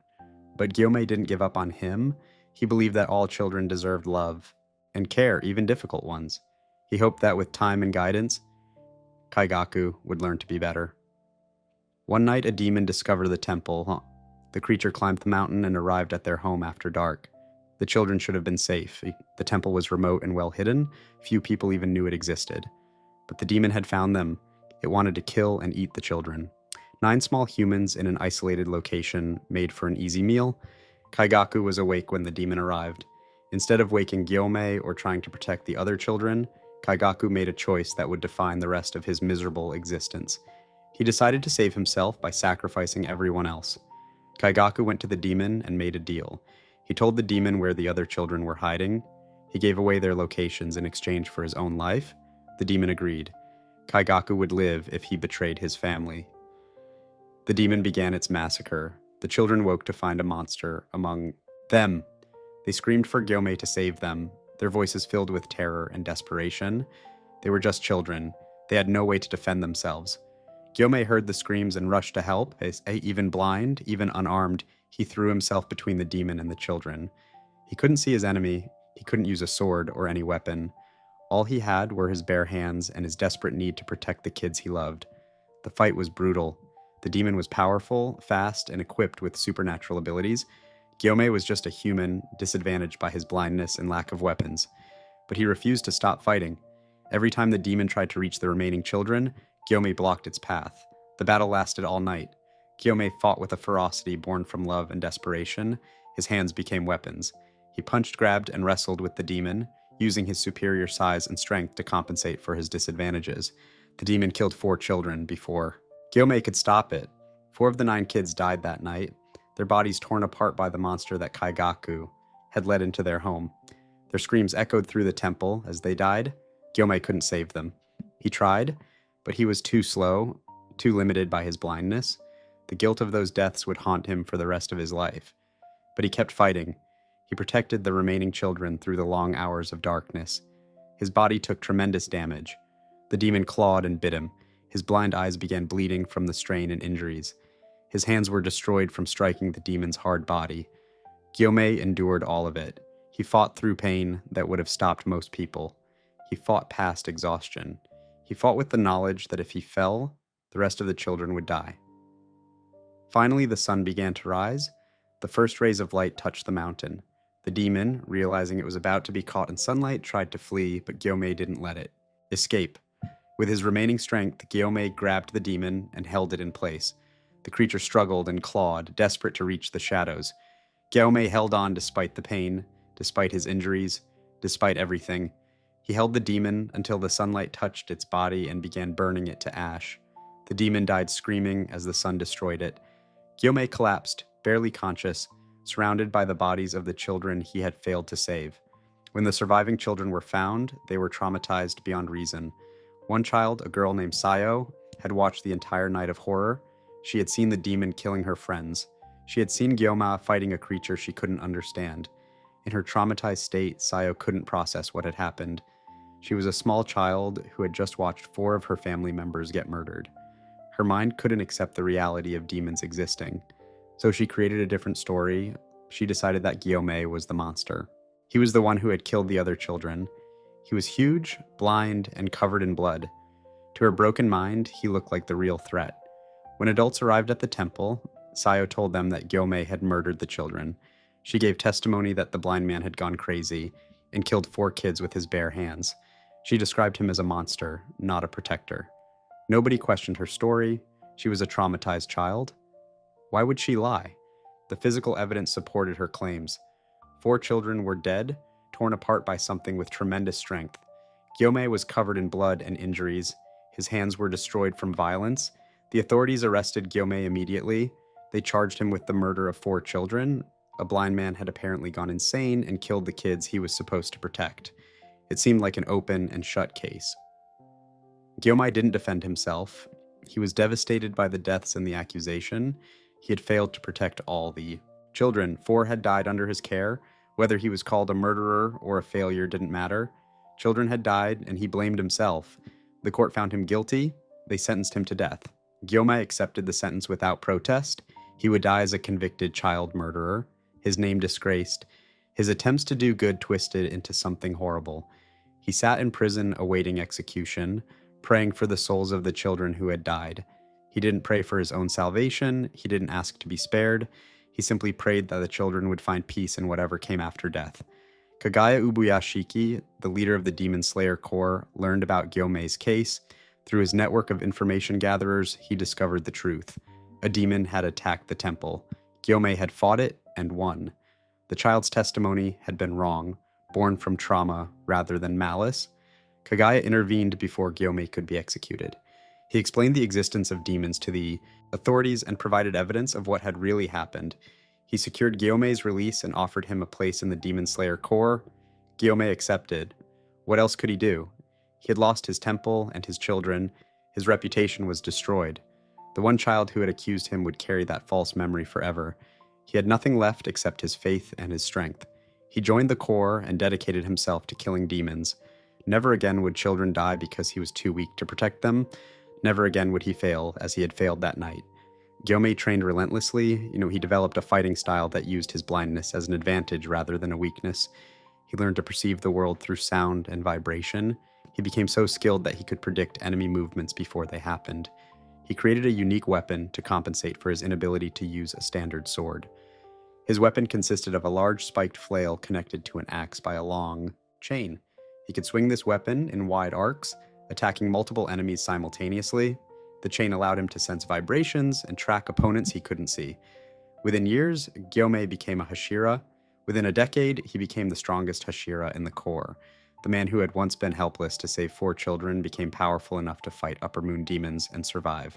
But Gyomei didn't give up on him. He believed that all children deserved love and care, even difficult ones. He hoped that with time and guidance, Kaigaku would learn to be better. One night, a demon discovered the temple. The creature climbed the mountain and arrived at their home after dark. The children should have been safe. The temple was remote and well hidden. Few people even knew it existed. But the demon had found them. It wanted to kill and eat the children. 9 small humans in an isolated location made for an easy meal. Kaigaku was awake when the demon arrived. Instead of waking Gyomei or trying to protect the other children, Kaigaku made a choice that would define the rest of his miserable existence. He decided to save himself by sacrificing everyone else. Kaigaku went to the demon and made a deal. He told the demon where the other children were hiding. He gave away their locations in exchange for his own life. The demon agreed. Kaigaku would live if he betrayed his family. The demon began its massacre. The children woke to find a monster among them. They screamed for Gyomei to save them, their voices filled with terror and desperation. They were just children. They had no way to defend themselves. Gyomei heard the screams and rushed to help. Even blind, even unarmed, he threw himself between the demon and the children. He couldn't see his enemy. He couldn't use a sword or any weapon. All he had were his bare hands and his desperate need to protect the kids he loved. The fight was brutal. The demon was powerful, fast, and equipped with supernatural abilities. Gyomei was just a human, disadvantaged by his blindness and lack of weapons. But he refused to stop fighting. Every time the demon tried to reach the remaining children, Gyomei blocked its path. The battle lasted all night. Gyomei fought with a ferocity born from love and desperation. His hands became weapons. He punched, grabbed, and wrestled with the demon, using his superior size and strength to compensate for his disadvantages. The demon killed 4 children before Gyomei could stop it. 4 of the 9 kids died that night, their bodies torn apart by the monster that Kaigaku had led into their home. Their screams echoed through the temple as they died. Gyomei couldn't save them. He tried, but he was too slow, too limited by his blindness. The guilt of those deaths would haunt him for the rest of his life. But he kept fighting. He protected the remaining children through the long hours of darkness. His body took tremendous damage. The demon clawed and bit him. His blind eyes began bleeding from the strain and injuries. His hands were destroyed from striking the demon's hard body. Gyomei endured all of it. He fought through pain that would have stopped most people. He fought past exhaustion. He fought with the knowledge that if he fell, the rest of the children would die. Finally, the sun began to rise. The first rays of light touched the mountain. The demon, realizing it was about to be caught in sunlight, tried to flee, but Gyomei didn't let it escape. With his remaining strength, Gyomei grabbed the demon and held it in place. The creature struggled and clawed, desperate to reach the shadows. Gyomei held on despite the pain, despite his injuries, despite everything. He held the demon until the sunlight touched its body and began burning it to ash. The demon died screaming as the sun destroyed it. Gyomei collapsed, barely conscious, surrounded by the bodies of the children he had failed to save. When the surviving children were found, they were traumatized beyond reason. One child, a girl named Sayo, had watched the entire night of horror. She had seen the demon killing her friends. She had seen Gyoma fighting a creature she couldn't understand. In her traumatized state, Sayo couldn't process what had happened. She was a small child who had just watched 4 of her family members get murdered. Her mind couldn't accept the reality of demons existing. So she created a different story. She decided that Gyomei was the monster. He was the one who had killed the other children. He was huge, blind, and covered in blood. To her broken mind, he looked like the real threat. When adults arrived at the temple, Sayo told them that Gyomei had murdered the children. She gave testimony that the blind man had gone crazy and killed 4 kids with his bare hands. She described him as a monster, not a protector. Nobody questioned her story. She was a traumatized child. Why would she lie? The physical evidence supported her claims. 4 children were dead, torn apart by something with tremendous strength. Gyomay was covered in blood and injuries. His hands were destroyed from violence. The authorities arrested Gyomay immediately. They charged him with the murder of 4 children. A blind man had apparently gone insane and killed the kids he was supposed to protect. It seemed like an open and shut case. Gyomay didn't defend himself. He was devastated by the deaths and the accusation. He had failed to protect all the children. 4 had died under his care. Whether he was called a murderer or a failure didn't matter. Children had died, and he blamed himself. The court found him guilty. They sentenced him to death. Gyomay accepted the sentence without protest. He would die as a convicted child murderer, his name disgraced, his attempts to do good twisted into something horrible. He sat in prison awaiting execution, praying for the souls of the children who had died. He didn't pray for his own salvation. He didn't ask to be spared. He simply prayed that the children would find peace in whatever came after death. Kagaya Ubuyashiki, the leader of the Demon Slayer Corps, learned about Gyomay's case. Through his network of information gatherers, he discovered the truth. A demon had attacked the temple. Gyomay had fought it and won. The child's testimony had been wrong, born from trauma rather than malice. Kagaya intervened before Gyomay could be executed. He explained the existence of demons to the authorities and provided evidence of what had really happened. He secured Gyomay's release and offered him a place in the Demon Slayer Corps. Gyomay accepted. What else could he do? He had lost his temple and his children. His reputation was destroyed. The one child who had accused him would carry that false memory forever. He had nothing left except his faith and his strength. He joined the Corps and dedicated himself to killing demons. Never again would children die because he was too weak to protect them. Never again would he fail as he had failed that night. Gyomay trained relentlessly. He developed a fighting style that used his blindness as an advantage rather than a weakness. He learned to perceive the world through sound and vibration. He became so skilled that he could predict enemy movements before they happened. He created a unique weapon to compensate for his inability to use a standard sword. His weapon consisted of a large spiked flail connected to an axe by a long chain. He could swing this weapon in wide arcs, attacking multiple enemies simultaneously. The chain allowed him to sense vibrations and track opponents he couldn't see. Within years, Gyomay became a Hashira. Within a decade, he became the strongest Hashira in the Corps. The man who had once been helpless to save 4 children became powerful enough to fight Upper Moon demons and survive.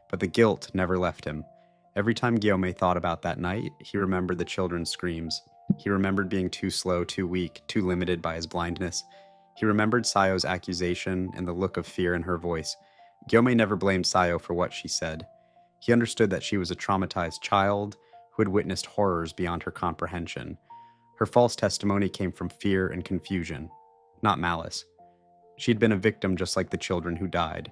But the guilt never left him. Every time Gyomay thought about that night, he remembered the children's screams. He remembered being too slow, too weak, too limited by his blindness. He remembered Sayo's accusation and the look of fear in her voice. Gyomay never blamed Sayo for what she said. He understood that she was a traumatized child who had witnessed horrors beyond her comprehension. Her false testimony came from fear and confusion, not malice. She had been a victim just like the children who died.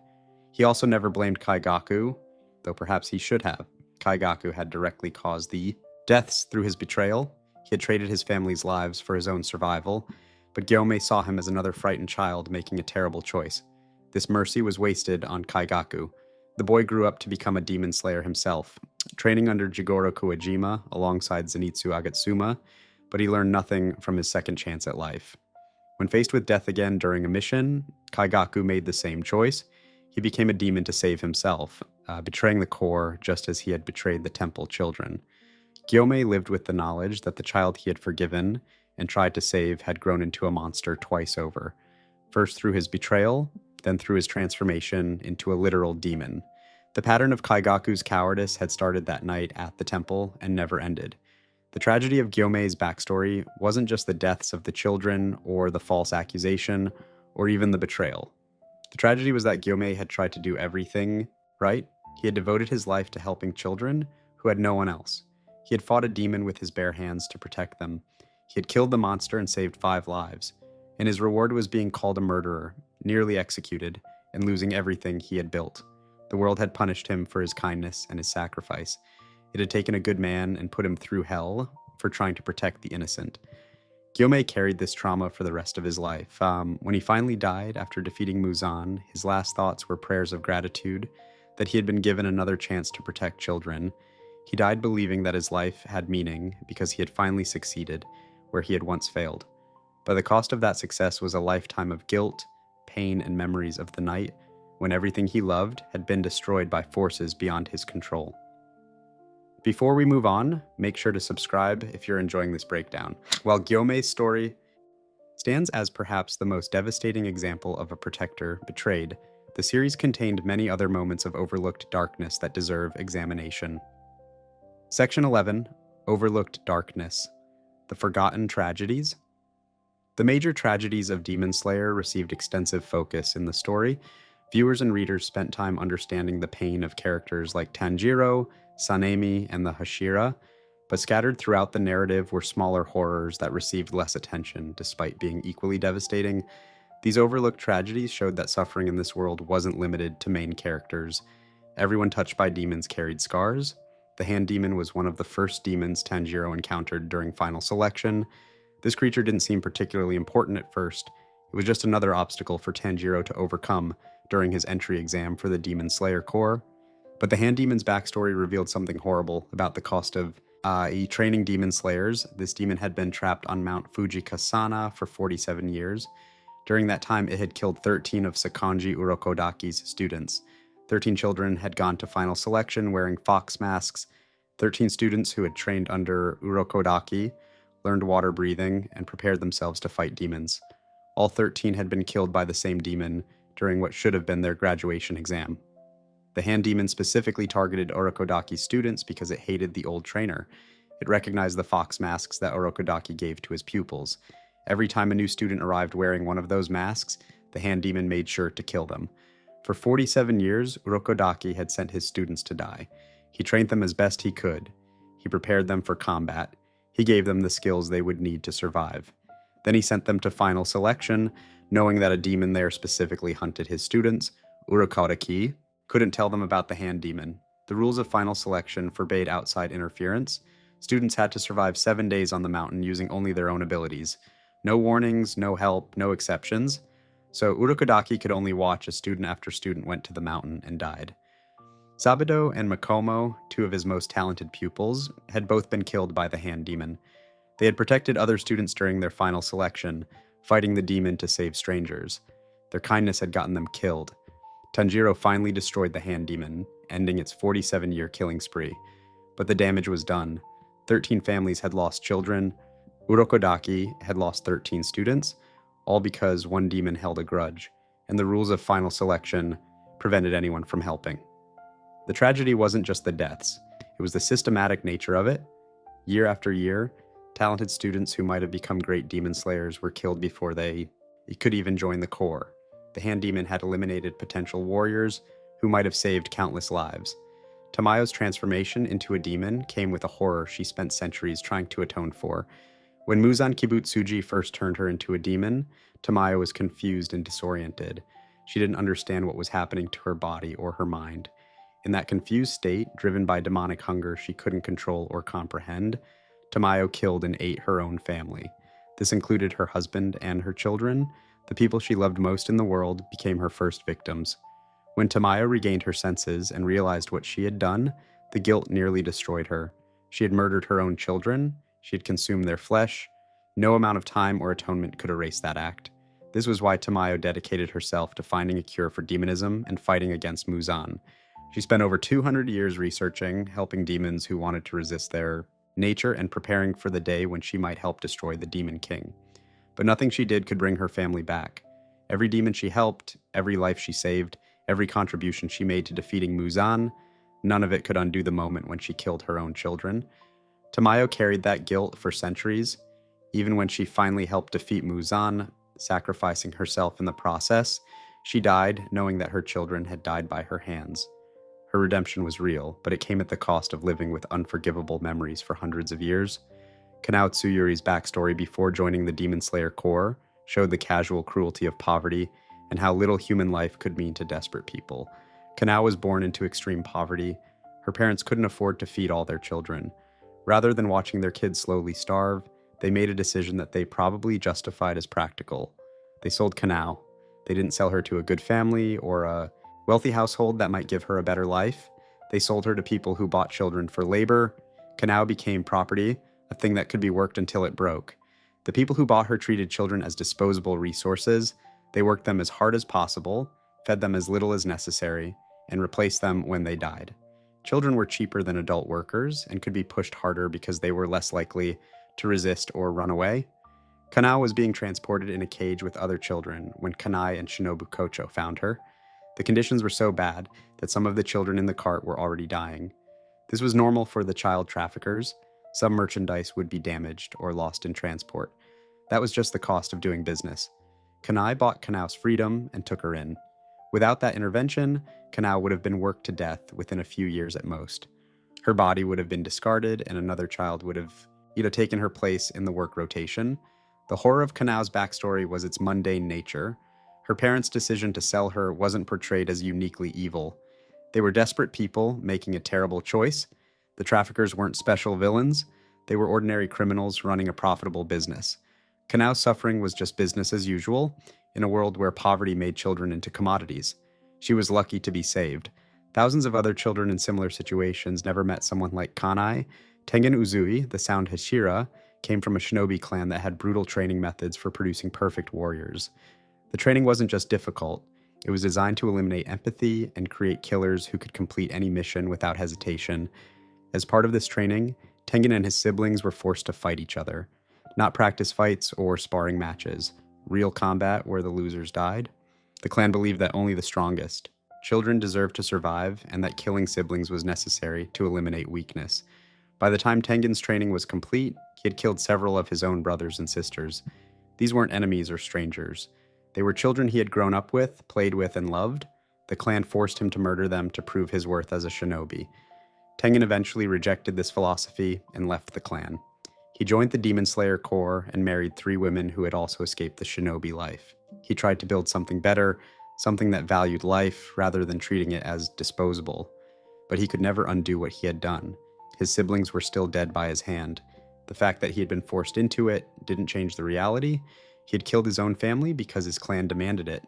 He also never blamed Kaigaku, though perhaps he should have. Kaigaku had directly caused the deaths through his betrayal. He had traded his family's lives for his own survival, but Gyomay saw him as another frightened child making a terrible choice. This mercy was wasted on Kaigaku. The boy grew up to become a demon slayer himself, training under Jigoro Kuwajima alongside Zenitsu Agatsuma, but he learned nothing from his second chance at life. When faced with death again during a mission, Kaigaku made the same choice. He became a demon to save himself, betraying the Corps just as he had betrayed the temple children. Gyomay lived with the knowledge that the child he had forgiven and tried to save had grown into a monster twice over, first through his betrayal, then through his transformation into a literal demon. The pattern of Kaigaku's cowardice had started that night at the temple and never ended. The tragedy of Gyomay's backstory wasn't just the deaths of the children or the false accusation or even the betrayal. The tragedy was that Gyomay had tried to do everything right. He had devoted his life to helping children who had no one else. He had fought a demon with his bare hands to protect them. He had killed the monster and saved 5 lives. And his reward was being called a murderer, nearly executed, and losing everything he had built. The world had punished him for his kindness and his sacrifice. It had taken a good man and put him through hell for trying to protect the innocent. Gyomay carried this trauma for the rest of his life. When he finally died after defeating Muzan, his last thoughts were prayers of gratitude that he had been given another chance to protect children. He died believing that his life had meaning because he had finally succeeded where he had once failed. But the cost of that success was a lifetime of guilt, pain, and memories of the night when everything he loved had been destroyed by forces beyond his control. Before we move on, make sure to subscribe if you're enjoying this breakdown. While Gyome's story stands as perhaps the most devastating example of a protector betrayed, the series contained many other moments of overlooked darkness that deserve examination. Section 11, Overlooked Darkness, The Forgotten Tragedies. The major tragedies of Demon Slayer received extensive focus in the story. Viewers and readers spent time understanding the pain of characters like Tanjiro, Sanemi, and the Hashira, but scattered throughout the narrative were smaller horrors that received less attention despite being equally devastating. These overlooked tragedies showed that suffering in this world wasn't limited to main characters. Everyone touched by demons carried scars. The Hand Demon was one of the first demons Tanjiro encountered during Final Selection. This creature didn't seem particularly important at first. It was just another obstacle for Tanjiro to overcome during his entry exam for the Demon Slayer Corps. But the Hand Demon's backstory revealed something horrible about the cost of training Demon Slayers. This demon had been trapped on Mount Fujikasana for 47 years. During that time, it had killed 13 of Sakonji Urokodaki's students. 13 children had gone to Final Selection wearing fox masks. 13 students who had trained under Urokodaki learned water breathing and prepared themselves to fight demons. All 13 had been killed by the same demon during what should have been their graduation exam. The Hand Demon specifically targeted Urokodaki's students because it hated the old trainer. It recognized the fox masks that Urokodaki gave to his pupils. Every time a new student arrived wearing one of those masks, the Hand Demon made sure to kill them. For 47 years, Urokodaki had sent his students to die. He trained them as best he could. He prepared them for combat. He gave them the skills they would need to survive. Then he sent them to Final Selection, knowing that a demon there specifically hunted his students. Urokodaki couldn't tell them about the Hand Demon. The rules of Final Selection forbade outside interference. Students had to survive 7 days on the mountain using only their own abilities. No warnings, no help, no exceptions. So Urokodaki could only watch as student after student went to the mountain and died. Sabido and Makomo, two of his most talented pupils, had both been killed by the Hand Demon. They had protected other students during their Final Selection, fighting the demon to save strangers. Their kindness had gotten them killed. Tanjiro finally destroyed the Hand Demon, ending its 47-year killing spree. But the damage was done. 13 families had lost children. Urokodaki had lost 13 students, all because one demon held a grudge, and the rules of Final Selection prevented anyone from helping. The tragedy wasn't just the deaths, it was the systematic nature of it. Year after year, talented students who might have become great demon slayers were killed before they could even join the Corps. The Hand Demon had eliminated potential warriors who might have saved countless lives. Tamayo's transformation into a demon came with a horror she spent centuries trying to atone for. When Muzan Kibutsuji first turned her into a demon, Tamayo was confused and disoriented. She didn't understand what was happening to her body or her mind. In that confused state, driven by demonic hunger she couldn't control or comprehend, Tamayo killed and ate her own family. This included her husband and her children. The people she loved most in the world became her first victims. When Tamayo regained her senses and realized what she had done, the guilt nearly destroyed her. She had murdered her own children. She had consumed their flesh. No amount of time or atonement could erase that act. This was why Tamayo dedicated herself to finding a cure for demonism and fighting against Muzan. She spent over 200 years researching, helping demons who wanted to resist their nature, and preparing for the day when she might help destroy the Demon King. But nothing she did could bring her family back. Every demon she helped, every life she saved, every contribution she made to defeating Muzan, none of it could undo the moment when she killed her own children. Tamayo carried that guilt for centuries. Even when she finally helped defeat Muzan, sacrificing herself in the process, she died knowing that her children had died by her hands. Her redemption was real, but it came at the cost of living with unforgivable memories for hundreds of years. Kanao Tsuyuri's backstory before joining the Demon Slayer Corps showed the casual cruelty of poverty and how little human life could mean to desperate people. Kanao was born into extreme poverty. Her parents couldn't afford to feed all their children. Rather than watching their kids slowly starve, they made a decision that they probably justified as practical. They sold Kanao. They didn't sell her to a good family or a wealthy household that might give her a better life. They sold her to people who bought children for labor. Kanao became property, a thing that could be worked until it broke. The people who bought her treated children as disposable resources. They worked them as hard as possible, fed them as little as necessary, and replaced them when they died. Children were cheaper than adult workers and could be pushed harder because they were less likely to resist or run away. Kanao was being transported in a cage with other children when Kanai and Shinobu Kocho found her. The conditions were so bad that some of the children in the cart were already dying. This was normal for the child traffickers. Some merchandise would be damaged or lost in transport. That was just the cost of doing business. Kanai bought Kanao's freedom and took her in. Without that intervention, Kanao would have been worked to death within a few years at most. Her body would have been discarded and another child would have taken her place in the work rotation. The horror of Kanao's backstory was its mundane nature. Her parents' decision to sell her wasn't portrayed as uniquely evil. They were desperate people making a terrible choice. The traffickers weren't special villains. They were ordinary criminals running a profitable business. Kanao's suffering was just business as usual, in a world where poverty made children into commodities. She was lucky to be saved. Thousands of other children in similar situations never met someone like Kanai. Tengen Uzui, the Sound Hashira, came from a shinobi clan that had brutal training methods for producing perfect warriors. The training wasn't just difficult, it was designed to eliminate empathy and create killers who could complete any mission without hesitation. As part of this training, Tengen and his siblings were forced to fight each other. Not practice fights or sparring matches, real combat where the losers died. The clan believed that only the strongest, children deserved to survive, and that killing siblings was necessary to eliminate weakness. By the time Tengen's training was complete, he had killed several of his own brothers and sisters. These weren't enemies or strangers. They were children he had grown up with, played with, and loved. The clan forced him to murder them to prove his worth as a shinobi. Tengen eventually rejected this philosophy and left the clan. He joined the Demon Slayer Corps and married 3 women who had also escaped the shinobi life. He tried to build something better, something that valued life rather than treating it as disposable. But he could never undo what he had done. His siblings were still dead by his hand. The fact that he had been forced into it didn't change the reality. He had killed his own family because his clan demanded it.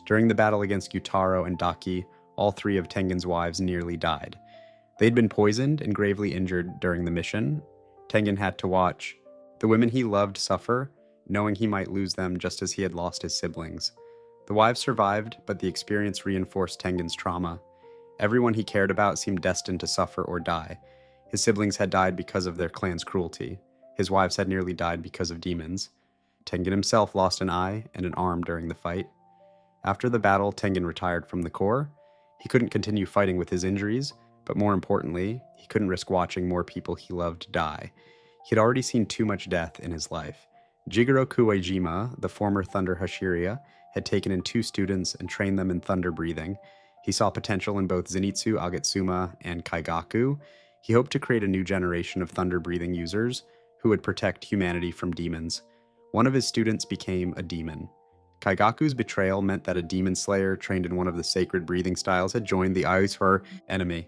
During the battle against Gyutaro and Daki, all 3 of Tengen's wives nearly died. They'd been poisoned and gravely injured during the mission. Tengen had to watch the women he loved suffer, knowing he might lose them just as he had lost his siblings. The wives survived, but the experience reinforced Tengen's trauma. Everyone he cared about seemed destined to suffer or die. His siblings had died because of their clan's cruelty. His wives had nearly died because of demons. Tengen himself lost an eye and an arm during the fight. After the battle, Tengen retired from the Corps. He couldn't continue fighting with his injuries, but more importantly, he couldn't risk watching more people he loved die. He had already seen too much death in his life. Jigoro Kuwaijima, the former Thunder Hashira, had taken in 2 students and trained them in thunder breathing. He saw potential in both Zenitsu Agetsuma and Kaigaku. He hoped to create a new generation of thunder-breathing users who would protect humanity from demons. One of his students became a demon. Kaigaku's betrayal meant that a demon slayer trained in one of the sacred breathing styles had joined the Aizur enemy.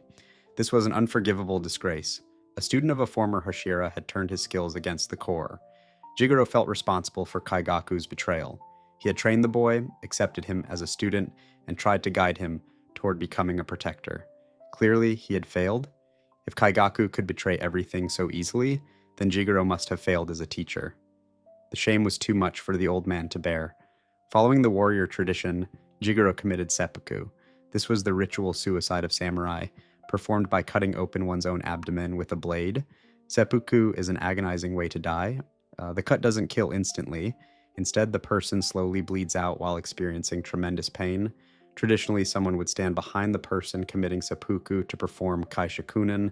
This was an unforgivable disgrace. A student of a former Hashira had turned his skills against the Corps. Jigoro felt responsible for Kaigaku's betrayal. He had trained the boy, accepted him as a student, and tried to guide him toward becoming a protector. Clearly, he had failed. If Kaigaku could betray everything so easily, then Jigoro must have failed as a teacher. The shame was too much for the old man to bear. Following the warrior tradition, Jigoro committed seppuku. This was the ritual suicide of samurai, performed by cutting open one's own abdomen with a blade. Seppuku is an agonizing way to die. The cut doesn't kill instantly. Instead, the person slowly bleeds out while experiencing tremendous pain. Traditionally, someone would stand behind the person committing seppuku to perform kaishakunin,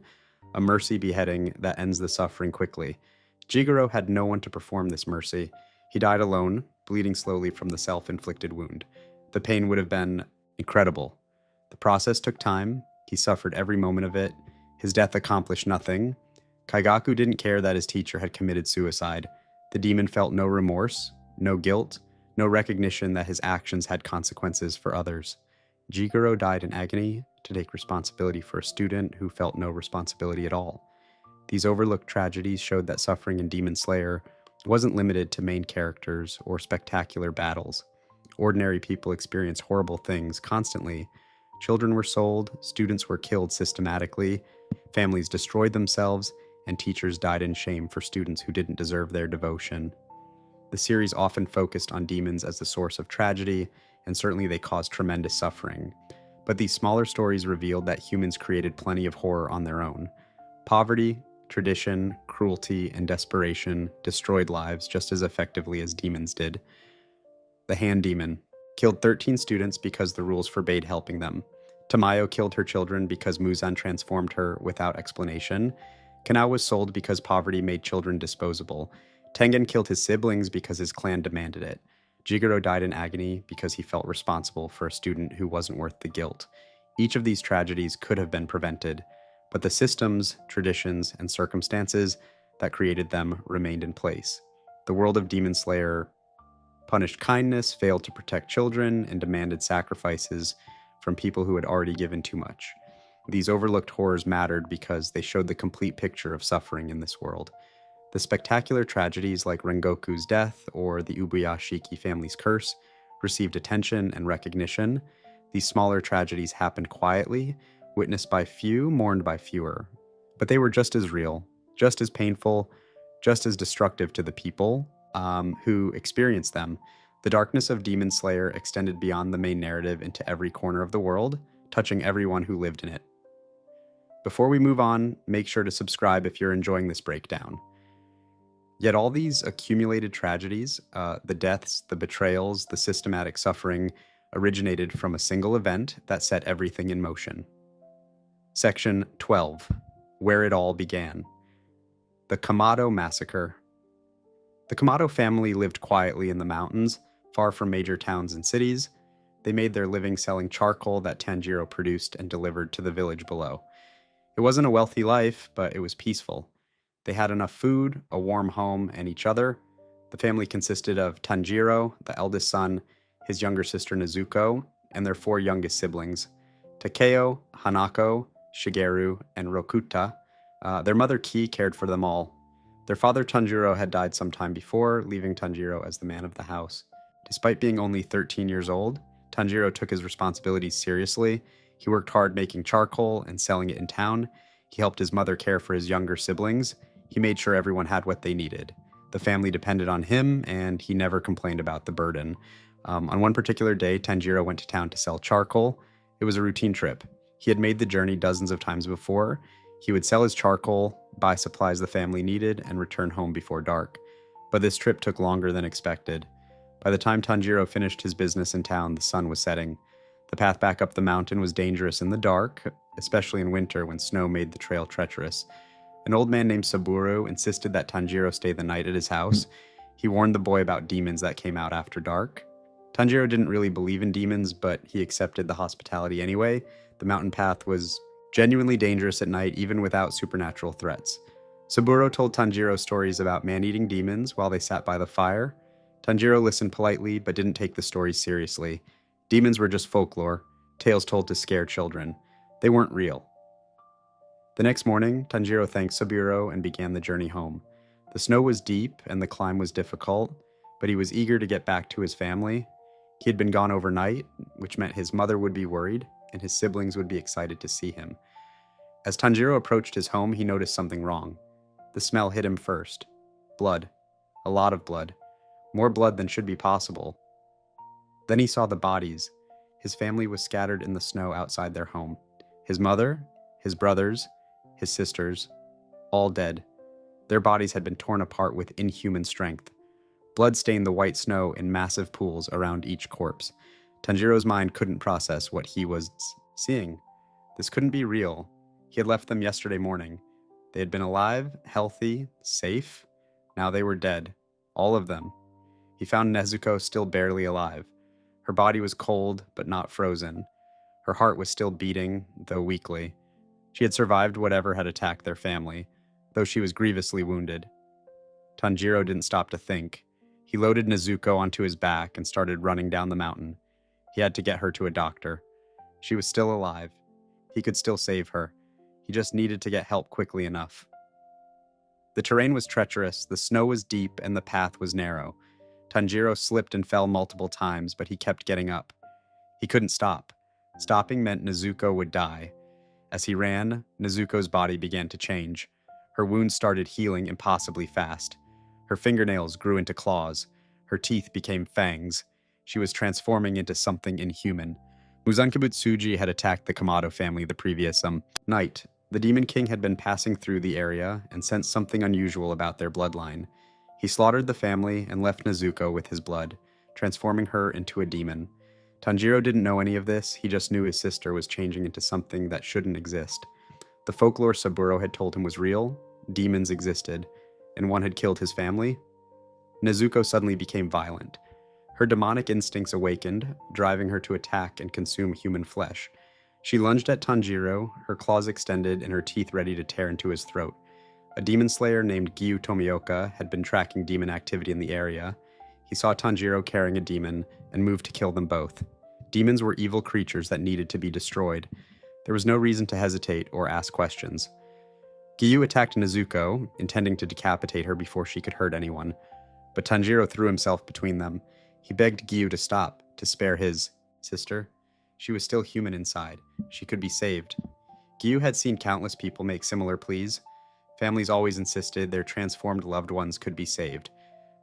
a mercy beheading that ends the suffering quickly. Jigoro had no one to perform this mercy. He died alone, bleeding slowly from the self-inflicted wound. The pain would have been incredible. The process took time. He suffered every moment of it. His death accomplished nothing. Kaigaku didn't care that his teacher had committed suicide. The demon felt no remorse, no guilt, no recognition that his actions had consequences for others. Jigoro died in agony to take responsibility for a student who felt no responsibility at all. These overlooked tragedies showed that suffering in Demon Slayer wasn't limited to main characters or spectacular battles. Ordinary people experience horrible things constantly Children were sold, students were killed systematically, families destroyed themselves, and teachers died in shame for students who didn't deserve their devotion. The series often focused on demons as the source of tragedy, and certainly they caused tremendous suffering. But these smaller stories revealed that humans created plenty of horror on their own. Poverty, tradition, cruelty, and desperation destroyed lives just as effectively as demons did. The Hand Demon killed 13 students because the rules forbade helping them. Tamayo killed her children because Muzan transformed her without explanation. Kanao was sold because poverty made children disposable. Tengen killed his siblings because his clan demanded it. Jigoro died in agony because he felt responsible for a student who wasn't worth the guilt. Each of these tragedies could have been prevented, but the systems, traditions, and circumstances that created them remained in place. The world of Demon Slayer punished kindness, failed to protect children, and demanded sacrifices from people who had already given too much. These overlooked horrors mattered because they showed the complete picture of suffering in this world. The spectacular tragedies like Rengoku's death or the Ubuyashiki family's curse received attention and recognition. These smaller tragedies happened quietly, witnessed by few, mourned by fewer. But they were just as real, just as painful, just as destructive to the people who experienced them. The darkness of Demon Slayer extended beyond the main narrative into every corner of the world, touching everyone who lived in it. Before we move on, make sure to subscribe if you're enjoying this breakdown. Yet all these accumulated tragedies, the deaths, the betrayals, the systematic suffering, originated from a single event that set everything in motion. Section 12. Where it all began. The Kamado Massacre. The Kamado family lived quietly in the mountains, far from major towns and cities. They made their living selling charcoal that Tanjiro produced and delivered to the village below. It wasn't a wealthy life, but it was peaceful. They had enough food, a warm home, and each other. The family consisted of Tanjiro, the eldest son, his younger sister Nezuko, and their 4 youngest siblings, Takeo, Hanako, Shigeru, and Rokuta. Their mother Ki cared for them all. Their father Tanjiro had died some time before, leaving Tanjiro as the man of the house. Despite being only 13 years old, Tanjiro took his responsibilities seriously. He worked hard making charcoal and selling it in town. He helped his mother care for his younger siblings. He made sure everyone had what they needed. The family depended on him, and he never complained about the burden. On one particular day, Tanjiro went to town to sell charcoal. It was a routine trip. He had made the journey dozens of times before. He would sell his charcoal, buy supplies the family needed, and return home before dark. But this trip took longer than expected. By the time Tanjiro finished his business in town, the sun was setting. The path back up the mountain was dangerous in the dark, especially in winter when snow made the trail treacherous. An old man named Saburo insisted that Tanjiro stay the night at his house. He warned the boy about demons that came out after dark. Tanjiro didn't really believe in demons, but he accepted the hospitality anyway. The mountain path was genuinely dangerous at night, even without supernatural threats. Saburo told Tanjiro stories about man-eating demons while they sat by the fire. Tanjiro listened politely, but didn't take the stories seriously. Demons were just folklore, tales told to scare children. They weren't real. The next morning, Tanjiro thanked Saburo and began the journey home. The snow was deep and the climb was difficult, but he was eager to get back to his family. He had been gone overnight, which meant his mother would be worried and his siblings would be excited to see him. As Tanjiro approached his home, he noticed something wrong. The smell hit him first. Blood. A lot of blood. More blood than should be possible. Then he saw the bodies. His family was scattered in the snow outside their home. His mother, his brothers, his sisters, all dead. Their bodies had been torn apart with inhuman strength. Blood stained the white snow in massive pools around each corpse. Tanjiro's mind couldn't process what he was seeing. This couldn't be real. He had left them yesterday morning. They had been alive, healthy, safe. Now they were dead. All of them. He found Nezuko still barely alive. Her body was cold, but not frozen. Her heart was still beating, though weakly. She had survived whatever had attacked their family, though she was grievously wounded. Tanjiro didn't stop to think. He loaded Nezuko onto his back and started running down the mountain. He had to get her to a doctor. She was still alive. He could still save her. He just needed to get help quickly enough. The terrain was treacherous, the snow was deep, and the path was narrow. Tanjiro slipped and fell multiple times, but he kept getting up. He couldn't stop. Stopping meant Nezuko would die. As he ran, Nezuko's body began to change. Her wounds started healing impossibly fast. Her fingernails grew into claws. Her teeth became fangs. She was transforming into something inhuman. Muzan Kibutsuji had attacked the Kamado family the previous night. The Demon King had been passing through the area and sensed something unusual about their bloodline. He slaughtered the family and left Nezuko with his blood, transforming her into a demon. Tanjiro didn't know any of this, he just knew his sister was changing into something that shouldn't exist. The folklore Saburo had told him was real, demons existed, and one had killed his family. Nezuko suddenly became violent. Her demonic instincts awakened, driving her to attack and consume human flesh. She lunged at Tanjiro, her claws extended and her teeth ready to tear into his throat. A demon slayer named Giyu Tomioka had been tracking demon activity in the area. He saw Tanjiro carrying a demon and moved to kill them both. Demons were evil creatures that needed to be destroyed. There was no reason to hesitate or ask questions. Giyu attacked Nezuko, intending to decapitate her before she could hurt anyone, but Tanjiro threw himself between them. He begged Giyu to stop, to spare his sister. She was still human inside. She could be saved. Giyu had seen countless people make similar pleas. Families always insisted their transformed loved ones could be saved.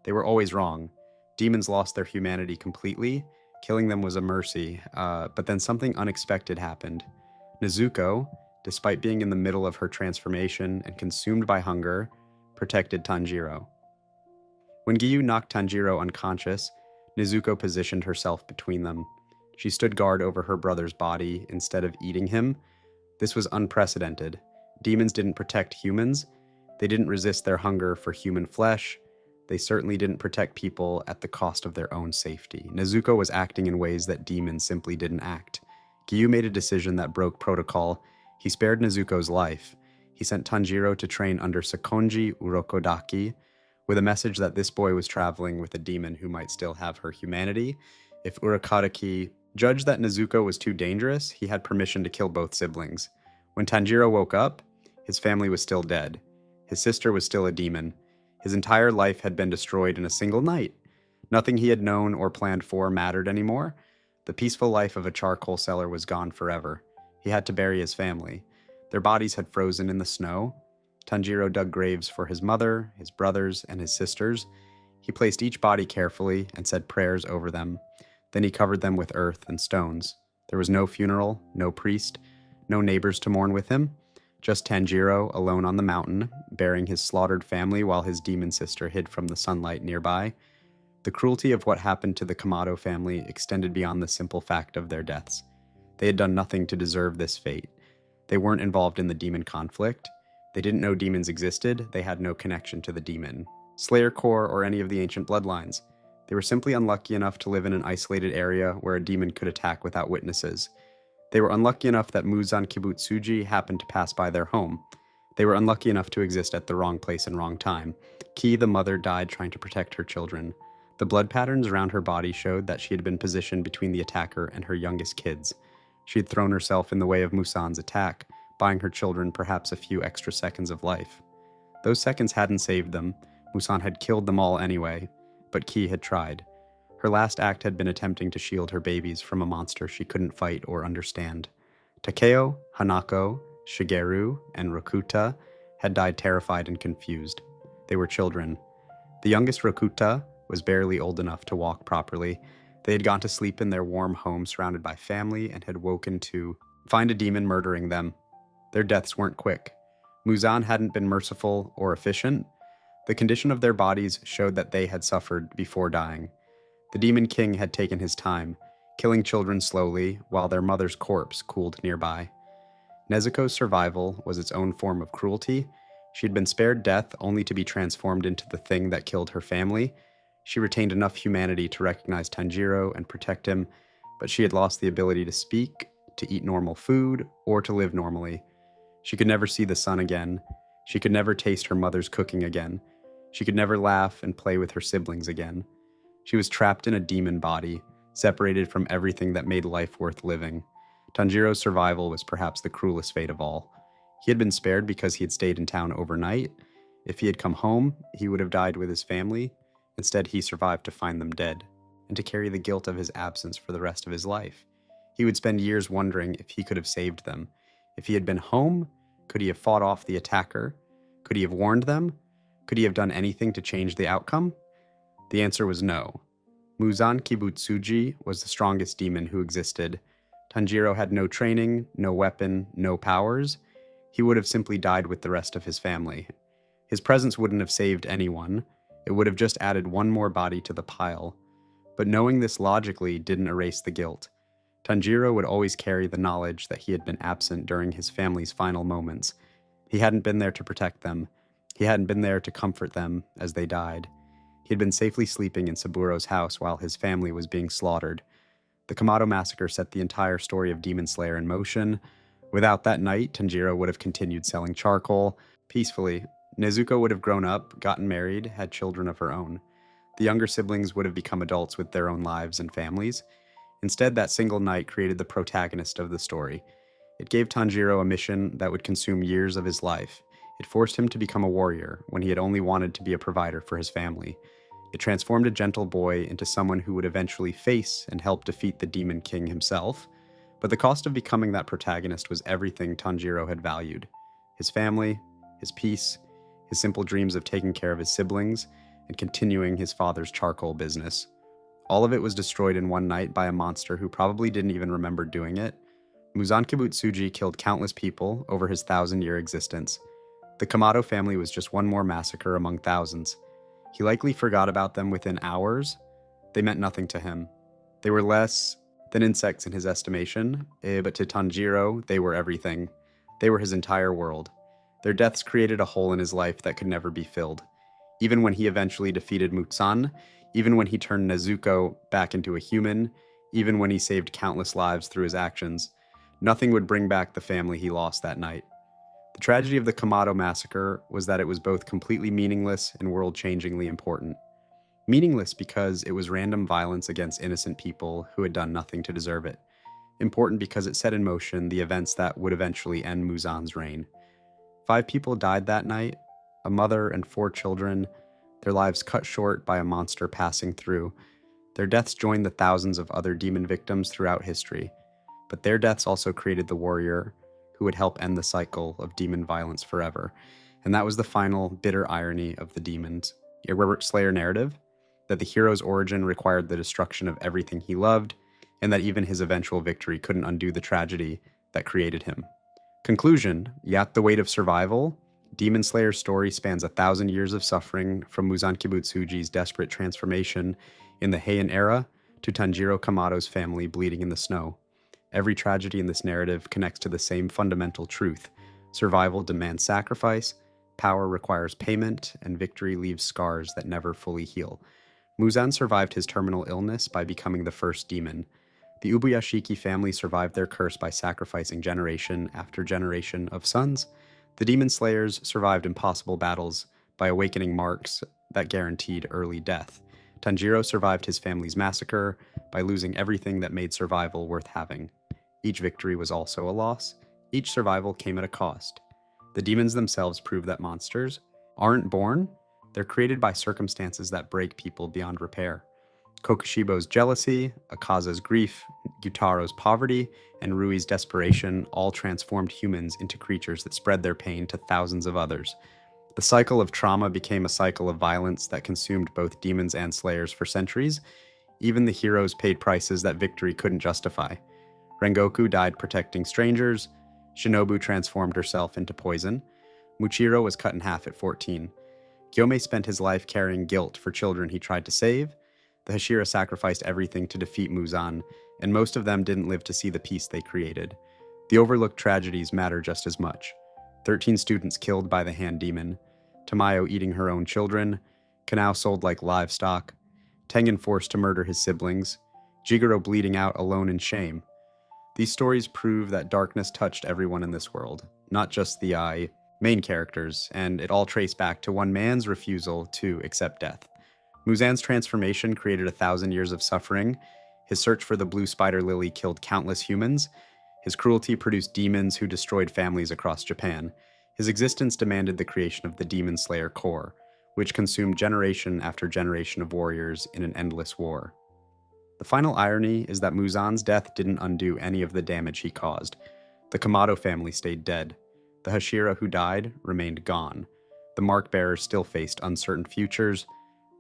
They were always wrong. Demons lost their humanity completely. Killing them was a mercy, but then something unexpected happened. Nezuko, despite being in the middle of her transformation and consumed by hunger, protected Tanjiro. When Giyu knocked Tanjiro unconscious, Nezuko positioned herself between them. She stood guard over her brother's body instead of eating him. This was unprecedented. Demons didn't protect humans. They didn't resist their hunger for human flesh. They certainly didn't protect people at the cost of their own safety. Nezuko was acting in ways that demons simply didn't act. Giyu made a decision that broke protocol. He spared Nezuko's life. He sent Tanjiro to train under Sakonji Urokodaki, with a message that this boy was traveling with a demon who might still have her humanity. If Urokodaki judged that Nezuko was too dangerous, he had permission to kill both siblings. When Tanjiro woke up, his family was still dead. His sister was still a demon. His entire life had been destroyed in a single night. Nothing he had known or planned for mattered anymore. The peaceful life of a charcoal seller was gone forever. He had to bury his family. Their bodies had frozen in the snow. Tanjiro dug graves for his mother, his brothers, and his sisters. He placed each body carefully and said prayers over them. Then he covered them with earth and stones. There was no funeral, no priest, no neighbors to mourn with him. Just Tanjiro, alone on the mountain, bearing his slaughtered family while his demon sister hid from the sunlight nearby. The cruelty of what happened to the Kamado family extended beyond the simple fact of their deaths. They had done nothing to deserve this fate. They weren't involved in the demon conflict. They didn't know demons existed. They had no connection to the demon Slayer Corps or any of the ancient bloodlines. They were simply unlucky enough to live in an isolated area where a demon could attack without witnesses. They were unlucky enough that Muzan Kibutsuji happened to pass by their home. They were unlucky enough to exist at the wrong place and wrong time. Ki, the mother, died trying to protect her children. The blood patterns around her body showed that she had been positioned between the attacker and her youngest kids. She had thrown herself in the way of Musan's attack, buying her children perhaps a few extra seconds of life. Those seconds hadn't saved them. Musan had killed them all anyway, but Ki had tried. Her last act had been attempting to shield her babies from a monster she couldn't fight or understand. Takeo, Hanako, Shigeru, and Rakuta had died terrified and confused. They were children. The youngest Rakuta was barely old enough to walk properly. They had gone to sleep in their warm home surrounded by family and had woken to find a demon murdering them. Their deaths weren't quick. Muzan hadn't been merciful or efficient. The condition of their bodies showed that they had suffered before dying. The Demon King had taken his time, killing children slowly while their mother's corpse cooled nearby. Nezuko's survival was its own form of cruelty. She had been spared death only to be transformed into the thing that killed her family. She retained enough humanity to recognize Tanjiro and protect him, but she had lost the ability to speak, to eat normal food, or to live normally. She could never see the sun again. She could never taste her mother's cooking again. She could never laugh and play with her siblings again. She was trapped in a demon body, separated from everything that made life worth living. Tanjiro's survival was perhaps the cruelest fate of all. He had been spared because he had stayed in town overnight. If he had come home, he would have died with his family. Instead, he survived to find them dead, and to carry the guilt of his absence for the rest of his life. He would spend years wondering if he could have saved them. If he had been home, could he have fought off the attacker? Could he have warned them? Could he have done anything to change the outcome? The answer was no. Muzan Kibutsuji was the strongest demon who existed. Tanjiro had no training, no weapon, no powers. He would have simply died with the rest of his family. His presence wouldn't have saved anyone. It would have just added one more body to the pile. But knowing this logically didn't erase the guilt. Tanjiro would always carry the knowledge that he had been absent during his family's final moments. He hadn't been there to protect them. He hadn't been there to comfort them as they died. He had been safely sleeping in Saburo's house while his family was being slaughtered. The Kamado massacre set the entire story of Demon Slayer in motion. Without that night, Tanjiro would have continued selling charcoal peacefully. Nezuko would have grown up, gotten married, had children of her own. The younger siblings would have become adults with their own lives and families. Instead, that single night created the protagonist of the story. It gave Tanjiro a mission that would consume years of his life. It forced him to become a warrior when he had only wanted to be a provider for his family. It transformed a gentle boy into someone who would eventually face and help defeat the Demon King himself. But the cost of becoming that protagonist was everything Tanjiro had valued. His family, his peace, his simple dreams of taking care of his siblings, and continuing his father's charcoal business. All of it was destroyed in one night by a monster who probably didn't even remember doing it. Muzan Kibutsuji killed countless people over his 1,000-year existence. The Kamado family was just one more massacre among thousands. He likely forgot about them within hours. They meant nothing to him. They were less than insects in his estimation, but to Tanjiro, they were everything. They were his entire world. Their deaths created a hole in his life that could never be filled. Even when he eventually defeated Mutsan, even when he turned Nezuko back into a human, even when he saved countless lives through his actions, nothing would bring back the family he lost that night. The tragedy of the Kamado massacre was that it was both completely meaningless and world-changingly important. Meaningless because it was random violence against innocent people who had done nothing to deserve it. Important because it set in motion the events that would eventually end Muzan's reign. 5 people died that night, a mother and 4 children, their lives cut short by a monster passing through. Their deaths joined the thousands of other demon victims throughout history, but their deaths also created the warrior who would help end the cycle of demon violence forever. And that was the final bitter irony of the Demon Slayer narrative, that the hero's origin required the destruction of everything he loved, and that even his eventual victory couldn't undo the tragedy that created him. Conclusion, yet the weight of survival, Demon Slayer's story spans 1,000 years of suffering from Muzan Kibutsuji's desperate transformation in the Heian era to Tanjiro Kamado's family bleeding in the snow. Every tragedy in this narrative connects to the same fundamental truth. Survival demands sacrifice, power requires payment, and victory leaves scars that never fully heal. Muzan survived his terminal illness by becoming the first demon. The Ubuyashiki family survived their curse by sacrificing generation after generation of sons. The Demon Slayers survived impossible battles by awakening marks that guaranteed early death. Tanjiro survived his family's massacre by losing everything that made survival worth having. Each victory was also a loss. Each survival came at a cost. The demons themselves prove that monsters aren't born, they're created by circumstances that break people beyond repair. Kokushibo's jealousy, Akaza's grief, Gyutaro's poverty, and Rui's desperation all transformed humans into creatures that spread their pain to thousands of others. The cycle of trauma became a cycle of violence that consumed both demons and slayers for centuries. Even the heroes paid prices that victory couldn't justify. Rengoku died protecting strangers, Shinobu transformed herself into poison, Muchiro was cut in half at 14. Gyomei spent his life carrying guilt for children he tried to save, the Hashira sacrificed everything to defeat Muzan, and most of them didn't live to see the peace they created. The overlooked tragedies matter just as much. 13 students killed by the hand demon, Tamayo eating her own children, Kanao sold like livestock, Tengen forced to murder his siblings, Jigoro bleeding out alone in shame. These stories prove that darkness touched everyone in this world, not just the main characters, and it all traced back to one man's refusal to accept death. Muzan's transformation created 1,000 years of suffering. His search for the blue spider lily killed countless humans. His cruelty produced demons who destroyed families across Japan. His existence demanded the creation of the Demon Slayer Corps, which consumed generation after generation of warriors in an endless war. The final irony is that Muzan's death didn't undo any of the damage he caused. The Kamado family stayed dead. The Hashira who died remained gone. The Mark Bearers still faced uncertain futures.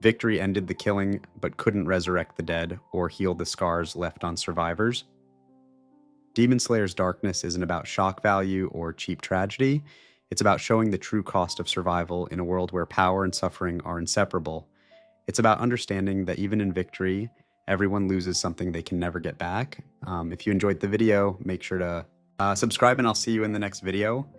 Victory ended the killing, but couldn't resurrect the dead or heal the scars left on survivors. Demon Slayer's darkness isn't about shock value or cheap tragedy. It's about showing the true cost of survival in a world where power and suffering are inseparable. It's about understanding that even in victory, everyone loses something they can never get back. If you enjoyed the video, make sure to subscribe, and I'll see you in the next video.